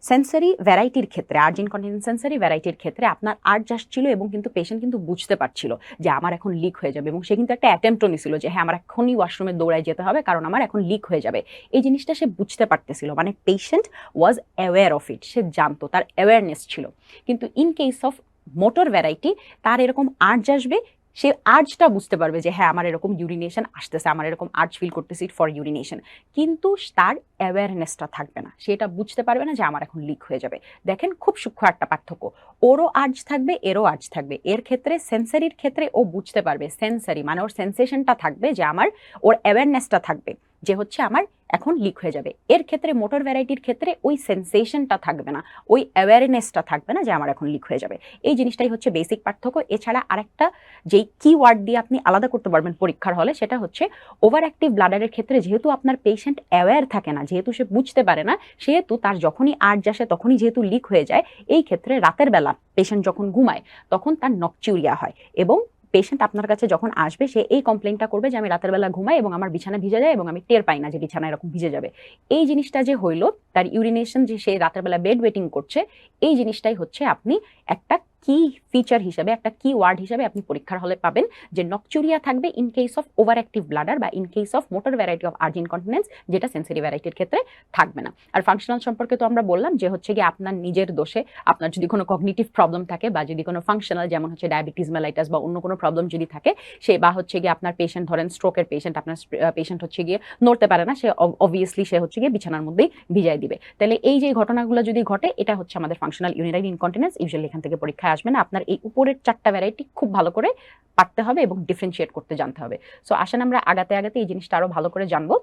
সেন্সারি ভ্যারাইটির ক্ষেত্রে, আর্জ ইনকন্টিনেন্স সেন্সারি ভ্যারাইটির ক্ষেত্রে আপনার আর্জ আসছিল এবং কিন্তু পেশেন্ট কিন্তু বুঝতে পারছিল যে আমার এখন লিক হয়ে যাবে, এবং সে কিন্তু একটা অ্যাটেম্পটও নিছিল যে হ্যাঁ আমার এখনই ওয়াশরুমে দৌড়ায় যেতে হবে কারণ আমার এখন লিক হয়ে যাবে। এই জিনিসটা সে বুঝতে পারতেছিল, মানে patient was aware of it, সে জানতো, তার অ্যাওয়ারনেস ছিল। কিন্তু in case of motor variety তার এরকম আর্জ আসবে, সে আর্জটা বুঝতে পারবে যে হ্যাঁ আমার এরকম ইউরিনেশন আসতেছে, আমার এরকম আর্জ ফিল করতেছি ফর ইউরিনেশন, কিন্তু তার অ্যাওয়ারনেসটা থাকবে না, সেটা বুঝতে পারবে না যে আমার এখন লিক হয়ে যাবে। দেখেন খুব সূক্ষ্ম একটা পার্থক্য, ওরও আর্জ থাকবে এরও আর্জ থাকবে। এর ক্ষেত্রে সেন্সারির ক্ষেত্রে ও বুঝতে পারবে, সেন্সারি মানে ওর সেন্সেশনটা থাকবে যে আমার, ওর অ্যাওয়ারনেসটা থাকবে যে হচ্ছে আমার এখন লিক হয়ে যাবে। এর ক্ষেত্রে মোটর ভ্যারাইটির ক্ষেত্রে ওই সেন্সেশনটা থাকবে না, ওই অ্যাওয়ারনেসটা থাকবে না যে আমার এখন লিক হয়ে যাবে। এই জিনিসটাই হচ্ছে বেসিক পার্থক্য। এছাড়া আরেকটা যেই কিওয়ার্ড দিয়ে আপনি আলাদা করতে পারবেন পরীক্ষার হলে সেটা হচ্ছে ওভার অ্যাক্টিভ ব্লাডারের ক্ষেত্রে যেহেতু আপনার পেশেন্ট অ্যাওয়্যার থাকে না, যেহেতু সে বুঝতে পারে না, সেহেতু তার যখনই আর্জ আসে তখনই যেহেতু লিক হয়ে যায়, এই ক্ষেত্রে রাতের বেলা পেশেন্ট যখন ঘুমায় তখন তার নকচিউরিয়া হয়, এবং পেশেন্ট আপনার কাছে যখন আসবে সে এই কমপ্লেনটা করবে যে আমি রাতের বেলা ঘুমাই এবং আমার বিছানা ভিজে যায় এবং আমি টের পাই না যে বিছানা এরকম ভিজে যাবে। এই জিনিসটা যে হইলো, তার ইউরিনেশন যে সে রাতের বেলা বেড ওয়েটিং করছে, এই জিনিসটাই হচ্ছে আপনি একটা কি ফিচার হিসাবে, একটা কি ওয়ার্ড হিসাবে আপনি পরীক্ষার হলে পাবেন যে নকচুরিয়া থাকবে in case of over active bladder বা in case of motor variety of urge incontinence, যেটা সেন্সারি ভ্যারাইটির ক্ষেত্রে থাকবে না। আর ফাংশনাল সম্পর্কে তো আমরা বললাম যে হচ্ছে কি আপনার নিজের দোষে, আপনার যদি কোনো কগনিটিভ প্রবলেম থাকে বা যদি কোনো ফাংশনাল যেমন হচ্ছে ডায়াবেটিস মেলাইটাস বা অন্য কোনো প্রবলেম যদি থাকে, সে বা হচ্ছে গিয়ে আপনার পেশেন্ট ধরেন স্ট্রোকের পেশেন্ট, আপনার পেশেন্ট হচ্ছে গিয়ে নড়তে পারে না, সে অবভিয়াসলি সে হচ্ছে গিয়ে বিছানার মধ্যেই ভিজাই দিবে। তাহলে এই যে ঘটনাগুলো যদি ঘটে, এটা হচ্ছে আমাদের ফাংশনাল ইউরিনারি ইনকন্টিনেন্স। ইউজুয়ালি এখান থেকে পরীক্ষায় আসবে না, আপনার এই উপরের 4টা ভ্যারাইটি খুব ভালো করে পারতে হবে এবং ডিফারেন্সিয়েট করতে জানতে হবে। সো আসেন আমরা আগাতে আগাতে এই জিনিসটা আরো ভালো করে জানবো।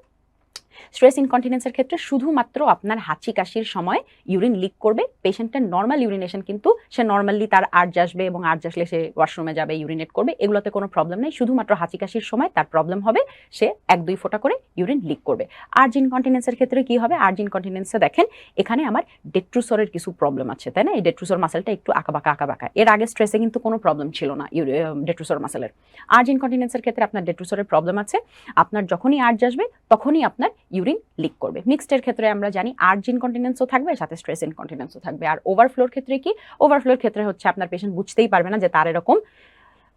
স্ট্রেস ইনকন্টিনেন্সের ক্ষেত্রে শুধুমাত্র আপনার হাঁচি কাশির সময় ইউরিন লিক করবে। পেশেন্টের নর্মাল ইউরিনেশন কিন্তু সে নর্মালি তার আর্জ আসবে এবং আর্জ আসলে সে ওয়াশরুমে যাবে, ইউরিনেট করবে, এগুলোতে কোনো প্রবলেম নেই। শুধুমাত্র হাঁচি কাশির সময় তার প্রবলেম হবে, সে 1-2 ফোঁটা করে ইউরিন লিক করবে। আর্জ ইনকন্টিনেন্সের ক্ষেত্রে কি হবে, আর্জ ইনকন্টিনেন্সে দেখেন এখানে আমার ডেট্রুসরের কিছু প্রবলেম আছে, তাই না? এই ডেট্রুসর মাসেলটা একটু আঁকাবাঁকা। এর আগে স্ট্রেসে কিন্তু কোনো প্রবলেম ছিল না ডেট্রুসর মাসেলের। আর্জ ইনকন্টিনেন্সের ক্ষেত্রে আপনার ডেট্রুসরের প্রবলেম আছে, আপনার যখনই আর্জ আসবে তখনই আপনার ইউরিন লিক করবে। মিক্সডের ক্ষেত্রে আমরা জানি আর্জ ইনকন্টিনেন্সও থাকবে, সাথে স্ট্রেস ইনকন্টিনেন্সও থাকবে। আর ওভারফ্লোর ক্ষেত্রে কি, ওভারফ্লোর ক্ষেত্রে হচ্ছে আপনার পেশেন্ট বুঝতেই পারবে না যে তার এরকম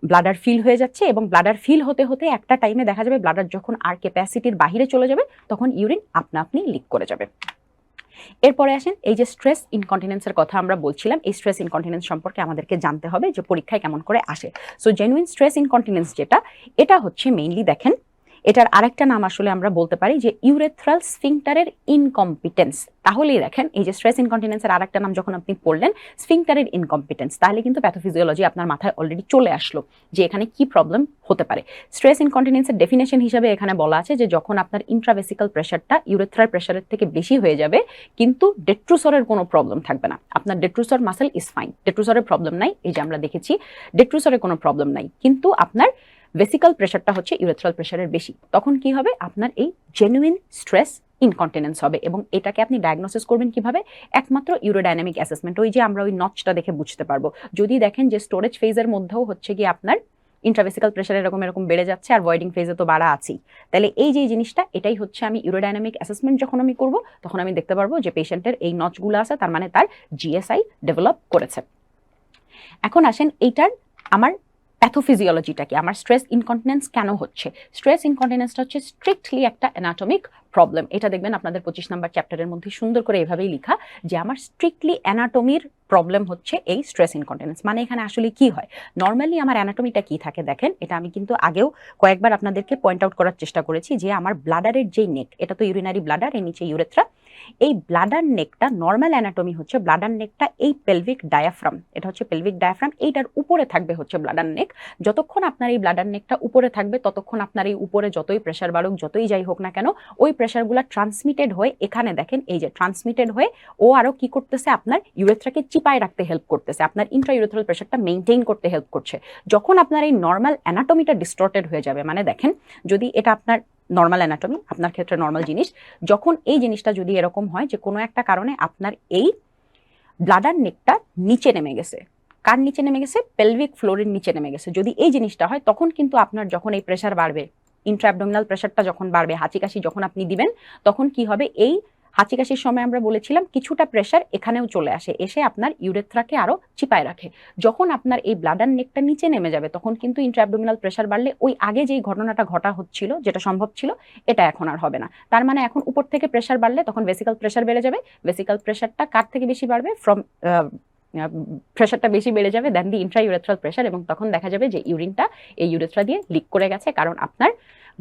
ব্লাডার ফিল হয়ে যাচ্ছে, এবং ব্লাডার ফিল হতে হতে একটা টাইমে দেখা যাবে ব্লাডার যখন আর ক্যাপাসিটির বাহিরে চলে যাবে তখন ইউরিন আপনা আপনি লিক করে যাবে। এরপরে আসেন এই যে স্ট্রেস ইনকন্টিনেন্সের কথা আমরা বলছিলাম, এই স্ট্রেস ইনকন্টিনেন্স সম্পর্কে আমাদেরকে জানতে হবে যে পরীক্ষায় কেমন করে আসে। সো জেনুইন স্ট্রেস ইনকন্টিনেন্স যেটা, এটা হচ্ছে মেইনলি দেখেন এটার আরেকটা নাম আসলে আমরা বলতে পারি যে ইউরেথ্রাল স্ফিংটারের ইনকম্পিটেন্স। তাহলেই দেখেন এই যে স্ট্রেস ইনকন্টিনেন্সের আরেকটা নাম যখন আপনি পড়লেন স্ফিংটারের ইনকম্পিটেন্স, তাহলে কিন্তু প্যাথোফিজিওলজি আপনার মাথায় অলরেডি চলে আসলো যে এখানে কি প্রবলেম হতে পারে। স্ট্রেস ইনকন্টিনেন্সের ডেফিনেশন হিসেবে এখানে বলা আছে যে যখন আপনার ইন্ট্রাভেসিক্যাল প্রেশারটা ইউরেথ্রাল প্রেশারের থেকে বেশি হয়ে যাবে কিন্তু ডেট্রুসরের কোনো প্রবলেম থাকবে না, আপনার ডেট্রুসর মাসেল ইজ ফাইন, ডেট্রুসরের প্রবলেম নাই, এই যে আমরা দেখেছি ডেট্রুসরের কোনো প্রবলেম নাই, কিন্তু আপনার ভেসিক্যাল প্রেশারটা হচ্ছে ইউরেথ্রাল প্রেশারের বেশি, তখন কি হবে, আপনার এই জেনুইন স্ট্রেস ইনকন্টিনেন্স হবে। এবং এটাকে আপনি ডায়াগনোসিস করবেন কিভাবে, একমাত্র ইউরোডাইনামিক অ্যাসেসমেন্ট, ওই যে আমরা ওই নচটা দেখে বুঝতে পারবো। যদি দেখেন যে স্টোরেজ ফেজের মধ্যেও হচ্ছে কি আপনার ইন্ট্রাভেসিক্যাল প্রেশার এরকম বেড়ে যাচ্ছে আর ভয়েডিং ফেজে তো বাড়া আছেই, তাহলে এই যে জিনিসটা, এটাই হচ্ছে আমি ইউরোডাইনামিক অ্যাসেসমেন্ট যখন আমি করব তখন আমি দেখতে পারবো যে পেশেন্টের এই নচগুলো আছে, তার মানে তার জিএসআই ডেভেলপ করেছে। এখন আসেন এইটার আমার প্যাথোফিজিওলজিটা কি, আমার স্ট্রেস ইনকন্টিনেন্স কেন হচ্ছে। স্ট্রেস ইনকন্টিনেন্সটা হচ্ছে স্ট্রিক্টলি একটা অ্যানাটমিক প্রবলেম। এটা দেখবেন আপনাদের 25 নম্বর চ্যাপ্টারের মধ্যে সুন্দর করে এভাবেই লেখা যে আমার স্ট্রিক্টলি অ্যানাটমির প্রবলেম হচ্ছে এই স্ট্রেস ইনকন্টিনেন্স। মানে এখানে আসলে কি হয়, নর্মালি আমার অ্যানাটমিটা কি থাকে দেখেন, এটা আমি কিন্তু আগেও কয়েকবার আপনাদেরকে পয়েন্ট আউট করার চেষ্টা করেছি যে আমার ব্লাডারের যেই নেক, এটা তো ইউরিনারি ব্লাডার, এর নিচে ইউরেথ্রা, এই ব্লাডার নেকটা নর্মাল অ্যানাটমি হচ্ছে ব্লাডার নেকটা এই পেলভিক ডায়াফ্রাম, এটা হচ্ছে পেলভিক ডায়াফ্রাম, এইটার উপরে থাকবে হচ্ছে ব্লাডার নেক। যতক্ষণ আপনার এই ব্লাডার নেকটা উপরে থাকবে ততক্ষণ আপনার এই উপরে যতই প্রেশার বাড়ুক যতই যাই হোক না কেন ওই প্রেশারগুলো ট্রান্সমিটেড হয়ে এখানে দেখেন এই যে ট্রান্সমিটেড হয়ে ও আরো কি করতেছে আপনার ইউরেথ্রাকে চিপায় রাখতে হেল্প করতেছে, আপনার ইন্ট্রাইউরেথ্রাল প্রেশারটা মেইনটেইন করতে হেল্প করছে। যখন আপনার এই নর্মাল অ্যানাটমিটা ডিস্টর্টেড হয়ে যাবে, মানে দেখেন যদি এটা আপনার নর্মাল অ্যানাটমি, আপনার ক্ষেত্রে নর্মাল জিনিস, যখন এই জিনিসটা যদি এরকম হয় যে কোনো একটা কারণে আপনার এই ব্লাডার নেকটা নিচে নেমে গেছে, কার নিচে নেমে গেছে, পেলভিক ফ্লোরের নিচে নেমে গেছে, যদি এই জিনিসটা হয় তখন কিন্তু আপনার যখন এই প্রেশার বাড়বে, ইন্ট্রাঅ্যাবডোমিনাল প্রেশারটা যখন বাড়বে, হাঁচি কাশি যখন আপনি দিবেন তখন কি হবে, এই হাঁচি কাশির সময় আমরা বলেছিলাম কিছুটা প্রেশার এখানেও চলে আসে, এসে আপনার ইউরেথ্রাকে আরো চিপায় রাখে। যখন আপনার এই ব্লাডার নেকটা নিচে নেমে যাবে তখন কিন্তু ইন্ট্রাঅ্যাবডোমিনাল প্রেশার বাড়লে ওই আগে যেই ঘটনাটা ঘটা হচ্ছিল যেটা সম্ভব ছিল এটা এখন আর হবে না। তার মানে এখন উপর থেকে প্রেশার বাড়লে তখন ভেসিক্যাল প্রেশার বেড়ে যাবে, ভেসিক্যাল প্রেশারটা কার থেকে বেশি বাড়বে, ফ্রম প্রেশারটা বেশি বেড়ে যাবে দেন দি ইন্ট্রাইউরেথ্রাল প্রেশার, এবং তখন দেখা যাবে যে ইউরিনটা এই ইউরেথ্রা দিয়ে লিক করে গেছে, কারণ আপনার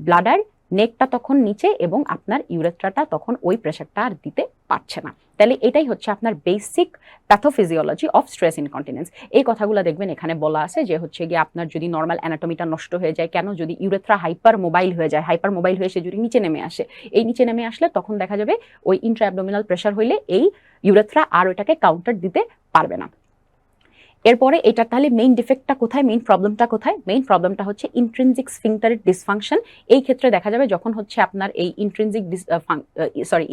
ব্লাডার নেকটা তখন নিচে এবং আপনার ইউরেথ্রাটা তখন ওই প্রেশারটা আর দিতে পারছে না। তাহলে এটাই হচ্ছে আপনার basic pathophysiology of stress incontinence. এই কথাগুলো দেখবেন এখানে বলা আছে যে হচ্ছে গিয়ে আপনার যদি নর্মাল অ্যানাটমিটা নষ্ট হয়ে যায়, কেন, যদি ইউরেথ্রা হাইপার মোবাইল হয়ে যায়, হাইপার মোবাইল হয়ে সে যদি নিচে নেমে আসে, এই নিচে নেমে আসলে তখন দেখা যাবে ওই ইন্ট্রাঅ্যাবডোমিনাল প্রেশার হইলে এই ইউরেথ্রা আর ওইটাকে কাউন্টার দিতে পারবে না। এরপরে এটা তাহলে মেইন ডিফেক্টটা কোথায়, মেইন প্রবলেমটা কোথায়, মেইন প্রবলেমটা হচ্ছে ইন্ট্রিনজিক স্ফিংটারের ডিসফাংশন। এই ক্ষেত্রে দেখা যাবে যখন হচ্ছে আপনার এই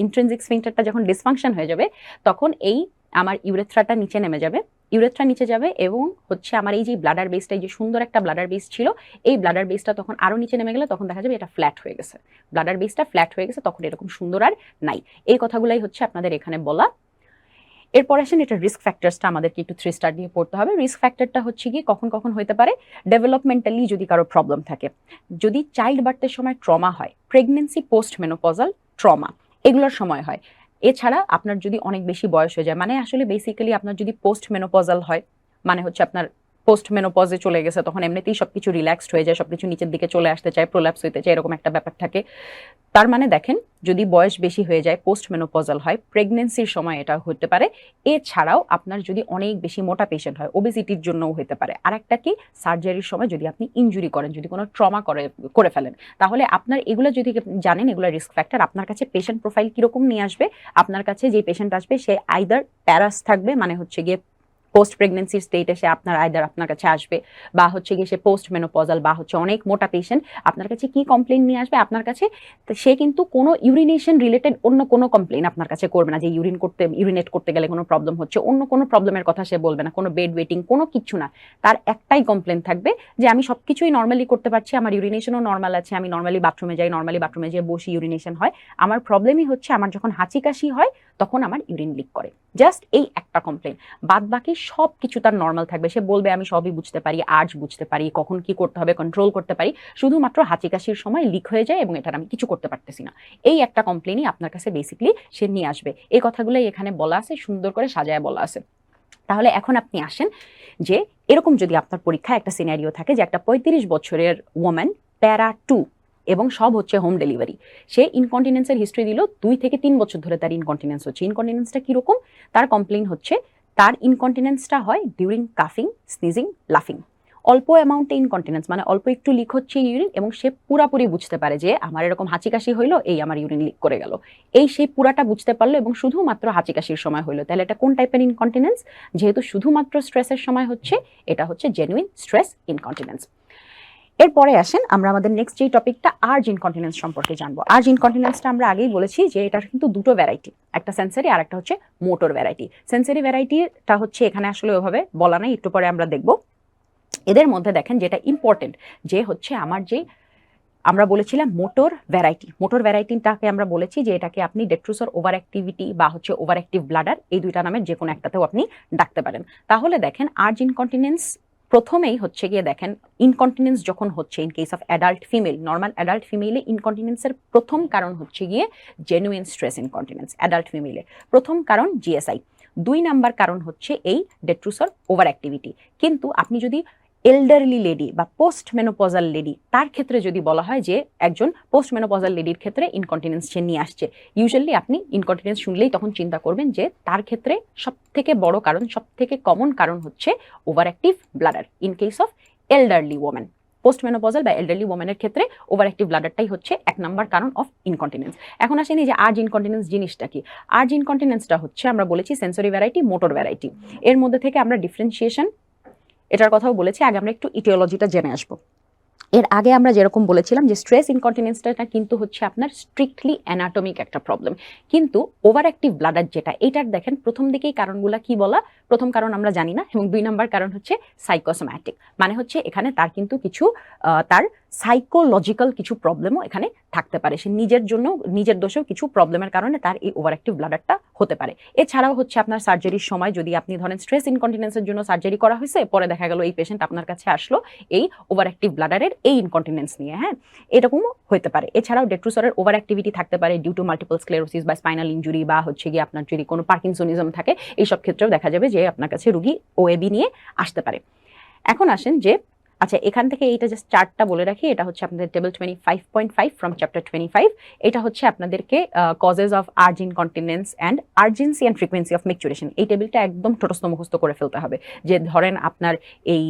ইন্ট্রিনজিক স্ফিংটারটা যখন ডিসফাংশন হয়ে যাবে তখন এই আমার ইউরেথ্রাটা নিচে নেমে যাবে, ইউরেথ্রা নিচে যাবে এবং হচ্ছে আমার এই যে ব্লাডার বেসটা, এই যে সুন্দর একটা ব্লাডার বেস ছিল, এই ব্লাডার বেসটা তখন আরো নিচে নেমে গেলে তখন দেখা যাবে এটা ফ্ল্যাট হয়ে গেছে, ব্লাডার বেসটা ফ্ল্যাট হয়ে গেছে, তখন এরকম সুন্দর আর নাই। এই কথাগুলাই হচ্ছে আপনাদের এখানে বলা। এরপর আসেন এটা রিস্ক ফ্যাক্টরসটা আমাদেরকে একটু 3 স্টার দিয়ে পড়তে হবে। রিস্ক ফ্যাক্টরটা হচ্ছে কি কখন কখন হতে পারে, ডেভেলপমেন্টালি যদি কারো প্রবলেম থাকে, যদি চাইল্ড বার্থের সময় ট্রমা হয়, প্রেগনেন্সি পোস্ট মেনোপজাল ট্রমা এগুলোর সময় হয়, এছাড়া আপনার যদি অনেক বেশি বয়স হয়ে যায়, মানে আসলে বেসিক্যালি আপনার যদি পোস্ট মেনোপজাল হয় মানে হচ্ছে আপনার পোস্ট মেনোপজে চলে গেছে, তখন এমনিতেই সবকিছু রিল্যাক্সড হয়ে যায়, সবকিছু নিচের দিকে চলে আসতে চায়, প্রোল্যাপস হইতে চায়, এরকম একটা ব্যাপার থাকে। তার মানে দেখেন যদি বয়স বেশি হয়ে যায়, পোস্ট মেনোপজাল হয়, প্রেগনেন্সির সময় এটা হতে পারে। এছাড়াও আপনার যদি অনেক বেশি মোটা পেশেন্ট হয়, ওবেসিটির জন্যও হতে পারে। আর একটা কি, সার্জারির সময় যদি আপনি ইনজুরি করেন, যদি কোনো ট্রমা করে ফেলেন, তাহলে আপনার এগুলো যদি জানেন, এগুলো রিস্ক ফ্যাক্টর। আপনার কাছে পেশেন্ট প্রোফাইল কিরকম নিয়ে আসবে, আপনার কাছে যে পেশেন্ট আসবে সে আইদার প্যারাস থাকবে, মানে হচ্ছে গিয়ে পোস্ট প্রেগনেন্সির স্টেটে সে আপনার কাছে আসবে, বা হচ্ছে গিয়ে সে পোস্ট মেনোপজাল বা হচ্ছে অনেক মোটা পেশেন্ট, আপনার কাছে কি কমপ্লেন নিয়ে আসবে আপনার কাছে, সে কিন্তু কোনো ইউরিনেশন রিলেটেড অন্য কোনো কমপ্লেন আপনার কাছে করবে না, যে ইউরিনেট করতে গেলে কোনো প্রবলেম হচ্ছে, অন্য কোনো প্রবলেমের কথা সে বলবে না, কোনো বেড ওয়েটিং কোনো কিছু না। তার একটাই কমপ্লেন থাকবে যে আমি সবকিছুই নর্মালি করতে পারছি, আমার ইউরিনেশনও নর্মাল আছে, আমি নর্মালি বাথরুমে যাই, নর্মালি বাথরুমে যেয়ে বসি, ইউরিনেশন হয়, আমার প্রবলেমই হচ্ছে আমার যখন হাঁচি কাশি হয় তখন আমার ইউরিন লিক করে, জাস্ট এই একটা কমপ্লেন। বাদ বাকি সব কিছু তার নর্মাল থাকবে, সে বলবে আমি সবই বুঝতে পারি, আর্জ বুঝতে পারি, কখন কি করতে হবে কন্ট্রোল করতে পারি, শুধুমাত্র হাঁচি কাশির সময় লিক হয়ে যায় এবং এটার আমি কিছু করতে পারতেছি না। এই একটা কমপ্লেনই আপনার কাছে বেসিক্যালি সে নিয়ে আসবে। এই কথাগুলোই এখানে বলা আছে, সুন্দর করে সাজায় বলা আছে। তাহলে এখন আপনি আসেন যে এরকম যদি আপনার পরীক্ষায় একটা সিনারিও থাকে যে একটা 35 বছরের ওম্যান, প্যারা 2 এবং সব হচ্ছে হোম ডেলিভারি, সে ইনকন্টিনেন্সের হিস্ট্রি দিল 2 থেকে 3 বছর ধরে তার ইনকন্টিনেন্স হচ্ছে। ইনকন্টিনেন্সটা কিরকম, তার কমপ্লেইন হচ্ছে তার ইনকন্টিনেন্সটা হয় ডিউরিং কাফিং, স্নিজিং, লাফিং। অল্প অ্যামাউন্টে ইনকন্টিনেন্স মানে অল্প একটু লিক হচ্ছে ইউরিন, এবং সে পুরাপুরি বুঝতে পারে যে আমার এরকম হাঁচি কাশি হইলো, এই আমার ইউরিন লিক করে গেল, এই সেই পুরাটা বুঝতে পারলো এবং শুধুমাত্র হাঁচি কাশির সময় হইলো। তাহলে এটা কোন টাইপের ইনকন্টিনেন্স, যেহেতু শুধুমাত্র স্ট্রেসের সময় হচ্ছে, এটা হচ্ছে জেনুইন স্ট্রেস ইনকন্টিনেন্স। এরপরে আসেন আমরা আমাদের নেক্সট যে টপিকটা আর্জ ইনকন্টিনেন্স সম্পর্কে জানবো। আর্জ ইনকন্টিনেন্সটা আমরা আগেই বলেছি যে এটার কিন্তু দুটো ভ্যারাইটি, একটা সেন্সারি আর একটা হচ্ছে মোটর ভ্যারাইটি। সেন্সারি ভ্যারাইটিটা হচ্ছে এখানে আসলে ওইভাবে বলা নাই, একটু পরে আমরা দেখব। এদের মধ্যে দেখেন যেটা ইম্পর্টেন্ট যে হচ্ছে আমার যে আমরা বলেছিলাম মোটর ভ্যারাইটি, মোটর ভ্যারাইটিটাকে আমরা বলেছি যে এটাকে আপনি ডেট্রুসার ওভার অ্যাক্টিভিটি বা হচ্ছে ওভার অ্যাক্টিভ ব্লাডার, এই দুইটা নামের যে কোনো একটাতেও আপনি ডাকতে পারেন। তাহলে দেখেন আর্জ ইনকন্টিনেন্স প্রথমেই হচ্ছে গিয়ে দেখেন ইনকন্টিনেন্স যখন হচ্ছে in case of adult female, normal adult ফিমেলে ইনকন্টিনেন্সের প্রথম কারণ হচ্ছে গিয়ে জেনুইন স্ট্রেস ইনকন্টিনেন্স অ্যাডাল্ট ফিমেলে, প্রথম কারণ জিএসআই, 2 নাম্বার কারণ হচ্ছে এই ডেট্রুসার ওভার অ্যাক্টিভিটি। কিন্তু আপনি যদি এল্ডারলি লেডি বা পোস্ট মেনোপজাল লেডি, তার ক্ষেত্রে যদি বলা হয় যে একজন পোস্ট মেনোপজাল লেডির ক্ষেত্রে ইনকন্টিনেন্স সে নিয়ে আসছে, ইউজুয়ালি আপনি ইনকন্টিনেন্স শুনলেই তখন চিন্তা করবেন যে তার ক্ষেত্রে সব থেকে বড় কারণ, সব থেকে কমন কারণ হচ্ছে over active bladder in case of elderly women. Post menopausal বা এল্ডারলি ওমেনের ক্ষেত্রে ওভার অ্যাক্টিভ ব্লাডারটাই হচ্ছে 1 নম্বর কারণ অফ ইনকন্টিনেন্স। এখন আসেনি যে আর্জ ইনকন্টিনেন্স জিনিসটা কি। আর্জ ইনকন্টিনেন্সটা হচ্ছে আমরা বলেছি সেন্সরি ভ্যারাইটি, মোটর ভ্যারাইটি। এর মধ্যে থেকে আমরা ডিফারেন্সিয়েশন এটার কথাও বলেছি। আগে আমরা একটু ইটিওলজিটা জেনে আসবো। এর আগে আমরা যেরকম বলেছিলাম যে স্ট্রেস ইনকন্টিনেন্সটা কিন্তু হচ্ছে আপনার স্ট্রিক্টলি অ্যানাটমিক একটা প্রবলেম, কিন্তু ওভার অ্যাক্টিভ ব্লাডার যেটা, এটার দেখেন প্রথম দিকেই কারণগুলো কি বলা, প্রথম কারণ আমরা জানি না, এবং 2 নম্বর কারণ হচ্ছে সাইকোসোম্যাটিক, মানে হচ্ছে এখানে তার কিন্তু কিছু তার সাইকোলজিক্যাল কিছু প্রবলেমও এখানে থাকতে পারে, সে নিজের জন্য নিজের দোষেও কিছু প্রবলেমের কারণে তার এই ওভার অ্যাক্টিভ ব্লাডারটা হতে পারে। এছাড়াও হচ্ছে আপনার সার্জারির সময় যদি আপনি ধরেন স্ট্রেস ইনকন্টিনেন্সের জন্য সার্জারি করা হয়েছে, পরে দেখা গেল এই পেশেন্ট আপনার কাছে আসলো এই ওভার অ্যাক্টিভ ব্লাডারের এই ইনকন্টিনেন্স নিয়ে, হ্যাঁ, এরকমও হতে পারে। এছাড়াও ডেট্রুসরের ওভার অ্যাক্টিভিটি থাকতে পারে ডিউ টু মাল্টিপল স্ক্লেরোসিস বা স্পাইনাল ইনজুরি, বা হচ্ছে গিয়ে আপনার যদি কোনো পার্কিনসনিজম থাকে, এইসব ক্ষেত্রেও দেখা যাবে যে আপনার কাছে রুগী ওএবি নিয়ে আসতে পারে। এখন আসেন যে আচ্ছা, এখান থেকে এইটা জাস্ট চার্টটা বলে রাখি, এটা হচ্ছে আপনাদের টেবল 25.5 ফ্রম চ্যাপ্টার 25। এটা হচ্ছে আপনাদেরকে causes of urge incontinence and urgency and frequency of micturition, এই টেবিলটা একদম ঠোঁটস্থ মুখস্থ করে ফেলতে হবে। যে ধরেন আপনার এই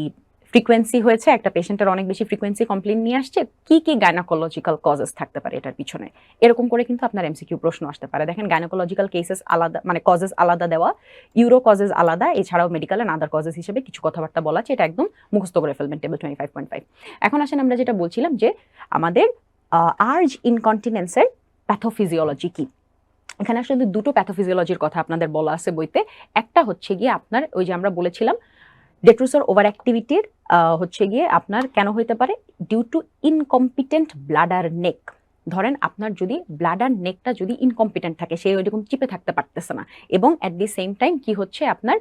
ফ্রিকোয়েন্সি হয়েছে, একটা পেশেন্টের অনেক বেশি ফ্রিকোয়েন্সি কমপ্লেইন নিয়ে আসছে, কি কি গাইনোকোলজিক্যাল কজেস থাকতে পারে এটার পিছনে, এরকম করে কিন্তু আপনার এমসিকিউ প্রশ্ন আসতে পারে। দেখেন গাইনোকোলজিক্যাল কেসেস আলাদা, মানে কজেস আলাদা দেওয়া, ইউরো কজেস আলাদা, এছাড়াও মেডিকেল এন্ড আদার কজেস হিসেবে কিছু কথাবার্তা বলা আছে, এটা একদম মুখস্থ করে ফেলবেন টেবিল 25.5। এখন আসেন আমরা যেটা বলছিলাম যে আমাদের আর্জ ইনকন্টিনেন্সের প্যাথোফিজিওলজি কি। এখানে আসলে দুটো প্যাথোফিজিওলজির কথা আপনাদের বলা আছে বইতে। একটা হচ্ছে গিয়ে আপনার ওই যে আমরা বলেছিলাম ডেট্রুসর ওভার অ্যাক্টিভিটির হচ্ছে গিয়ে আপনার কেন হইতে পারে, ডিউ টু ইনকম্পিটেন্ট ব্লাডার নেক। ধরেন আপনার যদি ব্লাডার নেকটা যদি ইনকম্পিটেন্ট থাকে, সে ওইরকম চিপে থাকতে পারতেছে না, এবং অ্যাট দি সেম টাইম কি হচ্ছে আপনার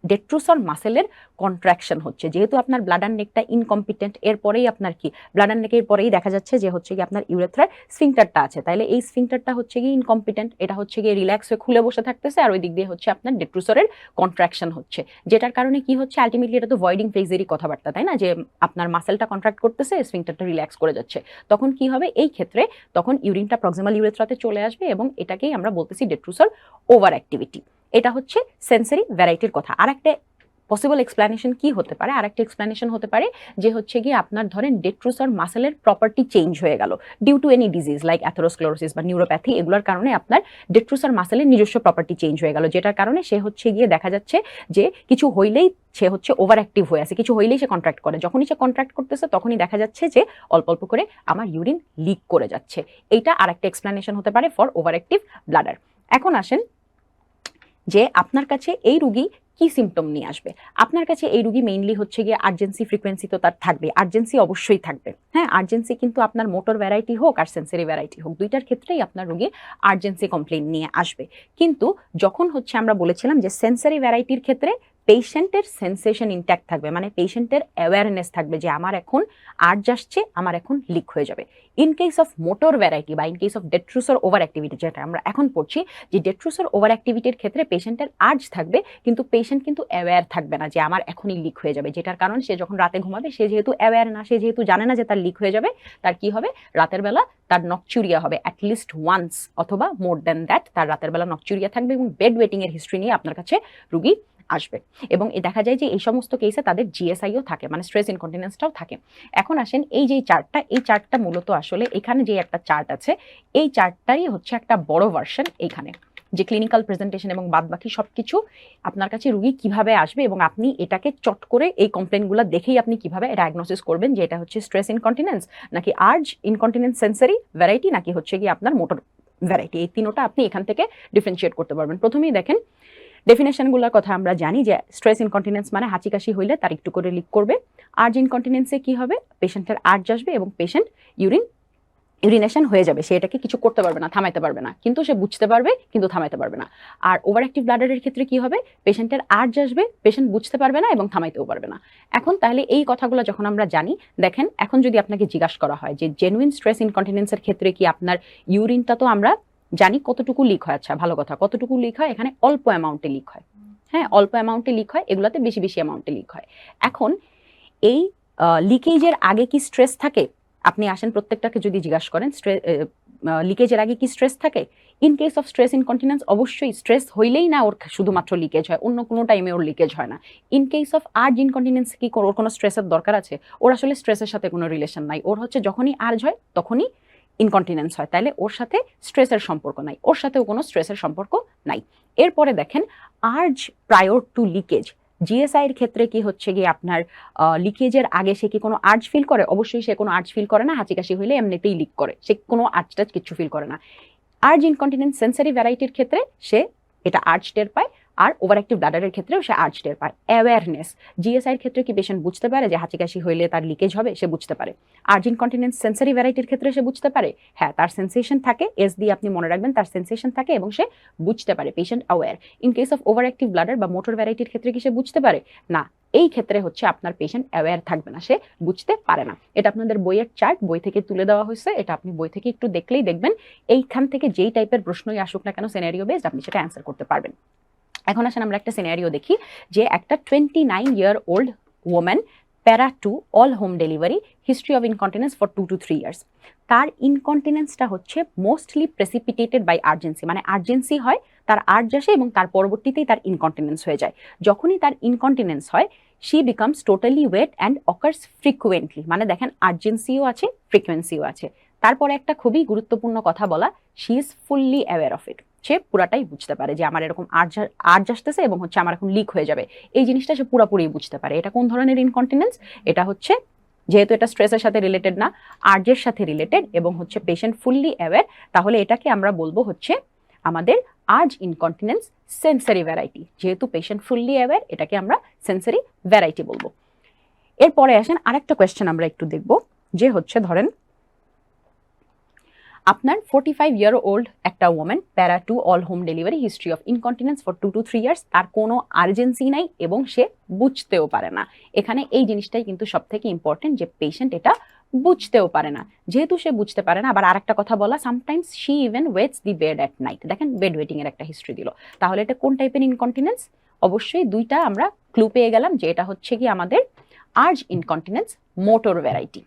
ডেট্রুসর মাসেলের কন্ট্রাকশন হচ্ছে, যেহেতু আপনার ব্লাডার নেকটা ইনকম্পিটেন্ট, এরপরেই আপনার কি ব্লাডার নেকের পরেই দেখা যাচ্ছে যে হচ্ছে কি আপনার ইউরেথ্রার স্ফিংটারটা আছে, তাইলে এই স্ফিংটারটা হচ্ছে কি ইনকম্পিটেন্ট, এটা হচ্ছে গিয়ে রিল্যাক্স হয়ে খুলে বসে থাকতেছে, আর ওই দিক দিয়ে হচ্ছে আপনার ডেট্রুসরের কন্ট্রাকশন হচ্ছে, যেটার কারণে কি হচ্ছে আলটিমেটলি এটা তো ভয়েডিং ফেজেরই কথাবার্তা, তাই না, যে আপনার মাসেলটা কন্ট্রাক্ট করতেছে, স্ফিংটারটা রিল্যাক্স করে যাচ্ছে, তখন কি হবে এই ক্ষেত্রে, তখন ইউরিনটা প্রক্সিমাল ইউরেথ্রাতে চলে আসবে, এবং এটাকেই আমরা বলতেছি ডেট্রুসর ওভার অ্যাক্টিভিটি। এটা হচ্ছে সেন্সরি ভ্যারাইটির কথা। আর একটা পসিবল এক্সপ্লেনেশন কি হতে পারে, আরেকটা এক্সপ্লেনেশন হতে পারে যে হচ্ছে গিয়ে আপনার ধরেন ডেট্রুসর মাসেলের প্রপার্টি চেঞ্জ হয়ে গেল due to any disease like atherosclerosis বা নিউরোপ্যাথি, এগুলোর কারণে আপনার ডেট্রুসর মাসেলের নিজস্ব প্রপার্টি চেঞ্জ হয়ে গেল, যেটার কারণে সে হচ্ছে গিয়ে দেখা যাচ্ছে যে কিছু হইলেই সে হচ্ছে ওভার অ্যাক্টিভ হয়ে আছে, কিছু হইলেই সে কন্ট্রাক্ট করে, যখনই সে কন্ট্রাক্ট করতেছে তখনই দেখা যাচ্ছে যে অল্প অল্প করে আমার ইউরিন লিক করে যাচ্ছে। এইটা আরেকটা এক্সপ্লেনেশন হতে পারে ফর ওভার অ্যাক্টিভ ব্লাডার। এখন আসেন যে আপনার কাছে এই রুগী কি সিমটম নিয়ে আসবে। আপনার কাছে এই রুগী মেইনলি হচ্ছে গিয়ে আর্জেন্সি ফ্রিকোয়েন্সি তো তার থাকবে, আর্জেন্সি অবশ্যই থাকবে, হ্যাঁ, আর্জেন্সি কিন্তু আপনার মোটর ভ্যারাইটি হোক আর সেন্সরি ভ্যারাইটি হোক, দুইটার ক্ষেত্রেই আপনার রুগী আর্জেন্সি কমপ্লেইন নিয়ে আসবে। কিন্তু যখন হচ্ছে আমরা বলেছিলাম যে সেন্সরি ভ্যারাইটির ক্ষেত্রে পেশেন্টের সেন্সেশন ইনট্যাক্ট থাকবে, মানে পেশেন্টের অ্যাওয়ারনেস থাকবে যে আমার এখন আর্জ আসছে, আমার এখন লিক হয়ে যাবে। In case of motor variety বা in case of detrusor over activity, যেটা আমরা এখন পড়ছি, যে ডেট্রুসর ওভার অ্যাক্টিভিটির ক্ষেত্রে পেশেন্টের আর্জ থাকবে, কিন্তু পেশেন্ট কিন্তু অ্যাওয়্যার থাকবে না যে আমার এখনই লিক হয়ে যাবে, যেটার কারণ সে যখন রাতে ঘুমাবে, সে যেহেতু অ্যাওয়্যার না, সে যেহেতু জানে না যে তার লিক হয়ে যাবে, তার কি হবে, রাতের বেলা তার নকচুরিয়া হবে অ্যাটলিস্ট ওয়ান্স, অথবা মোর দ্যান দ্যাট, তার রাতের বেলা নকচুরিয়া থাকবে, এবং বেড ওয়েটিং এর হিস্ট্রি নিয়ে আপনার কাছে রুগী আসবে। এবং দেখা যায় যে এই সমস্ত কেসে তাদের জিএসআইও থাকে, মানে স্ট্রেস ইনকন্টিনেন্সটাও থাকে। এখন আসেন এই যে চার্টটা, এই চার্টটা মূলত আসলে এখানে যে একটা চার্ট আছে, এই চার্টটাই হচ্ছে একটা বড় ভার্সন, এইখানে যে ক্লিনিক্যাল প্রেজেন্টেশন এবং বাদবাকি সবকিছু আপনার কাছে রুগী কিভাবে আসবে, এবং আপনি এটাকে চট করে এই কমপ্লেনগুলো দেখেই আপনি কিভাবে ডায়াগনোসিস করবেন যে এটা হচ্ছে স্ট্রেস ইনকন্টিনেন্স, নাকি আর্জ ইনকন্টিনেন্স সেন্সরি ভ্যারাইটি, নাকি হচ্ছে কি আপনার মোটর ভ্যারাইটি। এই তিনটা আপনি এখান থেকে ডিফারেন্সিয়েট করতে পারবেন। প্রথমেই দেখেন ডেফিনেশনগুলোর কথা আমরা জানি যে স্ট্রেস ইনকন্টিনেন্স মানে হাঁচি কাশি হইলে তার একটু করে লিক করবে। আর্জ ইনকন্টিনেন্সে কি হবে, পেশেন্টের আর্জ আসবে এবং পেশেন্ট ইউরিনেশন হয়ে যাবে, সে এটাকে কিছু করতে পারবে না, থামাইতে পারবে না, কিন্তু সে বুঝতে পারবে কিন্তু থামাইতে পারবে না। আর ওভার অ্যাক্টিভ ব্লাডারের ক্ষেত্রে কি হবে, পেশেন্টের আর্জ আসবে, পেশেন্ট বুঝতে পারবে না এবং থামাইতেও পারবে না। এখন তাহলে এই কথাগুলো যখন আমরা জানি, দেখেন এখন যদি আপনাকে জিজ্ঞাসা করা হয় যে জেনুইন স্ট্রেস ইনকন্টিনেন্সের ক্ষেত্রে কি আপনার ইউরিনটা, তো আমরা জানি কতটুকু লিক হয়, আচ্ছা ভালো কথা, কতটুকু লিক হয়, এখানে অল্প অ্যামাউন্টে লিক হয়, হ্যাঁ অল্প অ্যামাউন্টে লিক হয়, এগুলাতে বেশি বেশি অ্যামাউন্টে লিক হয়। এখন এই লিকেজের আগে কি স্ট্রেস থাকে? আপনি আসেন প্রত্যেকটাকে যদি জিজ্ঞাসা করেন লিকেজের আগে কি স্ট্রেস থাকে? In case of stress incontinence অবশ্যই স্ট্রেস হইলেই না ওর শুধুমাত্র লিকেজ হয়, অন্য কোনো টাইমে ওর লিকেজ হয় না। In case of urge incontinence কি ওর কোনো স্ট্রেসের দরকার আছে? ওর আসলে স্ট্রেসের সাথে কোনো রিলেশন নাই, ওর হচ্ছে যখনই আর্জ হয় তখনই ইনকন্টিনেন্স হয়, তাহলে ওর সাথে স্ট্রেসের সম্পর্ক নাই, ওর সাথেও কোনো স্ট্রেসের সম্পর্ক নাই। এরপরে দেখেন urge prior to leakage, GSI এর ক্ষেত্রে কি হচ্ছে গিয়ে আপনার লিকেজের আগে সে কি কোনো আর্জ ফিল করে? অবশ্যই সে কোনো আর্জ ফিল করে না, হাঁচি কাশি হইলে এমনিতেই লিক করে, সে কোনো আর্জ টাচ কিছু ফিল করে না। আর্জ ইনকন্টিনেন্স সেন্সারি ভ্যারাইটির ক্ষেত্রে সে এটা আর্জ টের পায়, আর ওভার অ্যাক্টিভ ব্লাডারের ক্ষেত্রেও সে আর্জ টের পায়। অ্যাওয়ারনেস, জিএসআই এর ক্ষেত্রে কি পেশেন্ট বুঝতে পারে যে হাঁচি কাশি হইলে তার লিকেজ হবে? সে বুঝতে পারে। আর্জ ইনকন্টিনেন্স সেন্সারি ভ্যারাইটির ক্ষেত্রে সে বুঝতে পারে, হ্যাঁ তার সেন্সেশন থাকে, এস দিয়ে আপনি মনে রাখবেন তার সেন্সেশন থাকে এবং সে বুঝতে পারে, patient aware. In case of over active bladder বা মোটর ভ্যারাইটির ক্ষেত্রে কি সে বুঝতে পারে? না, এই ক্ষেত্রে হচ্ছে আপনার পেশেন্ট অ্যাওয়ার থাকবে না, সে বুঝতে পারে না। এটা আপনাদের বইয়ের চার্ট, বই থেকে তুলে দেওয়া হয়েছে, এটা আপনি বই থেকে একটু দেখলেই দেখবেন এইখান থেকে যেই টাইপের প্রশ্নই আসুক না কেন সিনারিও বেসড আপনি সেটা অ্যান্সার করতে পারবেন। এখন আসেন আমরা একটা সিনারিও দেখি যে একটা 29-year-old ওম্যান, প্যারা 2, all home delivery, history of incontinence for 2 to 3 years। তার ইনকন্টিনেন্সটা হচ্ছে মোস্টলি প্রেসিপিটেটেড বাই আর্জেন্সি, মানে আর্জেন্সি হয়, তার আর্জ আসে এবং তার পরবর্তীতেই তার ইনকন্টিনেন্স হয়ে যায়। যখনই তার ইনকন্টিনেন্স হয় she becomes totally wet and occurs frequently, মানে দেখেন আর্জেন্সিও আছে, ফ্রিকোয়েন্সিও আছে। তারপরে একটা খুবই গুরুত্বপূর্ণ কথা বলা, she is fully aware of it, সে পুরাটাই বুঝতে পারে যে আমার এরকম আর্জ আসতেছে এবং হচ্ছে আমার এখন লিক হয়ে যাবে, এই জিনিসটা সে পুরোপুরি বুঝতে পারে। এটা কোন ধরনের ইনকন্টিনেন্স? এটা হচ্ছে, যেহেতু এটা স্ট্রেসের সাথে রিলেটেড না, আর্জের সাথে রিলেটেড এবং হচ্ছে পেশেন্ট ফুললি অ্যাওয়্যার, তাহলে এটাকে আমরা বলবো হচ্ছে আমাদের আর্জ ইনকন্টিনেন্স সেন্সারি ভ্যারাইটি। যেহেতু পেশেন্ট ফুললি অ্যাওয়্যার, এটাকে আমরা সেন্সারি ভ্যারাইটি বলবো। এরপরে আসেন আরেকটা কোয়েশ্চেন আমরা একটু দেখব, যে হচ্ছে ধরেন আপনার 45-year-old একটা ওম্যান, প্যারা 2, all home delivery, history of incontinence for 2 to 3 years, তার কোনো আর্জেন্সি নাই এবং সে বুঝতেও পারে না। এখানে এই জিনিসটাই কিন্তু সব থেকে ইম্পর্টেন্ট, যে পেশেন্ট এটা বুঝতেও পারে না। যেহেতু সে বুঝতে পারে না, আবার আরেকটা কথা বলা, sometimes she even wets the bed at night. দেখেন বেড ওয়েটিং এর একটা হিস্ট্রি দিল, তাহলে এটা কোন টাইপের ইনকন্টিনেন্স? অবশ্যই দুইটা আমরা ক্লু পেয়ে গেলাম যে এটা হচ্ছে কি আমাদের আর্জ ইনকন্টিনেন্স মোটর ভ্যারাইটি।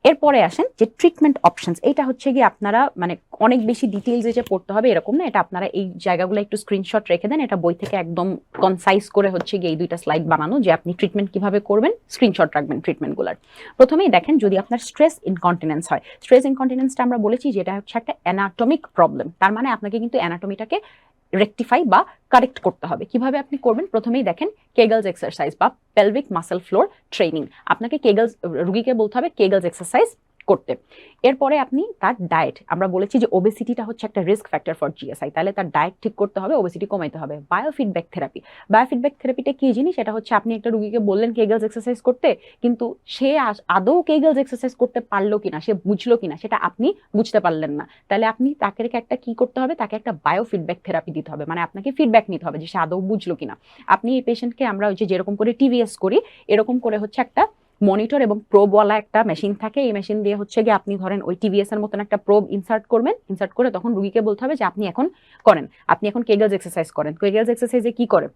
এরপরে আসেন যে ট্রিটমেন্ট অপশনস, এটা হচ্ছে কি আপনারা মানে অনেক বেশি ডিটেইলসে যে পড়তে হবে এরকম না, এটা আপনারা এই জায়গাগুলো একটু স্ক্রিনশট রেখে দেন, এটা বই থেকে একদম কনসাইজ করে হচ্ছে গিয়ে এই দুইটা স্লাইড বানানো, যে আপনি ট্রিটমেন্ট কিভাবে করবেন, স্ক্রিনশট রাখবেন ট্রিটমেন্টগুলোর। প্রথমেই দেখেন যদি আপনার স্ট্রেস ইনকন্টিনেন্স হয়, স্ট্রেস ইনকন্টিনেন্সটা আমরা বলেছি যেটা হচ্ছে একটা অ্যানাটমিক প্রবলেম, তার মানে আপনাকে কিন্তু অ্যানাটমিটাকে রেকটিফাই বা কারেক্ট করতে হবে। কিভাবে আপনি করবেন? প্রথমেই দেখেন কেগলস এক্সারসাইজ বা পেলভিক মাসল ফ্লোর ট্রেনিং, আপনাকে কেগলস, রুগীকে বলতে হবে কেগলস এক্সারসাইজ করতে। এরপরে আপনি তার ডায়েট, আমরা বলেছি যে ওবেসিটিটা হচ্ছে একটা রিস্ক ফ্যাক্টর ফর জিএসআই, তাহলে তার ডায়েট ঠিক করতে হবে, ওবেসিটি কমাইতে হবে। বায়োফিডব্যাক থেরাপি, বায়োফিডব্যাক থেরাপিটা কি জিনিস? এটা হচ্ছে আপনি একটা রুগীকে বললেন কেগলস এক্সারসাইজ করতে, কিন্তু সে আদৌ কেগলস এক্সারসাইজ করতে পারলো কিনা, সে বুঝলো কিনা, সেটা আপনি বুঝতে পারলেন না, তাহলে আপনি তাকে একটা কি করতে হবে, তাকে একটা বায়োফিডব্যাক থেরাপি দিতে হবে, মানে আপনাকে ফিডব্যাক নিতে হবে যে সে আদৌ বুঝলো কিনা। আপনি এই পেশেন্টকে, আমরা ওই যে যেরকম করে টিভিএস করি এরকম করে হচ্ছে একটা মনিটর এবং প্রোবওয়ালা একটা মেশিন থাকে, এই মেশিন দিয়ে হচ্ছে গিয়ে আপনি ধরেন ওই টিভিএস এর মতন একটা প্রোব ইনসার্ট করবেন, ইনসার্ট করে তখন রুগীকে বলতে হবে যে আপনি এখন করেন, আপনি এখন কেগলস এক্সারসাইজ করেন। কেগলস এক্সারসাইজে কি করে?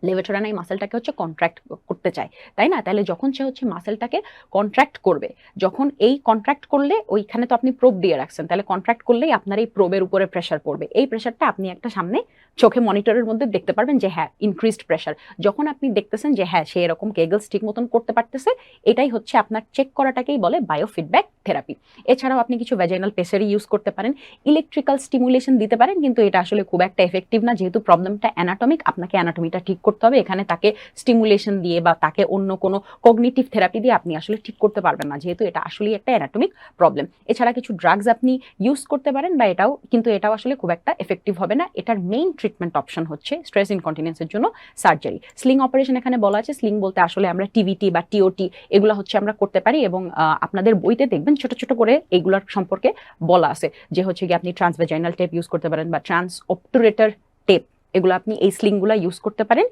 লেভেটরানা এই মাসেলটাকে হচ্ছে কন্ট্রাক্ট করতে চায়, তাই না? তাহলে যখন সে হচ্ছে মাসেলটাকে কন্ট্রাক্ট করবে, যখন এই কন্ট্রাক্ট করলে ওইখানে তো আপনি প্রোব দিয়ে রাখছেন, তাহলে কন্ট্রাক্ট করলেই আপনার এই প্রোবের উপরে প্রেশার পড়বে, এই প্রেশারটা আপনি একটা সামনে চোখে মনিটরের মধ্যে দেখতে পারবেন যে হ্যাঁ ইনক্রিজড প্রেশার। যখন আপনি দেখতেছেন যে হ্যাঁ সে এরকম কেগলস ঠিক মতন করতে পারতেছে, এটাই হচ্ছে আপনার চেক করাটাকেই বলে বায়োফিডব্যাক থেরাপি। এছাড়াও আপনি কিছু ভ্যাজাইনাল প্রেসারি ইউজ করতে পারেন, ইলেকট্রিক্যাল স্টিমুলেশন দিতে পারেন, কিন্তু এটা আসলে খুব একটা এফেক্টিভ না, যেহেতু প্রবলেমটা অ্যানাটমিক, আপনাকে অ্যানাটমিটা ঠিক করতে হবে, এখানে তাকে স্টিমুলেশন দিয়ে বা তাকে অন্য কোনো কগনিটিভ থেরাপি দিয়ে আপনি আসলে ঠিক করতে পারবেন না, যেহেতু এটা আসলে একটা অ্যানাটমিক প্রবলেম। এছাড়া কিছু ড্রাগস আপনি ইউজ করতে পারেন বা এটাও, কিন্তু এটাও আসলে খুব একটা এফেক্টিভ হবে না। এটার মেইন ট্রিটমেন্ট অপশন হচ্ছে স্ট্রেস ইনকন্টিনেন্সের জন্য সার্জারি। স্লিং অপারেশন এখানে বলা আছে, স্লিং বলতে আসলে আমরা টিভিটি বা টিওটি এগুলো হচ্ছে আমরা করতে পারি, এবং আপনাদের বইতে দেখবেন ছোট ছোট করে এইগুলোর সম্পর্কে বলা আছে, যে হচ্ছে কি আপনি ট্রান্সভেজাইনাল টেপ ইউজ করতে পারেন বা ট্রান্স অবটুরেটর টেপ, এগুলো আপনি এই স্লিংগুলো ইউজ করতে পারেন।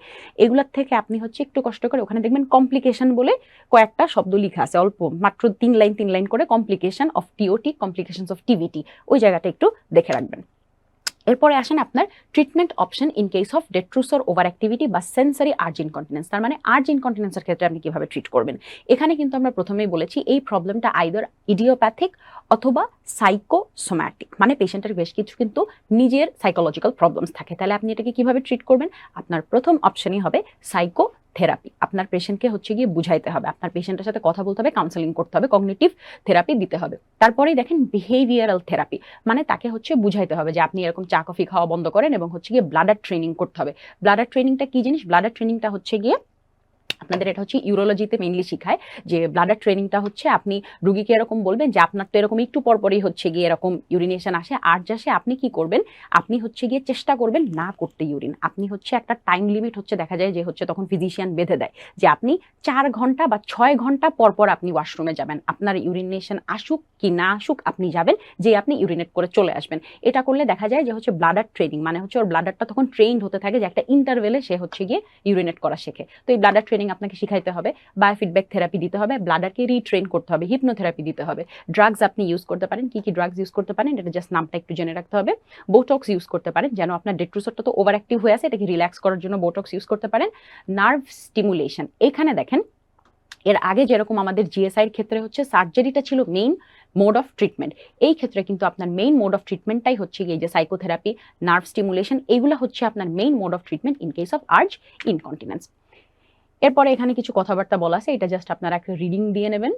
এগুলোর থেকে আপনি হচ্ছে একটু কষ্ট করে, ওখানে দেখবেন কমপ্লিকেশন বলে কয়েকটা শব্দ লেখা আছে, অল্প মাত্র 3 লাইন করে, complication of TOT, complications of TVT, ওই জায়গাটা একটু দেখে রাখবেন। এরপরে আসেন আপনার treatment option in case of detrusor over activity বা সেন্সারি আর্জ ইনকন্টিনেন্স। তার মানে আর্জ ইনকন্টিনেন্সের ক্ষেত্রে আপনি কিভাবে ট্রিট করবেন। এখানে কিন্তু আমরা প্রথমেই বলেছি এই প্রবলেমটা আইদার ইডিওপ্যাথিক অথবা সাইকোসোম্যাটিক, মানে পেশেন্টের বেশ কিছু কিন্তু নিজের সাইকোলজিক্যাল প্রবলেমস থাকে। তাহলে আপনি এটাকে কিভাবে ট্রিট করবেন? আপনার প্রথম অপশনই হবে সাইকোথেরাপি। আপনার পেশেন্টকে হচ্ছে গিয়ে বুঝাইতে হবে, আপনার পেশেন্টের সাথে কথা বলতে হবে, কাউন্সেলিং করতে হবে, কগনিটিভ থেরাপি দিতে হবে। তারপরেই দেখেন বিহেভিয়ারাল থেরাপি, মানে তাকে হচ্ছে বুঝাইতে হবে যে আপনি এরকম চা কফি খাওয়া বন্ধ করেন এবং হচ্ছে গিয়ে ব্লাডার ট্রেনিং করতে হবে। ব্লাডার ট্রেনিংটা কি জিনিস? ব্লাডার ট্রেনিংটা হচ্ছে গিয়ে আপনাদের এটা হচ্ছে ইউরোলজিতে মেইনলি শিখায় যে ব্লাডার ট্রেনিংটা হচ্ছে আপনি রুগীকে এরকম বলবেন যে আপনার তো এরকম একটু পরপরই হচ্ছে গিয়ে এরকম ইউরিনেশন আসে, আর্জ আসে, আপনি কি করবেন? আপনি হচ্ছে গিয়ে চেষ্টা করবেন না করতে ইউরিন। আপনি হচ্ছে একটা টাইম লিমিট হচ্ছে দেখা যায় যে হচ্ছে তখন ফিজিশিয়ান বেঁধে দেয় যে আপনি 4 ঘন্টা বা 6 ঘন্টা পরপর আপনি ওয়াশরুমে যাবেন, আপনার ইউরিনেশন আসুক কি না আসুক আপনি যাবেন, যে আপনি ইউরিনেট করে চলে আসবেন। এটা করলে দেখা যায় যে হচ্ছে ব্লাডার ট্রেনিং, মানে হচ্ছে ওর ব্লাডারটা তখন ট্রেইনড হতে থাকে যে একটা ইন্টারভেলে সে হচ্ছে গিয়ে ইউরিনেট করা শেখে। তো এই ব্লাডার ট্রেনিং আপনাকে শিখাইতে হবে, বায়োফিডব্যাক থেরাপি দিতে হবে, ব্লাডারকে রিট্রেন করতে হবে, হিপনোথেরাপি দিতে হবে। ড্রাগস আপনি ইউজ করতে পারেন, কি কি ড্রাগস ইউজ করতে পারেন এটা জাস্ট নামটা একটু জেনে রাখতে হবে। বোটক্স ইউজ করতে পারেন, যেন আপনার ডেট্রুসরটা তো ওভার অ্যাক্টিভ হয়ে আছে, এটাকে রিল্যাক্স করার জন্য বোটক্স ইউজ করতে পারেন। নার্ভ স্টিমুলেশন, এখানে দেখেন এর আগে যেরকম আমাদের জিএসআই এর ক্ষেত্রে হচ্ছে সার্জারিটা ছিল মেইন মোড অফ ট্রিটমেন্ট, এই ক্ষেত্রে কিন্তু আপনার মেইন মোড অফ ট্রিটমেন্টটাই হচ্ছে এই যে সাইকোথেরাপি, নার্ভ স্টিমুলেশন, এগুলো হচ্ছে আপনার main mode of treatment in case of urge incontinence. এরপরে এখানে কিছু কথাবার্তা বলা আছে, এটা জাস্ট আপনারা একটা রিডিং দিয়ে নেবেন।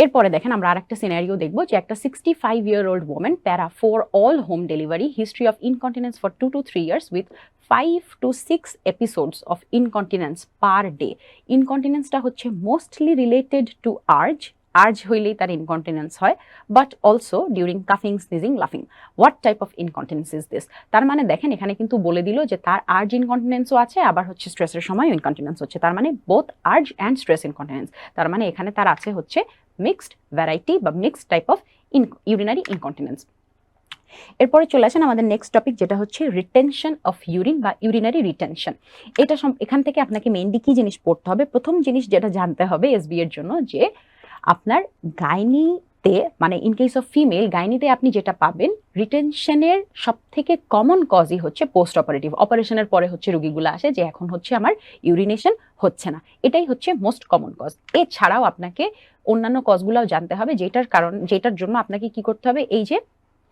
এরপরে দেখেন আমরা আরেকটা সিনারিও দেখব যে একটা 65-year-old woman প্যারা for all home delivery, history of incontinence for 2 to 3 years with 5 to 6 episodes of incontinence per day। ইনকন্টিনেন্সটা হচ্ছে mostly related to urge, urge হইলেই তার ইনকন্টিনেন্স হয়, বাট অলসো ডিউরিং কাফিং, স্নিজিং, লাফিং। What type of incontinence is this? তার মানে দেখেন এখানে কিন্তু বলে দিল যে তার আর্জ ইনকন্টিনেন্সও আছে, আবার হচ্ছে স্ট্রেসের সময় ইনকন্টিনেন্স হচ্ছে, তার মানে both urge and stress incontinence. তার মানে এখানে তার আছে হচ্ছে মিক্সড ভ্যারাইটি বা mixed type of urinary incontinence. এরপরে চলে আসেন আমাদের নেক্সট টপিক, যেটা হচ্ছে রিটেনশন অফ ইউরিন বা ইউরিনারি রিটেনশন। এটা এখান থেকে আপনাকে মেইনলি কি জিনিস পড়তে হবে? প্রথম জিনিস যেটা জানতে হবে এসবি এর জন্য, যে আপনার গাইনিতে, মানে ইন কেস অফ ফিমেল গাইনিতে আপনি যেটা পাবেন, রিটেনশনের সব থেকে কমন কজই হচ্ছে পোস্ট অপারেটিভ। অপারেশনের পরে হচ্ছে রোগীগুলো আসে যে এখন হচ্ছে আমার ইউরিনেশন হচ্ছে না, এটাই হচ্ছে মোস্ট কমন কজ। এছাড়াও আপনাকে অন্যান্য কজগুলোও জানতে হবে, যেটার জন্য আপনাকে কি করতে হবে, এই যে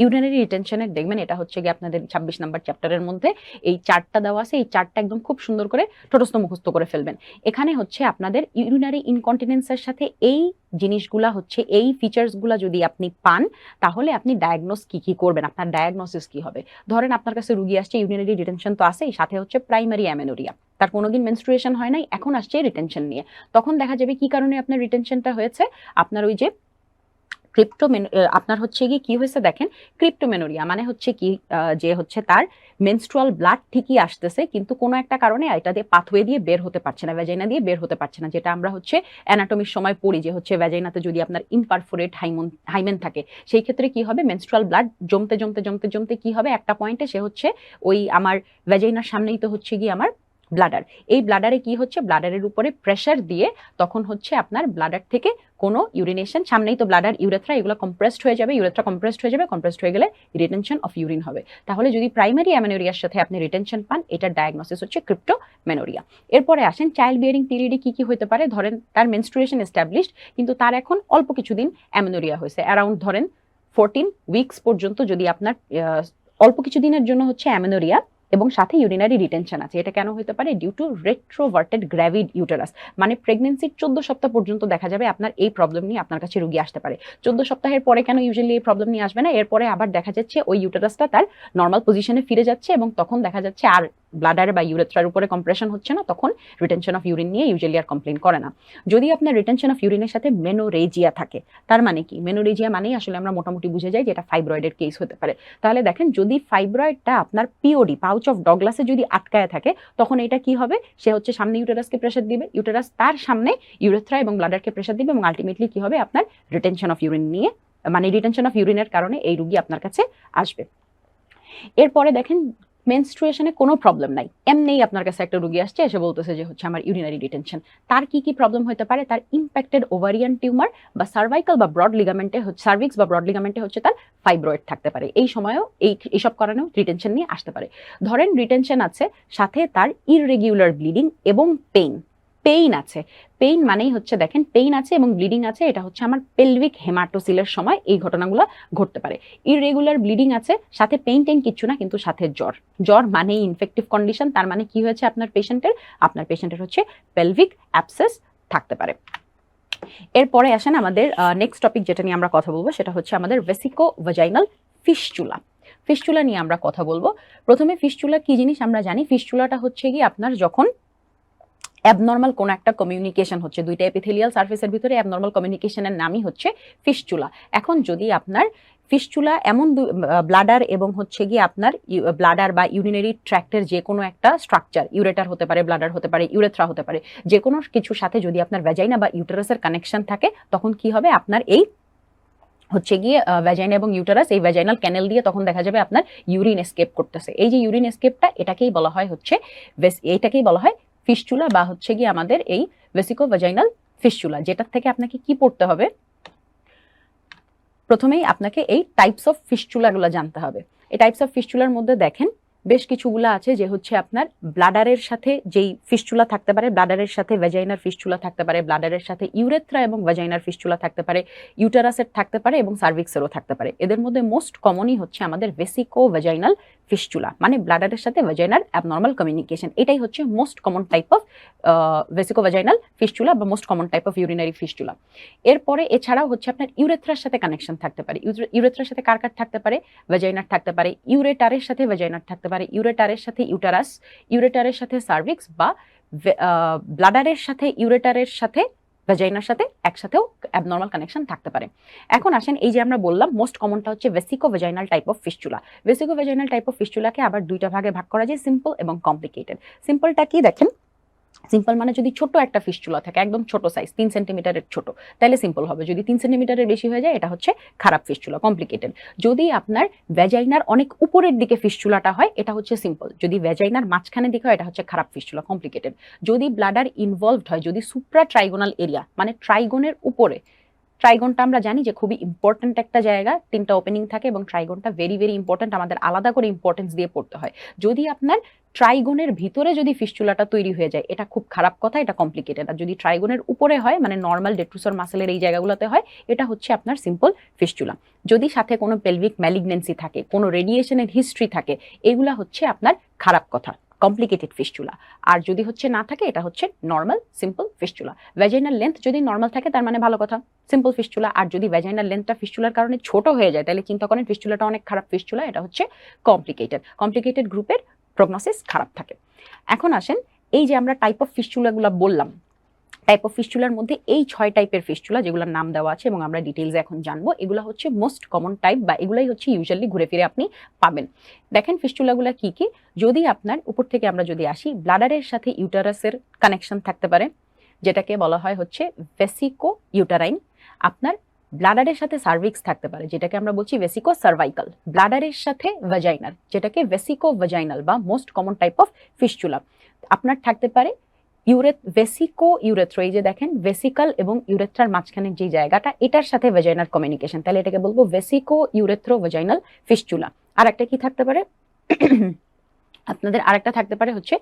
ইউরিনারি রিটেনশনের দেখবেন এটা হচ্ছে গিয়ে আপনাদের 26 নম্বর চ্যাপ্টারের মধ্যে এই চার্টটা দেওয়া আছে, এই চার্টটা একদম খুব সুন্দর করে ঠোঁটস্থ মুখস্থ করে ফেলবেন। এখানে হচ্ছে আপনাদের ইউরিনারি ইনকন্টিনেন্সের সাথে এই জিনিসগুলা হচ্ছে, এই ফিচার্সগুলা যদি আপনি পান তাহলে আপনি ডায়াগনোস কি করবেন, আপনার ডায়াগনোসিস কি হবে। ধরেন আপনার কাছে রুগী আসছে ইউরিনারি রিটেনশন তো আছেই, সাথে হচ্ছে প্রাইমারি অ্যামেনোরিয়া, তার কোনোদিন মেনস্ট্রুয়েশন হয় নাই, এখন আসছে রিটেনশন নিয়ে। তখন দেখা যাবে কি কারণে আপনার রিটেনশনটা হয়েছে, আপনার ওই যে আপনার হচ্ছে গিয়ে কি হয়েছে দেখেন, ক্রিপ্টোমেনোরিয়া মানে হচ্ছে কি, যে হচ্ছে তার মেনস্ট্রুয়াল ব্লাড ঠিকই আসতেছে কিন্তু কোনো একটা কারণে এটা দিয়ে পাথওয়ে দিয়ে বের হতে পারছে না, ভ্যাজাইনা দিয়ে বের হতে পারছে না, যেটা আমরা হচ্ছে অ্যানাটমির সময় পড়ি যে হচ্ছে ভ্যাজাইনাতে যদি আপনার ইমপারফোরেট হাইমেন থাকে সেই ক্ষেত্রে কি হবে, মেনস্ট্রুয়াল ব্লাড জমতে জমতে জমতে জমতে কি হবে, একটা পয়েন্টে সে হচ্ছে ওই আমার ভ্যাজাইনার সামনেই তো হচ্ছে গিয়ে আমার ব্লাডার, এই ব্লাডারে কি হচ্ছে, ব্লাডারের উপরে প্রেসার দিয়ে তখন হচ্ছে আপনার ব্লাডার থেকে কোনো ইউরিনেশন, সামনেই তো ব্লাডার, ইউরেথ্রা, এগুলো কম্প্রেসড হয়ে যাবে, ইউরেথ্রা কম্প্রেসড হয়ে যাবে, কম্প্রেসড হয়ে গেলে রিটেনশন অফ ইউরিন হবে। তাহলে যদি প্রাইমারি অ্যামেনোরিয়ার সাথে আপনি রিটেনশন পান, এটার ডায়াগনোসিস হচ্ছে ক্রিপ্টোমেনোরিয়া। এরপরে আসেন চাইল্ড বিয়ারিং পিরিয়ডে কি হতে পারে। ধরেন তার মেনস্ট্রুয়েশন এস্টাবলিশড কিন্তু তার এখন অল্প কিছুদিন অ্যামেনোরিয়া হয়েছে, অ্যারাউন্ড ধরেন 14 উইকস পর্যন্ত যদি আপনার অল্প কিছু দিনের জন্য হচ্ছে অ্যামেনোরিয়া এবং সাথে ইউরিনারি রিটেনশন আছে, এটা কেন হতে পারে, ডিউ টু রেট্রোভার্টেড গ্র্যাভিড ইউটেরাস, মানে প্রেগনেন্সির 14 সপ্তাহ পর্যন্ত দেখা যাবে আপনার এই প্রবলেম নিয়ে আপনার কাছে রোগী আসতে পারে। 14 সপ্তাহের পরে কেন ইউজুয়ালি এই প্রবলেম নিয়ে আসবে না, এরপরে আবার দেখা যাচ্ছে ওই ইউটেরাসটা তার নর্মাল পজিশনে ফিরে যাচ্ছে এবং তখন দেখা যাচ্ছে আর ব্লাডার বা ইউরেথ্রার উপরে কম্প্রেশন হচ্ছে না, তখন রিটেনশন অফ ইউরিন নিয়ে ইউজুয়ালি আর কমপ্লেন করে না। যদি আপনার রিটেনশন অফ ইউরিনের সাথে মেনোরেজিয়া থাকে, তার মানে কি, মেনোরেজিয়া মানেই আসলে আমরা মোটামুটি বুঝে যাই যে এটা ফাইব্রয়েডের কেস হতে পারে। তাহলে দেখেন যদি ফাইব্রয়েডটা আপনার পিওডি, পাউচ অফ ডগলাসে যদি আটকায় থাকে, তখন এটা কি হবে, সে হচ্ছে সামনে ইউটেরাসকে প্রেসার দিবে, ইউটেরাস তার সামনে ইউরেথ্রা এবং ব্লাডারকে প্রেসার দিবে এবং আলটিমেটলি কি হবে, আপনার রিটেনশন অফ ইউরিন নিয়ে, মানে রিটেনশন অফ ইউরিনের কারণে এই রোগী আপনার কাছে আসবে। এরপরে দেখেন মেনস্ট্রুয়েশনে কোনো প্রবলেম নাই, এমনিই আপনার কাছে একটা রোগী আসছে এসে বলতেছে যে হচ্ছে আমার ইউরিনারি ডিটেনশন, তার কি কি প্রবলেম হতে পারে? তার ইম্প্যাক্টেড ওভারিয়ান টিউমার বা সার্ভাইকাল বা ব্রড লিগামেন্টে সার্ভিক্স বা ব্রড লিগামেন্টে হচ্ছে তার ফাইব্রয়েড থাকতে পারে। এই সময়েও এইসব কারণেও রিটেনশন নিয়ে আসতে পারে। ধরেন রিটেনশন আছে, সাথে তার ইররেগুলার ব্লিডিং এবং পেইন আছে। পেইন মানেই হচ্ছে দেখেন পেইন আছে এবং ব্লিডিং আছে, এটা হচ্ছে আমার পেলভিক হেমাটোসিলের সময় এই ঘটনাগুলো ঘটতে পারে। ইররেগুলার ব্লিডিং আছে, সাথে পেইন কিচ্ছু না, কিন্তু সাথে জ্বর মানেই ইনফেক্টিভ কন্ডিশন। তার মানে কি হয়েছে আপনার পেশেন্টের হচ্ছে পেলভিক অ্যাবসেস থাকতে পারে। এরপরে আসেন আমাদের নেক্সট টপিক যেটা নিয়ে আমরা কথা বলবো, সেটা হচ্ছে আমাদের ভেসিকো ভাজাইনাল ফিস্চুলা। ফিস্চুলা নিয়ে আমরা কথা বলবো। প্রথমে ফিস্চুলা কি জিনিস আমরা জানি। ফিস্চুলাটা হচ্ছে কি আপনার যখন অ্যাবনর্মাল কোনো একটা কমিউনিকেশন হচ্ছে, দুইটা এপিথেলিয়াল সারফেসের ভিতরে অ্যাবনর্মাল কমিউনিকেশনের নামই হচ্ছে ফিস্চুলা। এখন যদি আপনার ফিস্চুলা এমন ব্লাডার এবং হচ্ছে গিয়ে আপনার ব্লাডার বা ইউরিনারি ট্র্যাক্টের যে কোনো একটা স্ট্রাকচার, ইউরেটার হতে পারে, ব্লাডার হতে পারে, ইউরেথ্রা হতে পারে, যে কোনো কিছুর সাথে যদি আপনার ভ্যাজাইনা বা ইউটেরাসের কানেকশন থাকে, তখন কি হবে আপনার এই হচ্ছে গিয়ে ভ্যাজাইনা এবং ইউটেরাস, এই ভ্যাজাইনাল ক্যানেল দিয়ে তখন দেখা যাবে আপনার ইউরিন এসকেপ করতেছে। এই যে ইউরিন এসকেপটা, এটাকেই বলা হয় ফিস্চুলা বা হচ্ছে গিয়ে আমাদের এই ভেসিকো ভাজাইনাল ফিস্চুলা। যেটার থেকে আপনাকে কি পড়তে হবে, প্রথমেই আপনাকে এই টাইপস অফ ফিস্চুলাগুলো জানতে হবে। এই টাইপস অফ ফিস্চুলার মধ্যে দেখেন বেশ কিছুগুলো আছে, যে হচ্ছে আপনার ব্লাডারের সাথে যেই ফিস্চুলা থাকতে পারে, ব্লাডারের সাথে ভ্যাজাইনার ফিস্চুলা থাকতে পারে, ব্লাডারের সাথে ইউরেথ্রা এবং ভ্যাজাইনার ফিস্চুলা থাকতে পারে, ইউটেরাসের থাকতে পারে এবং সার্ভিক্সেরও থাকতে পারে। এদের মধ্যে মোস্ট কমনই হচ্ছে আমাদের ভেসিকো ভ্যাজাইনাল ফিস্চুলা, মানে ব্লাডারের সাথে ভ্যাজাইনার অ্যাবনর্মাল কমিউনিকেশন। এটাই হচ্ছে most common type of vesico vaginal fistula বা most common type of urinary fistula. এরপরে এছাড়াও হচ্ছে আপনার ইউরেথ্রার সাথে কানেকশন থাকতে পারে। ইউরেথ্রার সাথে কার থাকতে পারে? ভ্যাজাইনার থাকতে পারে, ইউরেটারের সাথে ভ্যাজাইনার থাকতে পারে, ইউরেটারের সাথে ইউটারাস, ইউরেটারের সাথে সার্ভিক্স বা ব্লাডারের সাথে ইউরেটারের সাথে ভ্যাজাইনার সাথে একসাথেও অ্যাবনর্মাল কানেকশন থাকতে পারে। এখন আসেন, এই যে আমরা বললাম মোস্ট কমনটা হচ্ছে vesico vaginal type of fistula. Vesico vaginal type of ফিস্চুলাকে আবার দুইটা ভাগে ভাগ করা যায়, সিম্পল এবং কমপ্লিকেটেড। সিম্পলটা কি দেখেন, সিম্পল মানে যদি ছোট একটা ফিস্চুলা থাকে, একদম ছোট সাইজ 3 সেন্টিমিটারের ছোট, তাহলে সিম্পল হবে। যদি 3 সেন্টিমিটারের বেশি হয়ে যায়, এটা হচ্ছে খারাপ ফিস্চুলা, কমপ্লিকেটেড। যদি আপনার ভ্যাজাইনার অনেক উপরের দিকে ফিস্চুলাটা হয়, এটা হচ্ছে সিম্পল। যদি ভ্যাজাইনার মাঝখানের দিকে হয়, এটা হচ্ছে খারাপ ফিস্চুলা, কমপ্লিকেটেড। যদি ব্লাডার ইনভলভড হয়, যদি সুপ্রা ট্রাইগোনাল এরিয়া মানে ট্রাইগোনের উপরে, ট্রাইগনটা আমরা জানি যে খুবই ইম্পর্টেন্ট একটা জায়গা, 3টা ওপেনিং থাকে এবং ট্রাইগনটা ভেরি ভেরি ইম্পর্টেন্ট, আমাদের আলাদা করে ইম্পর্টেন্স দিয়ে পড়তে হয়। যদি আপনার ট্রাইগনের ভিতরে যদি ফিস্চুলাটা তৈরি হয়ে যায়, এটা খুব খারাপ কথা, এটা কমপ্লিকেটেড। আর যদি ট্রাইগনের উপরে হয়, মানে নর্মাল ডেট্রুসর মাসেলের এই জায়গাগুলোতে হয়, এটা হচ্ছে আপনার সিম্পল ফিস্চুলা। যদি সাথে কোনো পেলভিক ম্যালিগনেন্সি থাকে, কোনো রেডিয়েশনের হিস্ট্রি থাকে, এগুলা হচ্ছে আপনার খারাপ কথা, কমপ্লিকেটেড ফিস্চুলা। আর যদি হচ্ছে না থাকে, এটা হচ্ছে normal simple fistula. Vaginal length যদি নর্মাল থাকে, তার মানে ভালো কথা, সিম্পল ফিস্চুলা। আর যদি ভ্যাজাইনাল লেন্থটা ফিস্চুলার কারণে ছোট হয়ে যায়, তাহলে চিন্তা করেন ফিস্চুলাটা অনেক খারাপ ফিস্চুলা, এটা হচ্ছে কমপ্লিকেটেড গ্রুপের প্রগনোসিস খারাপ থাকে। এখন আসেন, এই যে আমরা টাইপ অফ ফিস্চুলাগুলো বললাম, টাইপ অফ ফিস্চুলার মধ্যে এই 6 টাইপের ফিস্চুলা যেগুলোর নাম দেওয়া আছে এবং আমরা ডিটেইলসে এখন জানবো, এগুলো হচ্ছে মোস্ট কমন টাইপ বা এগুলাই হচ্ছে ইউজুয়ালি ঘুরে ফিরে আপনি পাবেন। দেখেন ফিস্চুলাগুলো কি কি। যদি আপনার উপর থেকে আমরা যদি আসি, ব্লাডারের সাথে ইউটারাসের কানেকশন থাকতে পারে, যেটাকে বলা হয় হচ্ছে ভেসিকো ইউটারাইন। আপনার ব্লাডারের সাথে সার্ভিক্স থাকতে পারে, যেটাকে আমরা বলছি ভেসিকো সার্ভাইকাল। ব্লাডারের সাথে ভ্যাজাইনাল, যেটাকে ভেসিকো ভ্যাজাইনাল বা most common type of fistula. আপনার থাকতে পারে ভেসিকো ইউরেথ্রা, এই যে দেখেন ভেসিকাল এবং ইউরেথ্রার মাঝখানের যে জায়গাটা, এটার সাথে ভ্যাজাইনাল কমিউনিকেশন, তাহলে এটাকে বলবো ভেসিকো ইউরেথ্রো ভ্যাজাইনাল ফিস্চুলা। আর একটা কি থাকতে পারে আপনাদের, আরেকটা থাকতে পারে হচ্ছে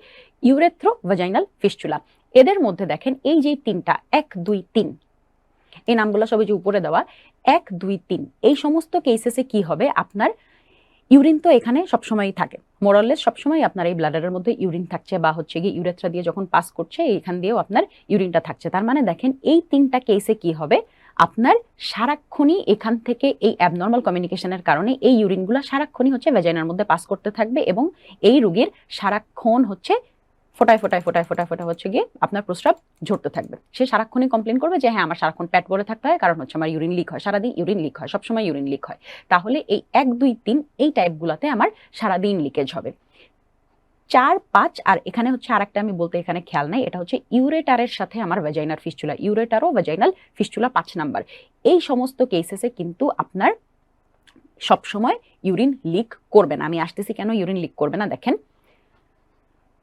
ইউরেথ্রো ভ্যাজাইনাল ফিস্চুলা। এদের মধ্যে দেখেন এই যে 3টা 1 2 3, এই নামগুলো সবই যে উপরে দেওয়া 1 2 3, এই সমস্ত কেসেসে কি হবে, আপনার ইউরিন তো এখানে সবসময়ই থাকে, মোরাললেস সবসময় আপনার এই ব্লাডারের মধ্যে ইউরিন থাকছে, বা হচ্ছে গিয়ে ইউরেথ্রা দিয়ে যখন পাস করছে এখান দিয়েও আপনার ইউরিনটা থাকছে। তার মানে দেখেন এই 3টা কেসে কি হবে, আপনার সারাক্ষণই এখান থেকে এই অ্যাবনর্মাল কমিউনিকেশনের কারণে এই ইউরিনগুলো সারাক্ষণই হচ্ছে ভ্যাজাইনার মধ্যে পাস করতে থাকবে এবং এই রোগীর সারাক্ষণ হচ্ছে ফোটায় হচ্ছে গিয়ে আপনার প্রস্রাব ঝরতে থাকবে। সে সারাক্ষণই কমপ্লেন করবে যে হ্যাঁ আমার সারাক্ষণ পেট ভরে থাকতে হয়, কারণ হচ্ছে আমার ইউরিন লিক হয়, সারাদিন ইউরিন লিক হয়, সবসময় ইউরিন লিক হয়। তাহলে এই 1 2 3 এই টাইপগুলোতে আমার সারাদিন লিকেজ হবে। 4 5 আর এখানে হচ্ছে আরেকটা আমি বলতে এখানে খেয়াল নাই, এটা হচ্ছে ইউরেটারের সাথে আমার ভ্যাজাইনাল ফিস্চুলা, ইউরেটারও ভ্যাজাইনাল ফিস্চুলা 5 নাম্বার। এই সমস্ত কেসেসে কিন্তু আপনার সবসময় ইউরিন লিক করবে না। আমি আসতেছি কেন ইউরিন লিক করবে না, দেখেন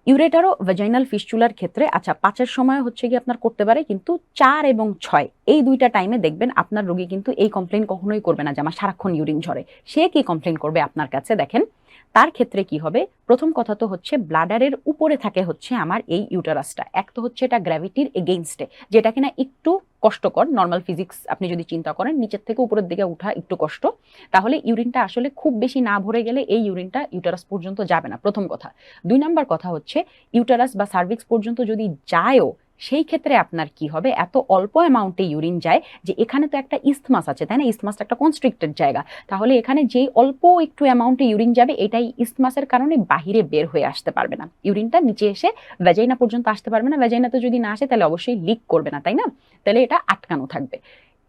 ইউরেটারো ভ্যাজাইনাল ফিস্চুলার ক্ষেত্রে আচ্ছা 5-এর সময় হচ্ছে কি আপনার করতে পারে, কিন্তু 4 এবং 6 এই দুইটা টাইমে দেখবেন আপনার রোগী কিন্তু এই কমপ্লেন কখনোই করবে না যে আমার সারাক্ষণ ইউরিন ঝরে। সে কি কমপ্লেন করবে আপনার কাছে, দেখেন তার ক্ষেত্রে কি হবে। প্রথম কথা তো হচ্ছে ব্লাডারের উপরে থাকে হচ্ছে আমার এই ইউটারাসটা। এক তো হচ্ছে এটা গ্র্যাভিটির এগেইনস্টে, যেটা কিনা একটু কষ্টকর। নর্মাল ফিজিক্স আপনি যদি চিন্তা করেন নিচের থেকে উপরের দিকে উঠা একটু কষ্ট, তাহলে ইউরিনটা আসলে খুব বেশি না ভরে গেলে এই ইউরিনটা ইউটারাস পর্যন্ত যাবে না, প্রথম কথা। 2 নাম্বার কথা হচ্ছে ইউটারাস বা সার্ভিক্স পর্যন্ত যদি যায়ও, সেই ক্ষেত্রে আপনার কি হবে, এত অল্প অ্যামাউন্টে ইউরিন যায় যে এখানে তো একটা ইস্থমাস আছে, তাই না? ইস্থমাসটা একটা কনস্ট্রিক্টেড জায়গা, তাহলে এখানে যেই অল্প একটু অ্যামাউন্টে ইউরিন যাবে এটাই ইস্থমাসের কারণে বাহিরে বের হয়ে আসতে পারবে না, ইউরিনটা নিচে এসে ভ্যাজাইনা পর্যন্ত আসতে পারবে না। ভ্যাজাইনাতে যদি না আসে তাহলে অবশ্যই লিক করবে না, তাই না? তাহলে এটা আটকানো থাকবে।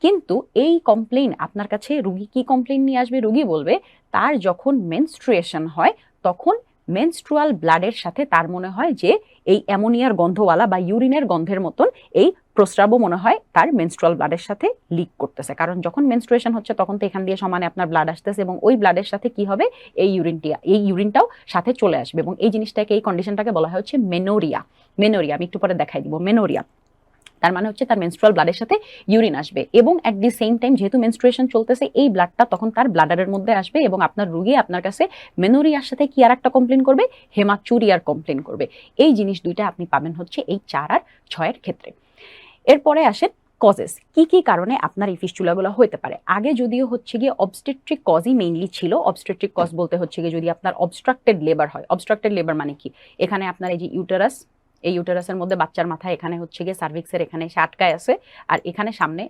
কিন্তু এই কমপ্লেইন আপনার কাছে রুগী কি কমপ্লেইন নিয়ে আসবে, রুগী বলবে তার যখন মেনস্ট্রুয়েশন হয় তখন মেনস্ট্রুয়াল ব্লাডের সাথে তার মনে হয় যে এই অ্যামোনিয়ার গন্ধওয়ালা বা ইউরিনের গন্ধের মতন এই প্রস্রাবও মনে হয় তার মেনস্ট্রুয়াল ব্লাডের সাথে লিক করতেছে। কারণ যখন মেনস্ট্রুয়েশন হচ্ছে তখন তো এখান দিয়ে সমানে আপনার ব্লাড আসতেছে এবং ওই ব্লাডের সাথে কি হবে, এই ইউরিনটাও সাথে চলে আসবে এবং এই জিনিসটাকে, এই কন্ডিশনটাকে বলা হয় হচ্ছে মেনোরিয়া। মেনোরিয়া আমি একটু পরে দেখাই দিব। মেনোরিয়া তার মানে হচ্ছে তার মেনস্ট্রুয়াল ব্লাডের সাথে ইউরিন আসবে এবং অ্যাট দি সেম টাইম যেহেতু মেনস্ট্রুয়েশন চলতেছে এই ব্লাডটা তখন তার ব্লাডারের মধ্যে আসবে এবং আপনার রোগী আপনার কাছে মেনোরিয়ার সাথে কি আর একটা কমপ্লেন করবে, হেমাচুরিয়ার কমপ্লেন করবে। এই জিনিস দুইটা আপনি পাবেন হচ্ছে এই 4 আর 6 এর ক্ষেত্রে। এরপরে আসেন কজেস, কি কি কারণে আপনার এই ফিস্চুলাগুলো হতে পারে। আগে যদিও হচ্ছে গিয়ে অবস্টেট্রিক কজই মেইনলি ছিল। অবস্টেট্রিক কজ বলতে হচ্ছে গিয়ে যদি আপনার অবস্ট্রাক্টেড লেবার হয়। অবস্ট্রাক্টেড লেবার মানে কি, এখানে আপনার এই যে ইউটারাস, এই ইউটারাসের মধ্যে বাচ্চার মাথা এখানে হচ্ছে গিয়ে সার্ভিক্সের এখানে এসে আটকায় আছে, আর এখানে সামনে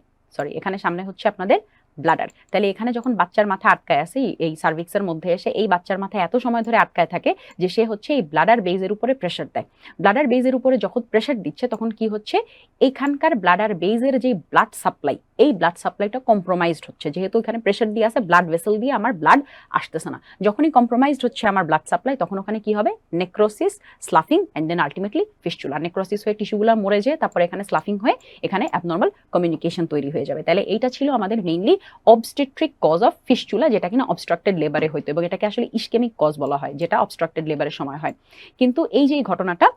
এখানে সামনে হচ্ছে আপনাদের ব্লাডার। তাহলে এখানে যখন বাচ্চার মাথা আটকায় আছে এই সার্ভিক্সের মধ্যে এসে এই বাচ্চার মাথা এত সময় ধরে আটকায় থাকে যে সে হচ্ছে এই ব্লাডার বেজের উপরে প্রেশার দেয়। ব্লাডার বেজের উপরে যখন প্রেশার দিচ্ছে তখন কি হচ্ছে, এইখানকার ব্লাডার বেজের যে ব্লাড সাপ্লাই, এই ব্লাড সাপ্লাইটা কম্প্রোমাইজড হচ্ছে। যেহেতু এখানে প্রেশার দিয়ে আছে, ব্লাড ভেসেল দিয়ে আমার ব্লাড আসতেছে না। যখনই কম্প্রোমাইজড হচ্ছে আমার ব্লাড সাপ্লাই তখন ওখানে কি হবে, necrosis, sloughing and then ultimately fistula. Necrosis হয়ে টিস্যুগুলো মরে যায়, তারপর এখানে স্লাফিং হয়ে এখানে অ্যাবনর্মাল কমিউনিকেশন তৈরি হয়ে যাবে। তাহলে এইটা ছিল আমাদের mainly obstetric cause of fistula, যেটা কিনা অবস্ট্রাক্টেড লেবারে হইতো এবং এটাকে আসলে ইসকেমিক কজ বলা হয়, যেটা অবস্ট্রাক্টেড লেবারের সময় হয়। কিন্তু এই যে এই ঘটনাটা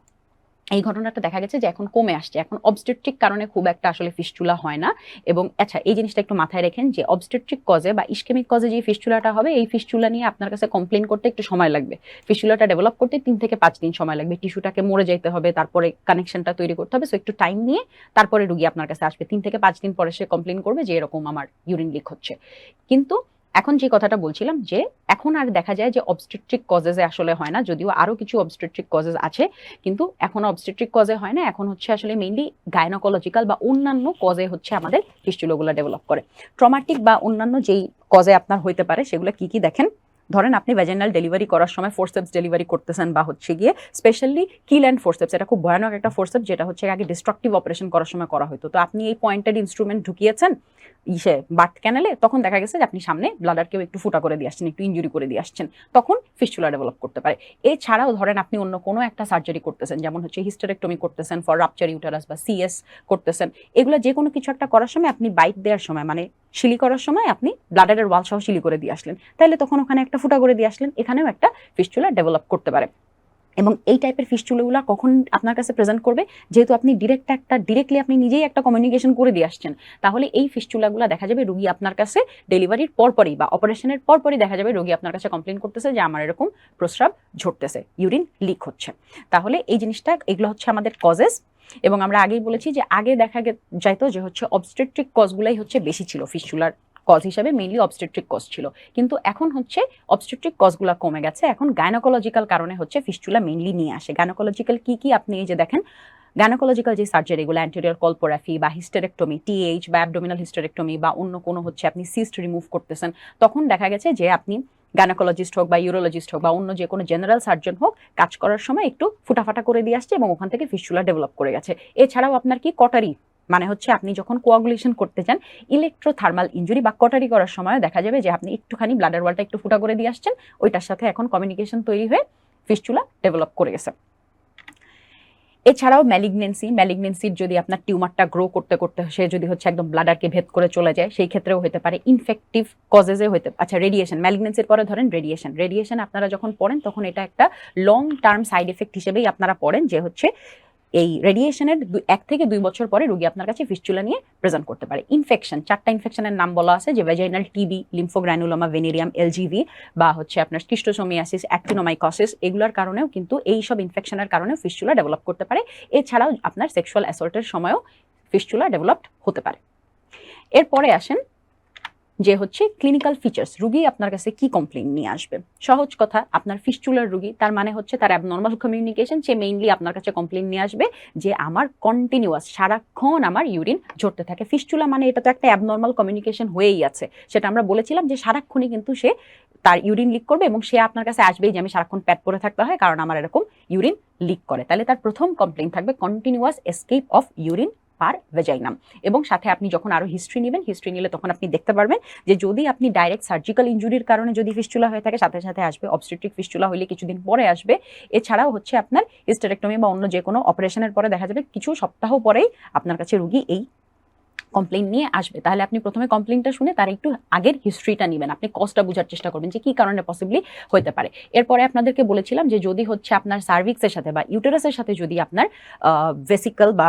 দেখা গেছে যে এখন কমে আসছে। এখন অবস্টেট্রিক কারণে খুব একটা আসলে ফিস্চুলা হয় না। এবং আচ্ছা এই জিনিসটা একটু মাথায় রাখেন যে অবস্টেট্রিক কজে বা ইসকেমিক কজে যে ফিস্চুলাটা হবে, এই ফিস্চুলা নিয়ে আপনার কাছে কমপ্লেন করতে একটু সময় লাগবে। ফিস্চুলাটা ডেভেলপ করতে 3 থেকে 5 দিন সময় লাগবে। টিস্যুটাকে মরে যেতে হবে, তারপরে কানেকশনটা তৈরি করতে হবে। সো একটু টাইম নিয়ে তারপরে রুগী আপনার কাছে আসবে। 3 থেকে 5 দিন পরে সে কমপ্লেন করবে যে এরকম আমার ইউরিন লিক হচ্ছে। কিন্তু এখন যে কথাটা বলছিলাম যে এখন আর দেখা যায় যে অবস্টেট্রিক কজেসে আসলে হয় না, যদিও আরো কিছু অবস্টেট্রিক কজেস আছে, কিন্তু এখন অবস্টেট্রিক কজে হয় না। এখন হচ্ছে আসলে মেইনলি গাইনোকোলজিক্যাল বা অন্যান্য কজে হচ্ছে আমাদের ফিস্চুলাগুলো ডেভেলপ করে। ট্রমাটিক বা অন্যান্য যেই কজে আপনার হইতে পারে সেগুলো কি কি দেখেন। ধরেন আপনি ভ্যাজাইনাল ডেলিভারি করার সময় ফোরসেপস ডেলিভারি করতেছেন বা হচ্ছে গিয়ে স্পেশালি কিল অ্যান্ড ফোরসেপস, এটা খুব ভয়ানক একটা ফোরসেপস যেটা হচ্ছে আগে ডিস্ট্রাকটিভ অপারেশন করার সময় করা হতো। তো আপনি এই পয়েন্টেড ইনস্ট্রুমেন্ট ঢুকিয়েছেন বার্থ ক্যানেলে, তখন দেখা গেছে যে আপনি সামনে ব্লাডারকেও একটু ফুটা করে দিয়ে আসছেন, একটু ইনজুরি করে দিয়ে আসছেন, তখন ফিস্চুলা ডেভেলপ করতে পারে। এছাড়াও ধরেন আপনি অন্য কোনো একটা সার্জারি করতেছেন, যেমন হচ্ছে হিস্টেরেক্টমি করতেছেন ফর রাপচার ইউটারাস বা সিএস করতেছেন, এগুলো যে কোনো কিছু একটা করার সময় আপনি বাইট দেওয়ার সময় মানে শিলি করার সময় আপনি ব্লাডারের ওয়াল সহ শিলি করে দিয়ে আসলেন, তাহলে তখন ওখানে একটা ফুটা করে দিয়ে আসলেন, এখানেও একটা ফিস্চুলা ডেভেলপ করতে পারে। এবং এই টাইপের ফিস্চুলাগুলো কখন আপনার কাছে প্রেজেন্ট করবে, যেহেতু আপনি ডিরেক্টলি আপনি নিজেই একটা কমিউনিকেশন করে দিয়ে আসছেন, তাহলে এই ফিস্চুলাগুলো দেখা যাবে রোগী আপনার কাছে ডেলিভারির পরপরই বা অপারেশনের পরপরই দেখা যাবে রোগী আপনার কাছে কমপ্লেন করতেছে যে আমার এরকম প্রস্রাব ঝরতেছে, ইউরিন লিক হচ্ছে। তাহলে এই জিনিসটা, এগুলো হচ্ছে আমাদের কজেস। এবং আমরা আগেই বলেছি যে আগে দেখা যাইতো যে হচ্ছে অবস্টেট্রিক কজগুলাই হচ্ছে বেশি ছিল, ফিস্চুলার কজ হিসাবে মেইনলি অবস্টেট্রিক কজ ছিল। কিন্তু এখন হচ্ছে অবস্টেট্রিক কজগুলো কমে গেছে, এখন গাইনোকোলজিক্যাল কারণে হচ্ছে ফিস্চুলা মেইনলি নিয়ে আসে। গাইনোকোলজিক্যাল কি কি আপনি এই যে দেখেন, গাইনোকোলজিক্যাল যে সার্জারিগুলো অ্যান্টেরিয়র কলপোরাফি বা হিস্টেরেক্টমি, টিএইচ বা অ্যাবডোমিনাল হিস্টেরেক্টমি বা অন্য কোনো হচ্ছে আপনি সিস্ট রিমুভ করতেছেন, তখন দেখা গেছে যে আপনি গাইনোকোলজিস্ট হোক বা ইউরোলজিস্ট হোক বা অন্য যে কোনো জেনারেল সার্জন হোক, কাজ করার সময় একটু ফুটাফাটা করে দিয়ে আসছে এবং ওখান থেকে ফিস্চুলা ডেভেলপ করে গেছে। এছাড়াও আপনার কি কটারি, মানে হচ্ছে আপনি যখন কোয়াগুলেশন করতে চান, ইলেকট্রোথার্মাল ইনজুরি বা কটারি করার সময় দেখা যাবে যে আপনি একটুখানি ব্লাডার ওয়ালটা একটু ফুটা করে দিয়ে আসছেন, ওইটার সাথে এখন কমিউনিকেশন তৈরি হয়ে ফিস্চুলা ডেভেলপ করে গেছে। এছাড়াও ম্যালিগনেন্সির যদি আপনার টিউমারটা গ্রো করতে করতে সে যদি হচ্ছে একদম ব্লাডারকে ভেদ করে চলে যায়, সেই ক্ষেত্রেও হতে পারে। ইনফেক্টিভ কজেসে হতে, আচ্ছা রেডিয়েশন, ম্যালিগনেন্সির পরে ধরেন রেডিয়েশন আপনারা যখন পড়েন তখন এটা একটা লং টার্ম সাইড এফেক্ট হিসেবেই আপনারা পড়েন, যে হচ্ছে এই রেডিয়েশনের 1 থেকে 2 বছর পরে রোগী আপনার কাছে ফিস্চুলা নিয়ে প্রেজেন্ট করতে পারে। ইনফেকশন, 4টা ইনফেকশনের নাম বলা আছে, যে ভ্যাজাইনাল টিবি, লিম্ফোগ্রানুলোমা ভেনেরিয়াম, এলজিভি, বা হচ্ছে আপনার স্কিস্টোসোমিয়াসিস, অ্যাক্টিনোমাইকোসিস, এগুলোর কারণেও কিন্তু এই সব ইনফেকশনের কারণেও ফিস্চুলা ডেভেলপ করতে পারে। এছাড়াও আপনার সেক্সুয়াল অ্যাসল্টের সময়ও ফিস্চুলা ডেভেলপড হতে পারে। এরপরে আসেন যে হচ্ছে ক্লিনিক্যাল ফিচার্স, রুগী আপনার কাছে কি কমপ্লেইন নিয়ে আসবে। সহজ কথা, আপনার ফিস্চুলার রুগী, তার মানে হচ্ছে তার অ্যাবনর্মাল কমিউনিকেশন, সে মেইনলি আপনার কাছে কমপ্লেইন নিয়ে আসবে যে আমার কন্টিনিউয়াস সারাক্ষণ আমার ইউরিন ঝরতে থাকে। ফিস্চুলা মানে এটা তো একটা অ্যাবনর্মাল কমিউনিকেশন হয়েই আছে, সেটা আমরা বলেছিলাম যে সারাক্ষণই কিন্তু সে তার ইউরিন লিক করবে, এবং সে আপনার কাছে আসবেই যে আমি সারাক্ষণ প্যাড পরে থাকতে হয় কারণ আমার এরকম ইউরিন লিক করে। তাহলে তার প্রথম কমপ্লেইন থাকবে কন্টিনিউয়াস এসকেপ অফ ইউরিন পার ভেজাইনাম। এবং সাথে আপনি যখন আরো হিস্ট্রি নিলে তখন আপনি দেখতে পারবেন যে যদি আপনি ডাইরেক্ট সার্জিক্যাল ইনজুরির কারণে যদি ফিস্চুলা হয়ে থাকে, সাথে সাথে আসবে। অবস্টেট্রিক ফিস্চুলা হলে কিছুদিন পরে আসবে। এছাড়াও হচ্ছে আপনার হিস্টেরেক্টমি বা অন্য যে কোনো অপারেশনের পরে দেখা যাবে কিছু সপ্তাহ পরেই আপনার কাছে রোগী এই কমপ্লেইন নিয়ে আসবে। তাহলে আপনি প্রথমে কমপ্লেইনটা শুনে তার একটু আগের হিস্ট্রিটা নেবেন, আপনি কজটা বোঝার চেষ্টা করবেন যে কি কারণে পসিবলি হতে পারে। এরপরে আপনাদেরকে বলেছিলাম যে যদি হচ্ছে আপনার সার্ভিক্সের সাথে বা ইউটেরাসের সাথে যদি আপনার ভেসিকল বা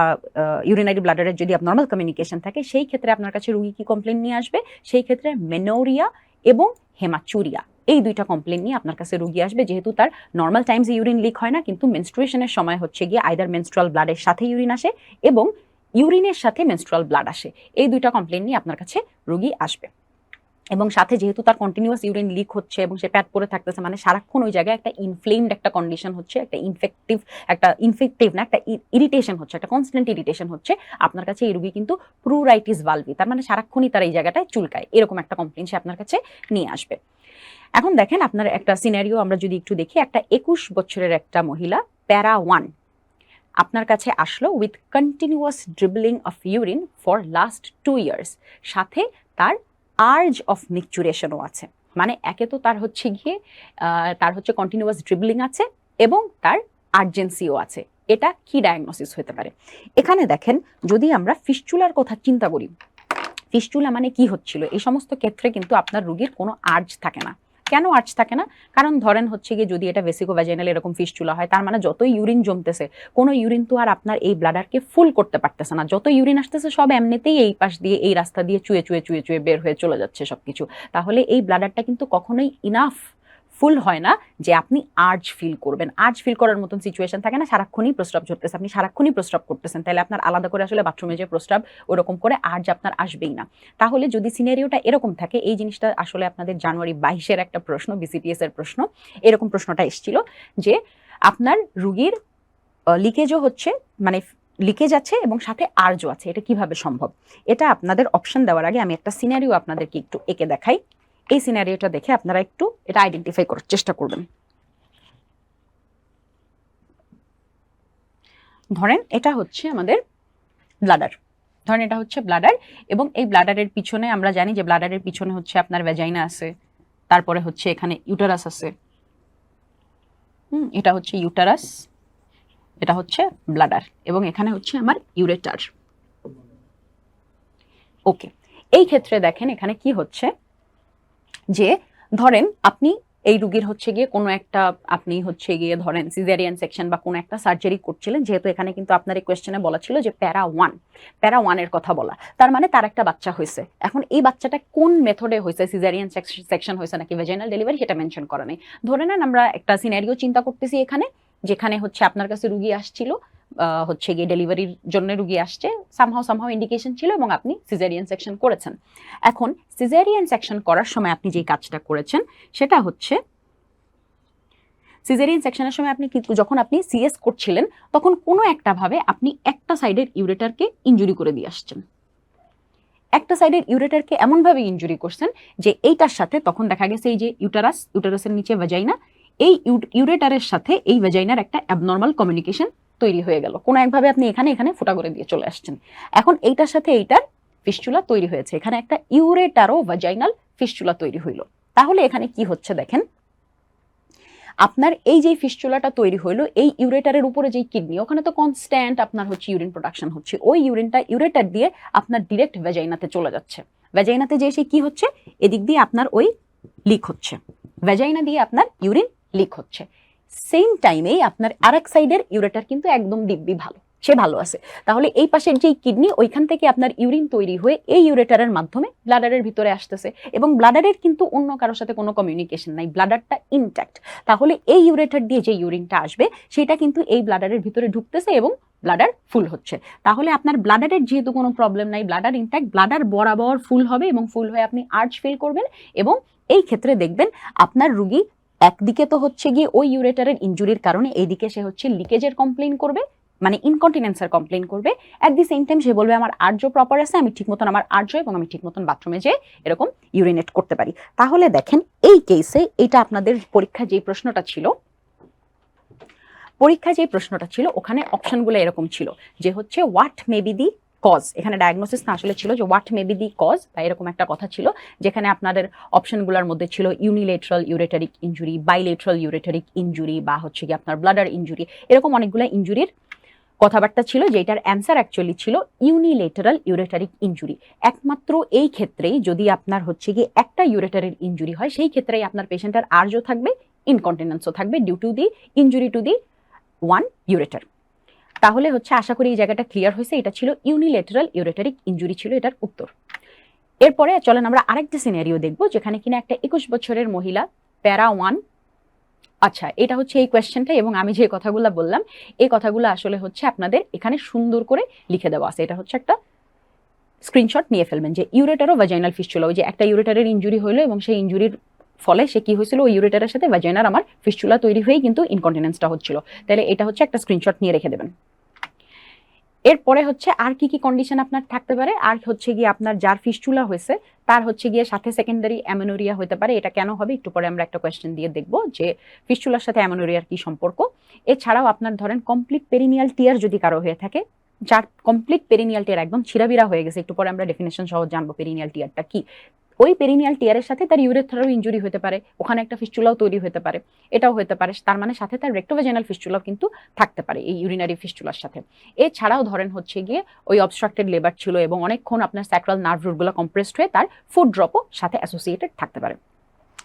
ইউরিনারি ব্লাডারের যদি নর্মাল কমিউনিকেশন থাকে, সেই ক্ষেত্রে আপনার কাছে রোগী কি কমপ্লেইন নিয়ে আসবে, সেই ক্ষেত্রে মেনোরিয়া এবং হেমাচুরিয়া, এই 2টা কমপ্লেইন নিয়ে আপনার কাছে রোগী আসবে। যেহেতু তার নর্মাল টাইমসে ইউরিন লিক হয় না, কিন্তু মেনস্ট্রুয়েশনের সময় হচ্ছে গিয়ে আইদার মেনস্ট্রুয়াল ব্লাডের সাথে ইউরিন আসে এবং ইউরিনের সাথে মেনস্ট্রুয়াল ব্লাড আসে, এই 2টা কমপ্লেইন নিয়ে আপনার কাছে রোগী আসবে। এবং সাথে যেহেতু তার কন্টিনিউয়াস ইউরিন লিক হচ্ছে এবং সে প্যাড পরে থাকতেছে, মানে সারাক্ষণ ওই জায়গায় একটা ইনফ্লেমড একটা কন্ডিশন হচ্ছে, একটা ইনফেক্টিভ না, একটা ইরিটেশন হচ্ছে, একটা কনস্ট্যান্ট ইরিটেশন হচ্ছে, আপনার কাছে এই রোগী কিন্তু প্রুরাইটিস ভালভি, তার মানে সারাক্ষণই তার এই জায়গাটায় চুলকায়, এরকম একটা কমপ্লেইন সে আপনার কাছে নিয়ে আসবে। এখন দেখেন আপনার একটা সিনারিও আমরা যদি একটু দেখি, একটা 21 বছরের একটা মহিলা, প্যারা 1, আপনার কাছে আসলো with continuous dribbling of urine for last 2 years, সাথে তার আর্জ অফ মিকচুরেশনও আছে। মানে একে তো তার হচ্ছে গিয়ে কন্টিনিউয়াস ড্রিবলিং আছে এবং তার আর্জেন্সিও আছে। এটা কি ডায়াগনোসিস হতে পারে? এখানে দেখেন, যদি আমরা ফিস্চুলার কথা চিন্তা করি, ফিস্চুলা মানে কি হচ্ছিল, এই সমস্ত ক্ষেত্রে কিন্তু আপনার রোগীর কোনো আর্জ থাকে না। কেন আর্চ থাকে না? কারণ ধরেন হচ্ছে গিয়ে যদি এটা ভেসিকোভ্যাজাইনাল এরকম ফিস্চুলা হয়, তার মানে যতই ইউরিন জমতেছে, কোনো ইউরিন তো আর আপনার এই ব্লাডারকে ফুল করতে পারতেছে না, যত ইউরিন আসতেছে সব এমনিতেই এই পাশ দিয়ে এই রাস্তা দিয়ে চুয়ে বের হয়ে চলে যাচ্ছে সবকিছু। তাহলে এই ব্লাডারটা কিন্তু কখনোই ইনাফ ফুল হয় না যে আপনি আর্জ ফিল করবেন। আর্জ ফিল করার মতন সিচুয়েশন থাকে না, সারাক্ষণই প্রস্রাব ঝরতেছে, আপনি সারাক্ষণই প্রস্রাব করতেছেন, তাহলে আপনার আলাদা করে আসলে বাথরুমে যে প্রস্রাব ওরকম করে আর্জ আপনার আসবেই না। তাহলে যদি সিনারিওটা এরকম থাকে, এই জিনিসটা আসলে আপনাদের জানুয়ারি 22-এর একটা প্রশ্ন, বিসিটিএস এর প্রশ্ন, এরকম প্রশ্নটা এসেছিল যে আপনার রুগীর লিকেজও হচ্ছে, মানে লিকেজ আছে এবং সাথে আর্জও আছে, এটা কিভাবে সম্ভব? এটা আপনাদের অপশন দেওয়ার আগে আমি একটা সিনারিও আপনাদেরকে একটু এঁকে দেখাই। এই সিনারিওটা দেখে আপনারা একটু এটা আইডেন্টিফাই করার চেষ্টা করবেন। ধরেন এটা হচ্ছে আমাদের ব্লাডার, এবং এই ব্লাডারের পিছনে আমরা জানি যে ব্লাডারের পিছনে হচ্ছে আপনার ভ্যাজাইনা আছে, তারপরে হচ্ছে এখানে ইউটেরাস আছে, এটা হচ্ছে ইউটেরাস, এটা হচ্ছে ব্লাডার, এবং এখানে হচ্ছে আমার ইউরেটার। ওকে, এই ক্ষেত্রে দেখেন এখানে কি হচ্ছে, যে ধরেন আপনি এই রুগীর হচ্ছে গিয়ে কোনো একটা, আপনি হচ্ছে গিয়ে ধরেন সিজারিয়ান সেকশন বা কোনো একটা সার্জারি করছিলেন, যেহেতু এখানে কিন্তু আপনার এই কোয়েশ্চেনে বলা ছিল যে প্যারা 1 এর কথা বলা, তার মানে তার একটা বাচ্চা হয়েছে। এখন এই বাচ্চাটা কোন মেথডে হয়েছে, সিজারিয়ান সেকশন হয়েছে নাকি ভ্যাজাইনাল ডেলিভারি, সেটা মেনশন করা নেই। ধরে নেন আমরা একটা সিনারিও চিন্তা করতেছি এখানে, যেখানে হচ্ছে আপনার কাছে রুগী আসছিল, হচ্ছে গিয়ে ডেলিভারির জন্য রুগী আসছে, সামহাও ইন্ডিকেশন ছিল এবং আপনি সিজারিয়ান সেকশন করেছেন। এখন সিজারিয়ান সেকশন করার সময় আপনি যে কাজটা করেছেন সেটা হচ্ছে, সিজারিয়ান সেকশনের সময় আপনি যখন আপনি সিএস করছিলেন তখন কোনো একটা ভাবে আপনি একটা সাইডের ইউরেটারকে ইনজুরি করে দিয়ে আসছেন, একটা সাইডের ইউরেটারকে এমনভাবে ইনজুরি করছেন যে এইটার সাথে তখন দেখা গেছে এই যে ইউটেরাসের নিচে ভ্যাজাইনা, এই ইউরেটারের সাথে এই ভ্যাজাইনার একটা অ্যাবনর্মাল কমিউনিকেশন তৈরি হয়ে গেল, কোনো একভাবে আপনি এখানে ফোঁটা করে দিয়ে চলে আসছেন। এখন এইটার সাথে এইটার ফিস্চুলা তৈরি হয়েছে, এখানে একটা ইউরেটারো ভ্যাজাইনাল ফিস্চুলা তৈরি হইল। তাহলে এখানে কি হচ্ছে দেখেন, আপনার এই যে ফিস্চুলাটা তৈরি হইলো, এই ইউরেটারের উপরে যেই কিডনি, ওখানে তো কনস্ট্যান্ট আপনার হচ্ছে ইউরিন প্রোডাকশন হচ্ছে, ওই ইউরিনটা ইউরেটার দিয়ে আপনার ডিরেক্ট ভ্যাজাইনাতে চলে যাচ্ছে। ভ্যাজাইনাতে যে এসে কি হচ্ছে, এদিক দিয়ে আপনার ওই লিক হচ্ছে, ভ্যাজাইনা দিয়ে আপনার ইউরিন লিক হচ্ছে। সেম টাইমেই আপনার আরেক সাইডের ইউরেটার কিন্তু একদম দিব্যি ভালো, সে ভালো আছে। তাহলে এই পাশের যেই কিডনি, ওইখান থেকে আপনার ইউরিন তৈরি হয়ে এই ইউরেটারের মাধ্যমে ব্লাডারের ভিতরে আসতেছে, এবং ব্লাডারের কিন্তু অন্য কারোর সাথে কোনো কমিউনিকেশন নাই, ব্লাডারটা ইনট্যাক্ট। তাহলে এই ইউরেটার দিয়ে যে ইউরিনটা আসবে সেটা কিন্তু এই ব্লাডারের ভিতরে ঢুকতেছে এবং ব্লাডার ফুল হচ্ছে। তাহলে আপনার ব্লাডারের যেহেতু কোনো প্রবলেম নাই, ব্লাডার ইনট্যাক্ট, ব্লাডার বরাবর ফুল হবে এবং ফুল হয়ে আপনি আর্চ ফিল করবেন। এবং এই ক্ষেত্রে দেখবেন আপনার রুগী একদিকে তো হচ্ছে গিয়ে ওই ইউরেটারের ইনজুরির কারণে এইদিকে সে হচ্ছে লিকেজের কমপ্লেইন করবে, মানে ইনকন্টিনেন্সের কমপ্লেইন করবে। অ্যাট দি সেম টাইম সে বলবে আমার আর্য প্রপার আছে, আমি ঠিক মতন আমার আর্য এবং আমি ঠিক মতন বাথরুমে যেয়ে এরকম ইউরিনেট করতে পারি। তাহলে দেখেন এই কেসে এটা আপনাদের পরীক্ষা যে প্রশ্নটা ছিল, ওখানে অপশনগুলো এরকম ছিল যে হচ্ছে what may be the cause, এখানে ডায়াগনোসিস না আসলে ছিল যে what may be the cause, বা এরকম একটা কথা ছিল, যেখানে আপনাদের অপশনগুলোর মধ্যে ছিল ইউনিলেটারাল ইউরেটারিক ইনজুরি, বাইলেটারাল ইউরেটারিক ইনজুরি, বা হচ্ছে কি আপনার ব্লাডার ইনজুরি, এরকম অনেকগুলো ইনজুরির কথাবার্তা ছিল, যেটার অ্যান্সার অ্যাকচুয়ালি ছিল ইউনিলেটারাল ইউরেটারিক ইনজুরি। একমাত্র এই ক্ষেত্রেই যদি আপনার হচ্ছে গিয়ে একটা ইউরেটারের ইনজুরি হয়, সেই ক্ষেত্রেই আপনার পেশেন্টের আর্জও থাকবে, ইনকন্টিনেন্সও থাকবে, due to the injury to the one ureter. তাহলে হচ্ছে আশা করি এই জায়গাটা ক্লিয়ার হয়েছে, এটা ছিল ইউনিলেটারাল ইউরেটারিক ইনজুরি ছিল এটার উত্তর। এরপরে চলেন আমরা আরেকটা সিনারিও দেখব, যেখানে কিনা একটা 21 বছরের মহিলা, প্যারা 1। আচ্ছা, এটা হচ্ছে এই কোয়েশ্চেনটা, এবং আমি যে কথাগুলো বললাম এই কথাগুলো আসলে হচ্ছে আপনাদের এখানে সুন্দর করে লিখে দেওয়া আছে। এটা হচ্ছে একটা স্ক্রিনশট নিয়ে ফেলবেন যে ইউরেটার ও ভ্যাজাইনাল ফিস্চুলা, ওই যে একটা ইউরেটারের ইনজুরি হইলো এবং সেই ইনজুরির ফলে সে কি হয়েছিল, ওই ইউরেটারের সাথে ভ্যাজাইনার আমার ফিস্চুলা তৈরি হয়ে কিন্তু ইনকন্টিনেন্সটা হচ্ছিল। তাহলে এটা হচ্ছে একটা স্ক্রিনশট নিয়ে রেখে দেবেন। এরপরে হচ্ছে আর কি কি কন্ডিশন আপনার থাকতে পারে, আর হচ্ছে গিয়ে আপনার যার ফিস্চুলা হয়েছে তার হচ্ছে গিয়ে সাথে সেকেন্ডারি অ্যামেনোরিয়া হতে পারে। এটা কেন হবে একটু পরে আমরা একটা কোয়েশ্চেন দিয়ে দেখবো যে ফিস্চুলার সাথে অ্যামেনোরিয়ার কি সম্পর্ক। এছাড়াও আপনার ধরেন কমপ্লিট পেরিনিয়াল টিয়ার যদি কারো হয়ে থাকে, যার কমপ্লিট পেরিনিয়াল টিয়ার একদম ছিড়াবিড়া হয়ে গেছে, একটু পরে আমরা ডেফিনেশন সহ জানবো পেরিনিয়াল টিয়ারটা কি, ওই পেরিনিয়াল টিয়ারের সাথে তার ইউরেথ্রারও ইনজুরি হতে পারে, ওখানে একটা ফিস্চুলাও তৈরি হতে পারে, এটাও হতে পারে। তার মানে সাথে তার রেক্টোভেজাইনাল ফিস্চুলাও কিন্তু থাকতে পারে এই ইউরিনারি ফিস্চুলার সাথে। এছাড়াও ধরেন হচ্ছে গিয়ে ওই অবস্ট্রাক্টেড লেবার ছিল এবং অনেকক্ষণ আপনার স্যাক্রাল নার্ভ রুটগুলো কম্প্রেসড হয়ে তার ফুড ড্রপও সাথে অ্যাসোসিয়েটেড থাকতে পারে।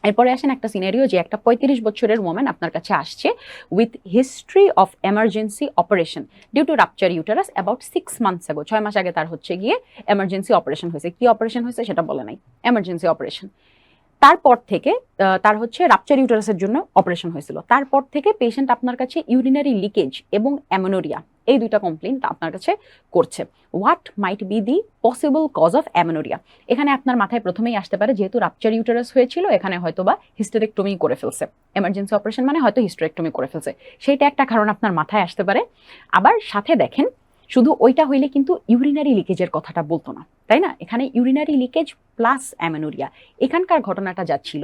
এরপরে আসেন একটা সিনারিও, যে একটা 35 বছরের ওমেন আপনার কাছে আসছে with history of emergency operation due to rupture uterus about 6 months আগে, 6 মাস আগে তার হচ্ছে গিয়ে এমার্জেন্সি অপারেশন হয়েছে। কি অপারেশন হয়েছে সেটা বলে নাই, এমার্জেন্সি অপারেশন। তারপর থেকে তার হচ্ছে রাপচার ইউটারাসের জন্য অপারেশন হয়েছিল। তারপর থেকে পেশেন্ট আপনার কাছে ইউরিনারি লিকেজ এবং অ্যামেনোরিয়া এই দুইটা কমপ্লেইন আপনার কাছে করছে। What might be the possible cause of amenorrhoea? এখানে আপনার মাথায় প্রথমেই আসতে পারে যেহেতু রাপচার ইউটারাস হয়েছিল, এখানে হয়তো বা হিস্টেরেক্টমি করে ফেলছে, এমার্জেন্সি অপারেশন মানে হয়তো হিস্টেরেক্টমি করে ফেলছে, সেইটা একটা কারণ আপনার মাথায় আসতে পারে। আবার সাথে দেখেন শুধু ওইটা হইলে কিন্তু ইউরিনারি লিকেজের কথাটা বলতো না, তাই না? এখানে ইউরিনারি লিকেজ প্লাস অ্যামেনোরিয়া। এখানকার ঘটনাটা যা ছিল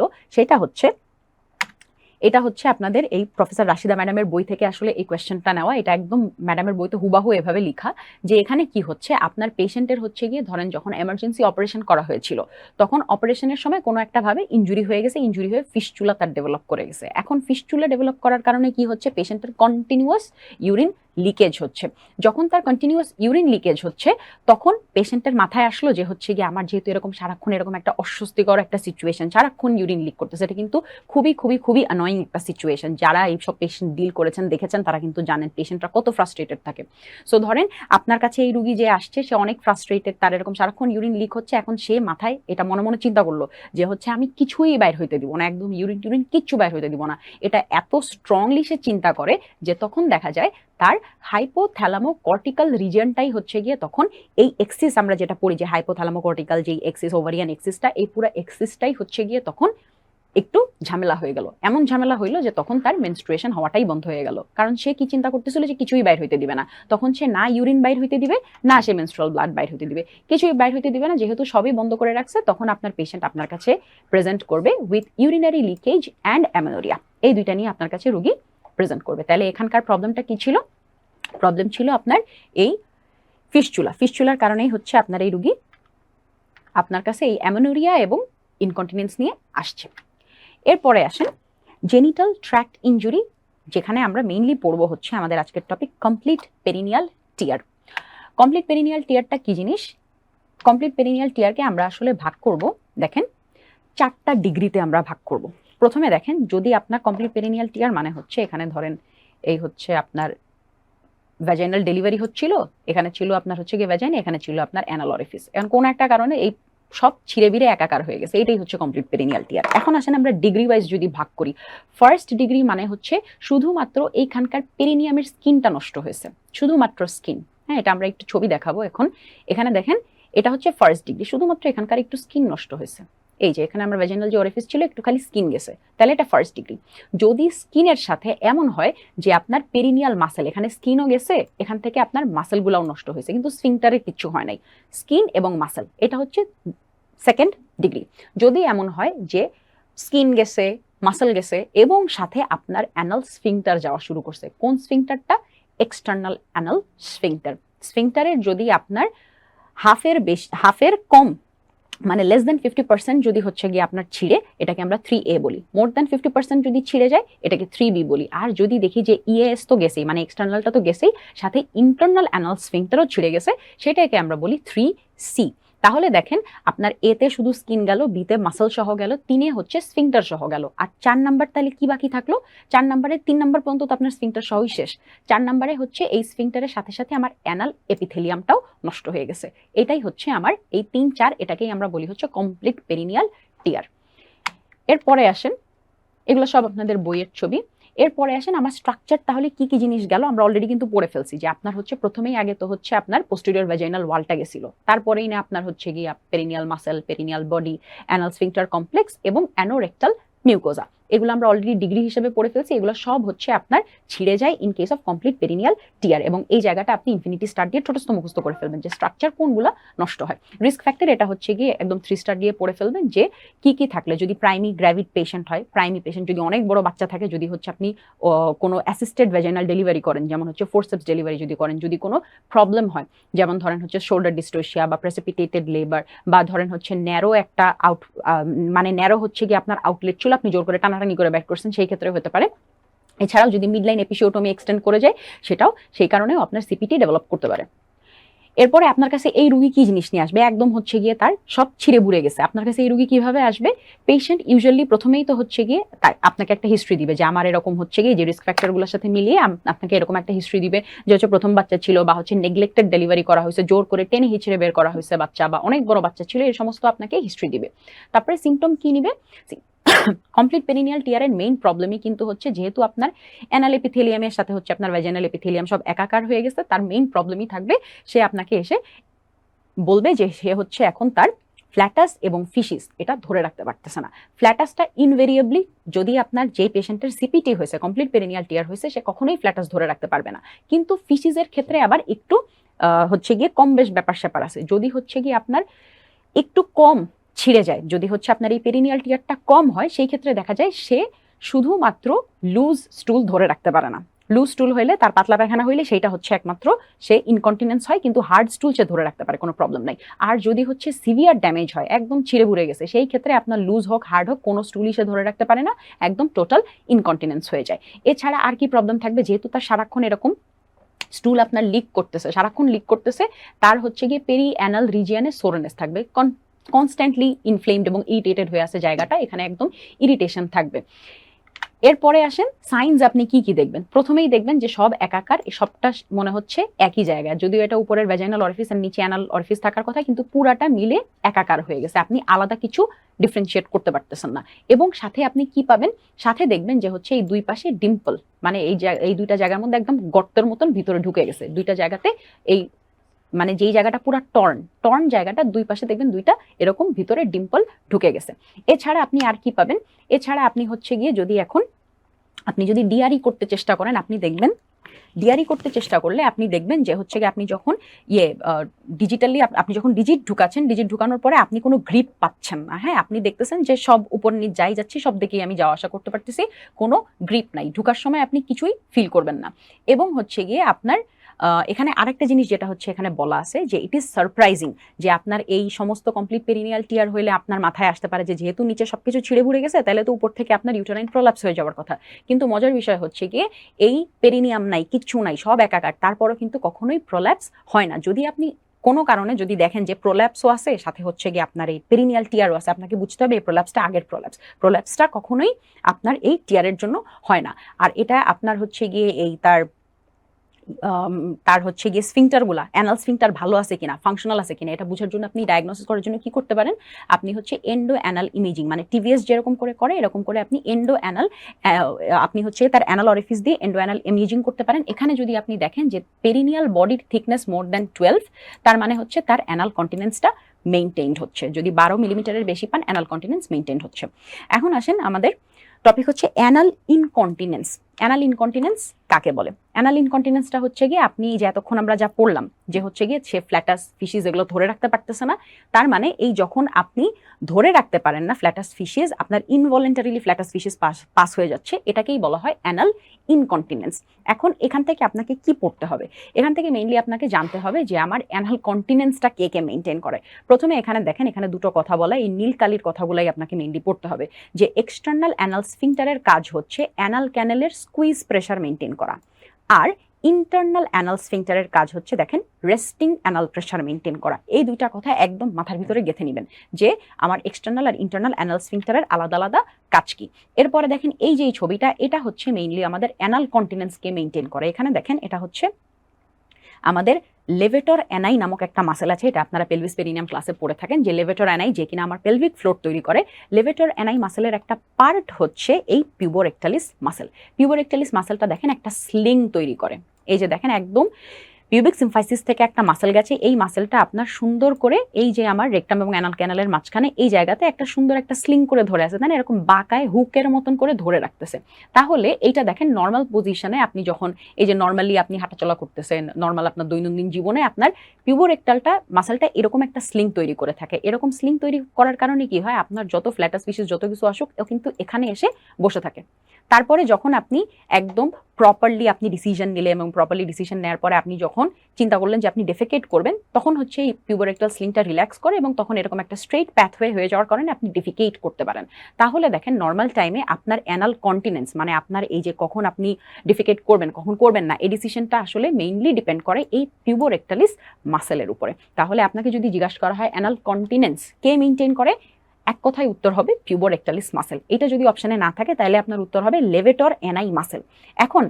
এটা হচ্ছে আপনাদের এই প্রফেসর রাশিদা ম্যাডামের বই থেকে আসলে এই কোয়েশ্চেনটা নেওয়া। এটা একদম ম্যাডামের বইতে হুবাহু এভাবে লেখা যে এখানে কি হচ্ছে, আপনার পেশেন্টের হচ্ছে গিয়ে ধরেন যখন এমার্জেন্সি অপারেশন করা হয়েছিল তখন অপারেশনের সময় কোনো একটা ভাবে ইনজুরি হয়ে গেছে, ইনজুরি হয়ে ফিস্চুলা তার ডেভেলপ করে গেছে। এখন ফিস্চুলা ডেভেলপ করার কারণে কি হচ্ছে, পেশেন্টের কন্টিনিউয়াস ইউরিন লিকেজ হচ্ছে। যখন তার কন্টিনিউয়াস ইউরিন লিকেজ হচ্ছে তখন পেশেন্টের মাথায় আসলো যে হচ্ছে গিয়ে আমার যেহেতু এরকম সারাক্ষণ এরকম একটা অস্বস্তিকর একটা সিচুয়েশন, সারাক্ষণ ইউরিন লিক করতেছে, এটা কিন্তু খুবই খুবই খুবই অ্যানয়িং একটা সিচুয়েশন। যারা এইসব পেশেন্ট ডিল করেছেন দেখেছেন তারা কিন্তু জানেন পেশেন্টরা কত ফ্রাস্ট্রেটেড থাকে। সো ধরেন আপনার কাছে এই রুগী যে আসছে সে অনেক ফ্রাস্ট্রেটেড, তার এরকম সারাক্ষণ ইউরিন লিক হচ্ছে। এখন সে মাথায় এটা মনে মনে চিন্তা করলো যে হচ্ছে আমি কিছুই বাইর হইতে দিব না, একদম ইউরিন কিচ্ছু বাইর হইতে দিব না। এটা এত স্ট্রংলি সে চিন্তা করে যে তখন দেখা যায় তার হাইপোথ্যালামো কর্টিক্যাল রিজিয়নটাই হচ্ছে গিয়ে তখন এই এক্সিস, আমরা যেটা পড়ি যে হাইপোথ্যালামো কর্টিক্যাল যে এক্সিস, ওভারিয়ান এক্সিসটা, এই পুরো এক্সিসটাই হচ্ছে গিয়ে তখন একটু ঝামেলা হয়ে গেল। এমন ঝামেলা হইলো যে তখন তার মেনস্ট্রুয়েশন হওয়াটাই বন্ধ হয়ে গেল। কারণ সে কি চিন্তা করতেছিল যে কিছুই বাইর হইতে দিবে না। তখন সে না ইউরিন বাইর হইতে দিবে, না সে মেনস্ট্রুয়াল ব্লাড বাইর হইতে দিবে, কিছুই বাইর হইতে দিবে না। যেহেতু সবই বন্ধ করে রাখছে তখন আপনার পেশেন্ট আপনার কাছে প্রেজেন্ট করবে with urinary leakage and amenorrhoea, এই দুইটা নিয়ে আপনার কাছে রোগী প্রেজেন্ট করবে। তাহলে এখানকার প্রবলেমটা কি ছিল? প্রবলেম ছিল আপনার এই ফিস্চুলার কারণেই হচ্ছে আপনার এই রোগী আপনার কাছে এই অ্যামেনোরিয়া এবং ইনকন্টিনেন্স নিয়ে আসছে। এরপরে আসেন জেনিটাল ট্র্যাক্ট ইনজুরি, যেখানে আমরা মেইনলি পড়বো হচ্ছে আমাদের আজকের টপিক কমপ্লিট পেরিনিয়াল টিয়ার। কমপ্লিট পেরিনিয়াল টিয়ারটা কি জিনিস? কমপ্লিট পেরিনিয়াল টিয়ারকে আমরা আসলে ভাগ করব, দেখেন 4টা ডিগ্রিতে আমরা ভাগ করব। প্রথমে দেখেন, যদি আপনার কমপ্লিট পেরিনিয়াল টিয়ার মানে হচ্ছে এখানে ধরেন এই হচ্ছে আপনার ভ্যাজাইনাল ডেলিভারি হচ্ছিল, এখানে ছিল আপনার হচ্ছে গিয়ে ভ্যাজাইনা, এখানে ছিল আপনার অ্যানাল অরিফিস, এখন কোন একটা কারণে এই সব ছিঁড়ে বিড়ে একাকার হয়ে গেছে, এটাই হচ্ছে কমপ্লিট পেরিনিয়াল টিয়ার। এখন আসেন আমরা ডিগ্রি ওয়াইজ যদি ভাগ করি, ফার্স্ট ডিগ্রি মানে হচ্ছে শুধুমাত্র এইখানকার পেরিনিয়ামের স্কিনটা নষ্ট হয়েছে, শুধুমাত্র স্কিন। হ্যাঁ, এটা আমরা একটু ছবি দেখাবো এখন। এখানে দেখেন, এটা হচ্ছে ফার্স্ট ডিগ্রি, শুধুমাত্র এখানকার একটু স্কিন নষ্ট হয়েছে। এই যে এখানে আমার ভ্যাজিনাল যে অরিফিস ছিল একটু খালি স্কিন গেছে, তাহলে এটা ফার্স্ট ডিগ্রি। যদি স্কিনের সাথে এমন হয় যে আপনার পেরিনিয়াল মাসেল, এখানে স্কিনও গেছে, এখান থেকে আপনার মাসেলগুলোও নষ্ট হয়েছে, কিন্তু স্ফিংটারে কিচ্ছু হয় নাই, স্কিন এবং মাসেল, এটা হচ্ছে সেকেন্ড ডিগ্রি। যদি এমন হয় যে স্কিন গেছে, মাসেল গেছে এবং সাথে আপনার অ্যানাল স্ফিংটার যাওয়া শুরু করছে, কোন স্ফিংটারটা? External anal sphincter. স্ফিংটারের যদি আপনার হাফের কম মানে লেস দেন 50% যদি হচ্ছে গিয়ে আপনার ছিঁড়ে, এটাকে আমরা 3A বলি। মোর দেন 50% যদি ছিঁড়ে যায়, এটাকে 3B বলি। আর যদি দেখি যে ইএস তো গেছেই, মানে এক্সটার্নালটা তো গেছেই, সাথে ইন্টারনাল অ্যানাল স্ফিংটারও ছিঁড়ে গেছে, সেটাকে আমরা বলি 3C। তাহলে দেখেন, আপনার এতে শুধু স্কিন গেল, বিতে মাসল সহ গেল, 3 হচ্ছে স্ফিংটার সহ গেল, আর 4 নাম্বার তাহলে কি বাকি থাকলো? 4 নাম্বারে 3 নাম্বার পর্যন্ত তো আপনার স্ফিংটার সহই শেষ। 4 নাম্বারে হচ্ছে এই স্ফিংটারের সাথে সাথে আমার অ্যানাল এপিথেলিয়ামটাও নষ্ট হয়ে গেছে। এটাই হচ্ছে আমার এই 3-4, এটাকেই আমরা বলি হচ্ছে কমপ্লিট পেরিনিয়াল টিয়ার। এরপরে আসেন, এগুলো সব আপনাদের বইয়ের ছবি। এরপরে আসেন আমার স্ট্রাকচার, তাহলে কি কি জিনিস গেল আমরা অলরেডি কিন্তু পড়ে ফেলছি, যে আপনার হচ্ছে প্রথমেই আগে তো হচ্ছে আপনার পোস্টেরিয়র ভ্যাজাইনাল ওয়ালটা গেছিল, তারপরেই না আপনার হচ্ছে গিয়ে perineal muscle, perineal body, anal sphincter complex এবং অ্যানোরেক্টাল মিউকোজা। এগুলো আমরা অলরেডি ডিগ্রি হিসেবে পড়ে ফেলছি, এগুলো সব হচ্ছে আপনার ছিঁড়ে যায় in case of complete perineal tear. এবং এই জায়গাটা আপনি ইনফিনিটি স্টার দিয়ে ছোটস্থ মুখস্থ করে ফেলবেন যে স্ট্রাকচার কোনগুলো নষ্ট হয়। রিস্ক ফ্যাক্টর এটা হচ্ছে গিয়ে একদম 3 স্টার দিয়ে পড়ে ফেলবেন, যে কি কি থাকলে, যদি প্রাইমি গ্র্যাভিড পেশেন্ট হয়, প্রাইমি পেশেন্ট যদি অনেক বড় বাচ্চা থাকে, যদি হচ্ছে আপনি কোনো অ্যাসিস্টেড ভ্যাজাইনাল ডেলিভারি করেন, যেমন হচ্ছে ফোরসেপস ডেলিভারি যদি করেন, যদি কোনো প্রবলেম হয়, যেমন ধরেন হচ্ছে শোল্ডার ডিস্টোসিয়া বা প্রেসিপিটেটেড লেবার, বা ধরেন হচ্ছে ন্যারো একটা মানে ন্যারো হচ্ছে গিয়ে আপনার আউটলেট ছিল, আপনি জোর করে টানাটানি করে ব্যাক করছেন, সেই ক্ষেত্রে হতে পারে। এছাড়াও যদি মিডলাইন এপিসিওটমি এক্সটেন্ড করে যায়, সেটাও সেই কারণেও আপনার সিপিটি ডেভেলপ করতে পারে। এরপরে আপনার কাছে এই রুগী কি জিনিস নিয়ে আসবে? একদম হচ্ছে গিয়ে তার সব ছিঁড়ে বুড়ে গেছে, আপনার কাছে এই রুগী কিভাবে আসবে? পেশেন্ট ইউজুয়ালি প্রথমেই তো হচ্ছে গিয়ে তার আপনাকে একটা হিস্ট্রি দিবে, যে আমার এরকম হচ্ছে গিয়ে যে রিস্ক ফ্যাক্টরগুলোর সাথে মিলিয়ে আপনাকে এরকম একটা হিস্ট্রি দিবে, যে হচ্ছে প্রথম বাচ্চা ছিল, বা হচ্ছে নেগলেক্টেড ডেলিভারি করা হয়েছে, জোর করে টেনে হিচড়ে বের করা হয়েছে বাচ্চা, বা অনেক বড় বাচ্চা ছিল, এই সমস্ত আপনাকে হিস্ট্রি দিবে। তারপরে সিমটম কি নিবে? কমপ্লিট পেরিনিয়াল টিয়ারের মেইন প্রবলেমই কিন্তু হচ্ছে, যেহেতু আপনার অ্যানাল এপিথেলিয়ামের সাথে হচ্ছে আপনার ভ্যাজাইনাল এপিথেলিয়াম সব একাকার হয়ে গেছে, তার মেইন প্রবলেমই থাকবে, সে আপনাকে এসে বলবে যে সে হচ্ছে এখন তার ফ্ল্যাটাস এবং ফিশিস এটা ধরে রাখতে পারতেছে না। ফ্ল্যাটাসটা ইনভেরিয়েবলি, যদি আপনার যে পেশেন্টের সিপিটি হয়েছে, কমপ্লিট পেরিনিয়াল টিয়ার হয়েছে, সে কখনোই ফ্ল্যাটাস ধরে রাখতে পারবে না। কিন্তু ফিশিসের ক্ষেত্রে আবার একটু হচ্ছে গিয়ে কম বেশ ব্যাপার স্যাপার আছে। যদি হচ্ছে গিয়ে আপনার একটু কম ছিঁড়ে যায়, যদি হচ্ছে আপনার এই পেরিনিয়াল টিয়ারটা কম হয়, সেই ক্ষেত্রে দেখা যায় সে শুধুমাত্র লুজ স্টুল ধরে রাখতে পারে না। লুজ স্টুল হইলে, তার পাতলা পায়খানা হইলে, সেইটা হচ্ছে একমাত্র সে ইনকন্টিনেন্স হয়, কিন্তু হার্ড স্টুল সে ধরে রাখতে পারে, কোনো প্রবলেম নাই। আর যদি হচ্ছে সিভিয়ার ড্যামেজ হয়, একদম ছিঁড়ে বুড়ে গেছে, সেই ক্ষেত্রে আপনার লুজ হোক হার্ড হোক, কোনো স্টুলই সে ধরে রাখতে পারে না, একদম টোটাল ইনকন্টিনেন্স হয়ে যায়। এছাড়া আর কি প্রবলেম থাকবে? যেহেতু তার সারাক্ষণ এরকম স্টুল আপনার লিক করতেছে, সারাক্ষণ লিক করতেছে, তার হচ্ছে গিয়ে পেরি অ্যানাল রিজিয়নে সোরেনেস থাকবে, কনস্ট্যান্টলি ইনফ্লেমড এবং ইরিটেটেড হয়ে আছে জায়গাটা, এখানে একদম ইরিটেশন থাকবে। এরপরে আসেন সাইন্স, আপনি কি কি দেখবেন? প্রথমেই দেখবেন যে সব একাকার, সবটা মনে হচ্ছে একই জায়গায়, যদিও এটা উপরের ভ্যাজাইনাল অরিফিস আর নিচে অ্যানাল অরিফিস থাকার কথা, কিন্তু পুরাটা মিলে একাকার হয়ে গেছে, আপনি আলাদা কিছু ডিফারেন্সিয়েট করতে পারতেছেন না। এবং সাথে আপনি কি পাবেন? সাথে দেখবেন যে হচ্ছে এই দুই পাশে ডিম্পল, মানে এই দুইটা জায়গার মধ্যে একদম গর্তের মতন ভিতরে ঢুকে গেছে, দুইটা জায়গাতে এই মানে যেই জায়গাটা পুরো টর্ন জায়গাটা, দুই পাশে দেখবেন দুইটা এরকম ভিতরে ডিম্পল ঢুকে গেছে। এছাড়া আপনি আর কি পাবেন? এছাড়া আপনি হচ্ছে গিয়ে আপনি যদি ডিআরই করতে চেষ্টা করেন, আপনি দেখবেন ডিআরই করতে চেষ্টা করলে আপনি দেখবেন যে হচ্ছে গিয়ে আপনি যখন ডিজিটালি আপনি যখন ডিজিট ঢুকাচ্ছেন, ডিজিট ঢুকানোর পরে আপনি কোনো গ্রিপ পাচ্ছেন না। হ্যাঁ, আপনি দেখতেছেন যে সব উপর নিচ যাই যাচ্ছি, সব দিকেই আমি যাওয়া আসা করতে পারতেছি, কোনো গ্রিপ নাই, ঢুকার সময় আপনি কিছুই ফিল করবেন না। এবং হচ্ছে গিয়ে আপনার এখানে আরেকটা জিনিস যেটা হচ্ছে এখানে বলা আছে যে ইট ইজ সারপ্রাইজিং যে আপনার এই সমস্ত কমপ্লিট পেরিনিয়াল টিয়ার হইলে আপনার মাথায় আসতে পারে যে যেহেতু নিচে সবকিছু ছিঁড়ে ভুড়ে গেছে তাহলে তো উপর থেকে আপনার ইউটেরাইন প্রলাপস হয়ে যাওয়ার কথা, কিন্তু মজার বিষয় হচ্ছে গিয়ে এই পেরিনিয়াম নাই, কিচ্ছু নাই, সব একাকার, তারপরও কিন্তু কখনোই প্রলাপস হয় না। যদি আপনি কোনো কারণে যদি দেখেন যে প্রোল্যাপসও আছে সাথে হচ্ছে গিয়ে আপনার এই পেরিনিয়াল টিয়ারও আছে, আপনাকে বুঝতে হবে এই প্রোল্যাপসটা আগের প্রোল্যাপসটা কখনোই আপনার এই টিয়ারের জন্য হয় না। আর এটা আপনার হচ্ছে গিয়ে এই তার হচ্ছে গিয়ে স্ফিংটারগুলা, অ্যানাল স্ফিংটার ভালো আছে কিনা, ফাংশনাল আছে কিনা, এটা বোঝার জন্য আপনি ডায়াগনোসিস করার জন্য কি করতে পারেন, আপনি হচ্ছে এন্ডো অ্যানাল ইমেজিং, মানে টিভিএস যেরকম করে এরকম করে আপনি এন্ডো অ্যানাল, আপনি হচ্ছে তার অ্যানাল অরিফিস দিয়ে এন্ডো অ্যানাল ইমেজিং করতে পারেন। এখানে যদি আপনি দেখেন যে পেরিনিয়াল বডির থিকনেস মোর দ্যান 12, তার মানে হচ্ছে তার অ্যানাল কন্টিনেন্সটা মেইনটেইনড হচ্ছে। যদি 12 মিলিমিটারের বেশি পান, অ্যানাল কন্টিনেন্স মেইনটেইনড হচ্ছে। এখন আসেন, আমাদের টপিক হচ্ছে অ্যানাল ইনকন্টিনেন্স। অ্যানাল ইনকন্টিনেন্স কাকে বলে? অ্যানাল ইনকন্টিনেন্সটা হচ্ছে গিয়ে আপনি যে এতক্ষণ আমরা যা পড়লাম যে হচ্ছে গিয়ে সে ফ্ল্যাটাস ফিশিস এগুলো ধরে রাখতে পারতেছে না, তার মানে এই যখন আপনি ধরে রাখতে পারেন না ফ্ল্যাটাস ফিশিস, আপনার ইনভলেন্টারিলি ফ্ল্যাটাস ফিশিস পাস হয়ে যাচ্ছে, এটাকেই বলা হয় অ্যানাল ইনকন্টিনেন্স। এখন এখান থেকে আপনাকে কি পড়তে হবে? এখান থেকে মেইনলি আপনাকে জানতে হবে যে আমার অ্যানাল কন্টিনেন্সটা কে কে মেনটেন করে। প্রথমে এখানে দেখেন, এখানে দুটো কথা বলা, এই নীল কালির কথাগুলাই আপনাকে মেইনলি পড়তে হবে যে এক্সটার্নাল অ্যানাল স্ফিংটারের কাজ হচ্ছে অ্যানাল ক্যানেলের স্কুইজ প্রেশার মেনটেন করা, আর ইন্টারনাল অ্যানাল স্ফিংটারের কাজ হচ্ছে দেখেন রেস্টিং অ্যানাল প্রেশার মেনটেন করা। এই দুইটা কথা একদম মাথার ভিতরে গেঁথে নেবেন যে আমার এক্সটার্নাল আর ইন্টারনাল অ্যানাল স্ফিংটারের আলাদা আলাদা কাজ কি। এরপরে দেখেন এই যে ছবিটা, এটা হচ্ছে মেইনলি আমাদের অ্যানাল কন্টিনেন্সকে মেনটেন করে। এখানে দেখেন এটা হচ্ছে আমাদের লেভেটর অ্যানাই নামক একটা মাসেল আছে, এটা আপনারা পেলভিস পেরিনিয়াম ক্লাসে পড়ে থাকেন যে লেভেটর অ্যানাই যে কিনা আমার পেলভিক ফ্লোর তৈরি করে। লেভেটর অ্যানাই মাসেলের একটা পার্ট হচ্ছে এই পিউবোরেক্টালিস মাসেল। পিউবোরেক্টালিস মাসেলটা দেখেন একটা স্লিং তৈরি করে, এই যে দেখেন একদম পিউবিক সিম্ফাইসিস থেকে একটা মাসেল গেছে, এই মাসেলটা আপনার সুন্দর করে এই যে আমার রেকটাম এবং অ্যানাল ক্যানালের মাঝখানে এই জায়গাতে একটা সুন্দর একটা স্লিং করে ধরে আছে, তাই না, এরকম বাঁকায় হুকের মতন করে ধরে রাখতেছে। তাহলে এইটা দেখেন নর্মাল পজিশনে আপনি যখন এই যে নর্মালি আপনি হাঁটাচলা করতেছেন, নর্মাল আপনার দৈনন্দিন জীবনে আপনার পিউবোরেক্টালটা মাসেলটা এরকম একটা স্লিং তৈরি করে থাকে। এরকম স্লিং তৈরি করার কারণে কি হয়, আপনার যত ফ্ল্যাটাস ফিশিস যত কিছু আসুক ও কিন্তু এখানে এসে বসে থাকে। তারপরে যখন আপনি একদম প্রপারলি আপনি ডিসিশন নিলে এবং প্রপারলি ডিসিশন নেওয়ার পরে আপনি যখন চিন্তা করলেন যে আপনি ডেফেকেট করবেন, তখন হচ্ছে এই পিউবোরেক্টাল স্লিংটা রিল্যাক্স করে এবং তখন এরকম একটা স্ট্রেট প্যাথওয়ে হয়ে যাওয়ার কারণে আপনি ডেফিকেট করতে পারেন। তাহলে দেখেন নর্মাল টাইমে আপনার অ্যানাল কন্টিনেন্স, মানে আপনার এই যে কখন আপনি ডেফিকেট করবেন কখন করবেন না, এই ডিসিশনটা আসলে মেইনলি ডিপেন্ড করে এই পিউবোরেক্টালিস মাসেলের উপরে। তাহলে আপনাকে যদি জিজ্ঞাসা করা হয় অ্যানাল কন্টিনেন্স কে মেইনটেইন করে, এক কথায় উত্তর হবে পিউবোরেক্টালিস মাসেল। এটা যদি অপশনে না থাকে তাহলে আপনার উত্তর হবে লেভেটর অ্যানাই মাসেল। এখন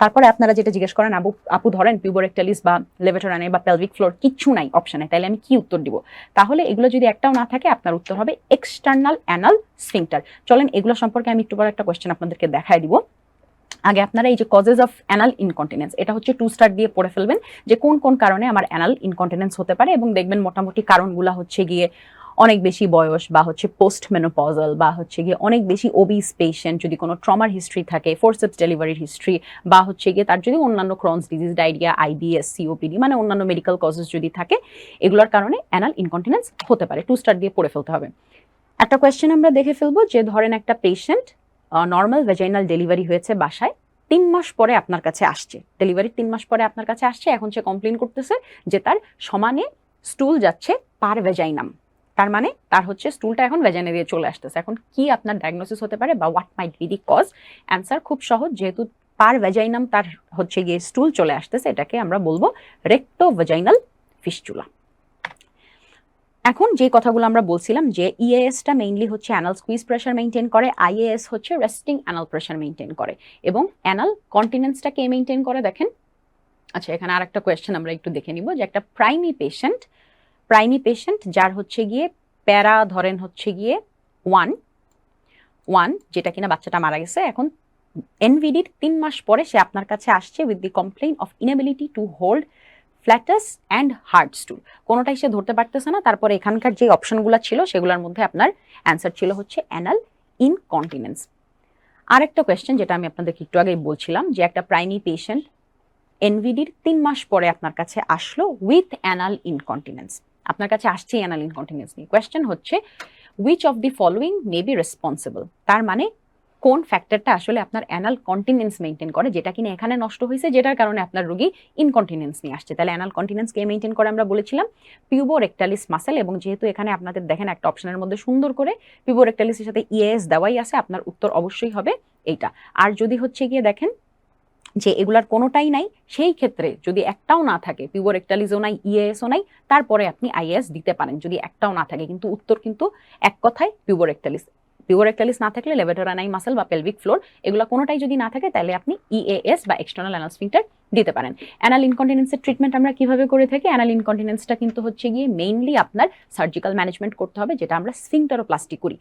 তারপরে আপনারা যেটা জিজ্ঞেস করেন আপু ধরেন পিউবোরেক্টালিস বা লেভেটর অ্যানাই বা পেলভিক ফ্লোর কিচ্ছু নাই অপশনে, তাহলে আমি কি উত্তর দিব? তাহলে এগুলো যদি একটাও না থাকে আপনার উত্তর হবে এক্সটার্নাল অ্যানাল স্ফিংটার। চলেন এগুলো সম্পর্কে আমি একটু পরে একটা কোয়েশ্চেন আপনাদেরকে দেখায় দিব। আগে আপনারা এই যে কজেস অফ অ্যানাল ইনকন্টিনেন্স, এটা হচ্ছে 2 স্টার দিয়ে পড়ে ফেলবেন যে কোন কোন কারণে আমার অ্যানাল ইনকন্টিনেন্স হতে পারে, এবং দেখবেন মোটামুটি কারণগুলো হচ্ছে গিয়ে অনেক বেশি বয়স বা হচ্ছে পোস্ট মেনোপজাল বা হচ্ছে গিয়ে অনেক বেশি ওবিস পেশেন্ট, যদি কোনো ট্রমার হিস্ট্রি থাকে, ফোরসেপস ডেলিভারির হিস্ট্রি, বা হচ্ছে গিয়ে তার যদি অন্যান্য Crohn's disease, diarrhoea, IBS, COPD মানে অন্যান্য মেডিকেল কজেস যদি থাকে, এগুলোর কারণে অ্যানাল ইনকন্টিনেন্স হতে পারে। 2 স্টার দিয়ে পড়ে ফেলতে হবে। একটা কোয়েশ্চেন আমরা দেখে ফেলবো যে ধরেন একটা পেশেন্ট নর্মাল ভেজাইনাল ডেলিভারি হয়েছে বাসায়, 3 মাস পরে আপনার কাছে আসছে, ডেলিভারির 3 মাস পরে আপনার কাছে আসছে, এখন সে কমপ্লেন করতেছে যে তার সমানে স্টুল যাচ্ছে পার ভেজাইনাম, তার মানে তার হচ্ছে স্টুলটা এখন ভেজাইনা দিয়ে চলে আসতেছে। এখন কি আপনার ডায়াগনোসিস হতে পারে বা what might be the cause? Answer খুব সহজ, যেহেতু পার ভেজাইনাম তার হচ্ছে গিয়ে স্টুল চলে আসতেছে, এটাকে আমরা বলবো রেক্টো ভেজাইনাল ফিস্চুলা। এখন যে কথাগুলো আমরা বলছিলাম যে ইএএসটা মেইনলি হচ্ছে অ্যানাল স্কুইজ প্রেশার মেইনটেইন করে, আইএএস হচ্ছে রেস্টিং অ্যানাল প্রেশার মেইনটেইন করে, এবং অ্যানাল কন্টিনেন্সটা কে মেইনটেইন করে দেখেন। আচ্ছা, এখানে আরেকটা কোয়েশ্চেন আমরা একটু দেখে নিব যে একটা প্রাইমি পেশেন্ট যার হচ্ছে গিয়ে প্যারা ধরেন হচ্ছে গিয়ে 1 যেটা কিনা বাচ্চাটা মারা গেছে, এখন এনভিডির 3 মাস পরে সে আপনার কাছে আসছে with the complain of inability to hold ফ্ল্যাটাস and hard স্টুল, কোনোটাই সে ধরতে পারতেছে না। তারপরে এখানকার যে অপশনগুলো ছিল সেগুলোর মধ্যে আপনার অ্যান্সার ছিল হচ্ছে অ্যানাল ইনকন্টিনেন্স। আরেকটা কোয়েশ্চেন যেটা আমি আপনাদেরকে একটু আগেই বলছিলাম যে একটা প্রাইমি পেশেন্ট এনভিডির 3 মাস পরে আপনার কাছে আসলো উইথ অ্যানাল ইনকন্টিনেন্স, আপনার কাছে আসছে অ্যানাল ইনকন্টিনেন্স নিয়ে। কোয়েশ্চেন হচ্ছে which of the following may be responsible, তার মানে কোন ফ্যাক্টরটা আসলে আপনার অ্যানাল কন্টিনেন্স মেনটেন করে, যেটা কিনা এখানে নষ্ট হয়েছে, যেটার কারণে আপনার রোগী ইনকন্টিনেন্স নিয়ে আসছে। তাহলে অ্যানাল কন্টিনেন্স কে মেনটেন করে আমরা বলেছিলাম পিউবোরেক্টালিস মাসেল, এবং যেহেতু এখানে আপনাদের দেখেন একটা অপশনের মধ্যে সুন্দর করে পিউবোরেক্টালিসের সাথে ইএএস দেওয়াই আছে, আপনার উত্তর অবশ্যই হবে এইটা। আর যদি হচ্ছে গিয়ে দেখেন যে এগুলার কোনোটাই নাই, সেই ক্ষেত্রে যদি একটাও না থাকে, পিউবোরেক্টালিসও নাই, ইএএসও নাই, তারপরে আপনি আইএএস দিতে পারেন যদি একটাও না থাকে। কিন্তু উত্তর কিন্তু এক কথায় পিউবোরেক্টালিস। পিউবোরেক্টালিস না থাকলে লেভেটোরানাই মাসেল বা পেলভিক ফ্লোর এগুলো কোনোটাই যদি না থাকে, তাহলে আপনি ইএএস বা এক্সটার্নাল অ্যানাল স্ফিংটার দিতে পারেন। অ্যানাল ইনকন্টিনেন্সের ট্রিটমেন্ট আমরা কিভাবে করে থাকি? অ্যানাল ইনকন্টিনেন্সটা কিন্তু হচ্ছে গিয়ে মেইনলি আপনার সার্জিক্যাল ম্যানেজমেন্ট করতে হবে, যেটা আমরা স্ফিংটারোপ্লাস্টি করি।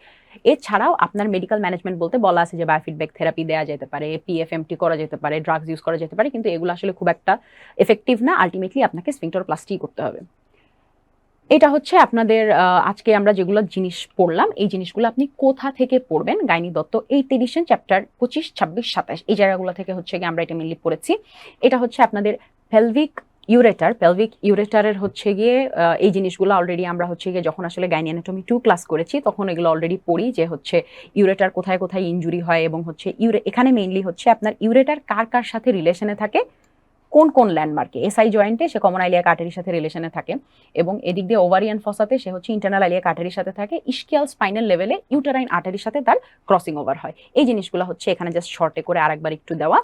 এছাড়াও আপনার মেডিকেল ম্যানেজমেন্ট বলতে বলা আছে যে বায়োফিডব্যাক থেরাপি দেওয়া যেতে পারে, পিএফএমটি করা যেতে পারে, ড্রাগস ইউজ করা যেতে পারে, কিন্তু এগুলো আসলে খুব একটা এফেক্টিভ না। আলটিমেটলি আপনাকে স্ফিংটারোপ্লাস্টি করতে হবে। এটা হচ্ছে আপনাদের আজকে আমরা যেগুলো জিনিস পড়লাম, এই জিনিসগুলো আপনি কোথা থেকে পড়বেন? Gynae Dutta 8th edition chapter 25, 26, 27 এই জায়গাগুলো থেকে হচ্ছে গিয়ে আমরা এটা মেনলি পড়েছি। এটা হচ্ছে আপনাদের পেলভিক ইউরেটারের হচ্ছে গিয়ে এই জিনিসগুলো অলরেডি আমরা হচ্ছে গিয়ে যখন আসলে গাইনি অ্যানাটমি 2 ক্লাস করেছি তখন এগুলো অলরেডি পড়ি, যে হচ্ছে ইউরেটার কোথায় কোথায় ইনজুরি হয়, এবং হচ্ছে এখানে মেইনলি হচ্ছে আপনার ইউরেটার কার কার সাথে রিলেশনে থাকে, কোন কোন ল্যান্ডমার্কে। এসআই জয়েন্টে সে কমন আইলিয়াক আর্টারির সাথে রিলেশনে থাকে, এবং এদিক দিয়ে ওভারিয়ান ফসাতে সে হচ্ছে ইন্টারনাল আইলিয়াক আর্টারির সাথে থাকে, ইস্কিয়াল স্পাইনাল লেভেলে ইউটারাইন আর্টারির সাথে তার ক্রসিং ওভার হয়। এই জিনিসগুলো হচ্ছে এখানে জাস্ট শর্টে করে আরেকবার একটু দেওয়া।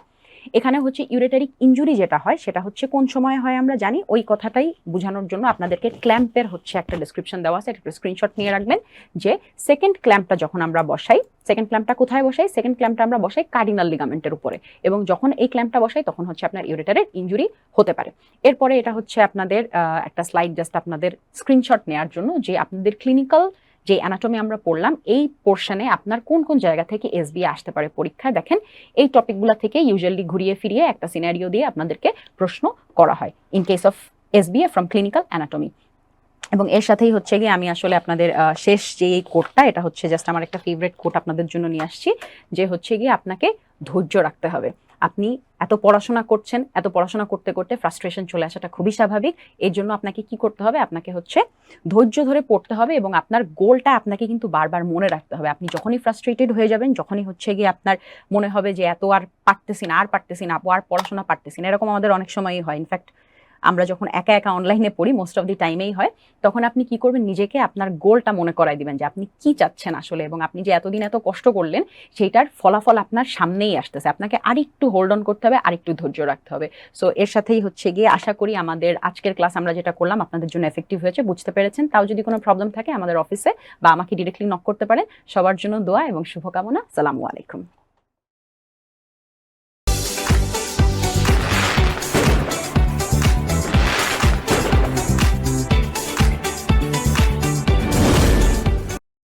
এখানে হচ্ছে ইউরেটারিক ইনজুরি যেটা হয় সেটা হচ্ছে কোন সময় হয় আমরা জানি, ওই কথাটাই বোঝানোর জন্য আপনাদেরকে ক্ল্যাম্পের হচ্ছে একটা ডেসক্রিপশন দেওয়া আছে, একটা স্ক্রিনশট নিয়ে রাখবেন যে সেকেন্ড ক্ল্যাম্পটা যখন আমরা বসাই, সেকেন্ড ক্ল্যাম্পটা কোথায় বসাই? সেকেন্ড ক্ল্যাম্পটা আমরা বসাই কার্ডিনাল লিগামেন্টের উপরে, এবং যখন এই ক্ল্যাম্পটা বসাই তখন হচ্ছে আপনার ইউরেটারের ইনজুরি হতে পারে। এরপরে এটা হচ্ছে আপনাদের একটা স্লাইড জাস্ট আপনাদের স্ক্রিনশট নেওয়ার জন্য, যে আপনাদের ক্লিনিক্যাল যে অ্যানাটমি আমরা পড়লাম এই পোর্শনে আপনার কোন কোন জায়গা থেকে এসবিএ আসতে পারে পরীক্ষায়। দেখেন এই টপিকগুলো থেকে ইউজুয়ালি ঘুরিয়ে ফিরিয়ে একটা সিনারিও দিয়ে আপনাদেরকে প্রশ্ন করা হয় in case of SBA from clinical anatomy. এবং এর সাথেই হচ্ছে গিয়ে আমি আসলে আপনাদের শেষ যে এই কোটটা, এটা হচ্ছে জাস্ট আমার একটা ফেভারিট কোট আপনাদের জন্য নিয়ে আসছি, যে হচ্ছে গিয়ে আপনাকে ধৈর্য রাখতে হবে। আপনি এত পড়াশোনা করছেন, এত পড়াশোনা করতে করতে ফ্রাস্ট্রেশন চলে আসাটা খুবই স্বাভাবিক। এর জন্য আপনাকে কি করতে হবে? আপনাকে হচ্ছে ধৈর্য ধরে পড়তে হবে, এবং আপনার গোলটা আপনাকে কিন্তু বারবার মনে রাখতে হবে। আপনি যখনই ফ্রাস্ট্রেটেড হয়ে যাবেন, যখনই হচ্ছে গিয়ে আপনার মনে হবে যে এত আর পারতেছি না, আর পড়াশোনা পারতেছি না, এরকম আমাদের অনেক সময়ই হয়। ইনফ্যাক্ট আমরা যখন একা একা অনলাইনে পড়ি মোস্ট অফ দি টাইমেই হয়, তখন আপনি কি করবেন? নিজেকে আপনার গোলটা মনে করাই দিবেন যে আপনি কি চাচ্ছেন আসলে, এবং আপনি যে এতদিন এত কষ্ট করলেন সেইটার ফলাফল আপনার সামনেই আসতেছে। আপনাকে আরেকটু হোল্ড অন করতে হবে, আরেকটু ধৈর্য রাখতে হবে। সো এর সাথেই হচ্ছে গিয়ে আশা করি আমাদের আজকের ক্লাস আমরা যেটা করলাম আপনাদের জন্য এফেক্টিভ হয়েছে, বুঝতে পেরেছেন। তাও যদি কোনো প্রবলেম থাকে আমাদের অফিসে বা আমাকে ডিরেক্টলি নক করতে পারেন। সবার জন্য দোয়া এবং শুভকামনা। আসসালামু আলাইকুম।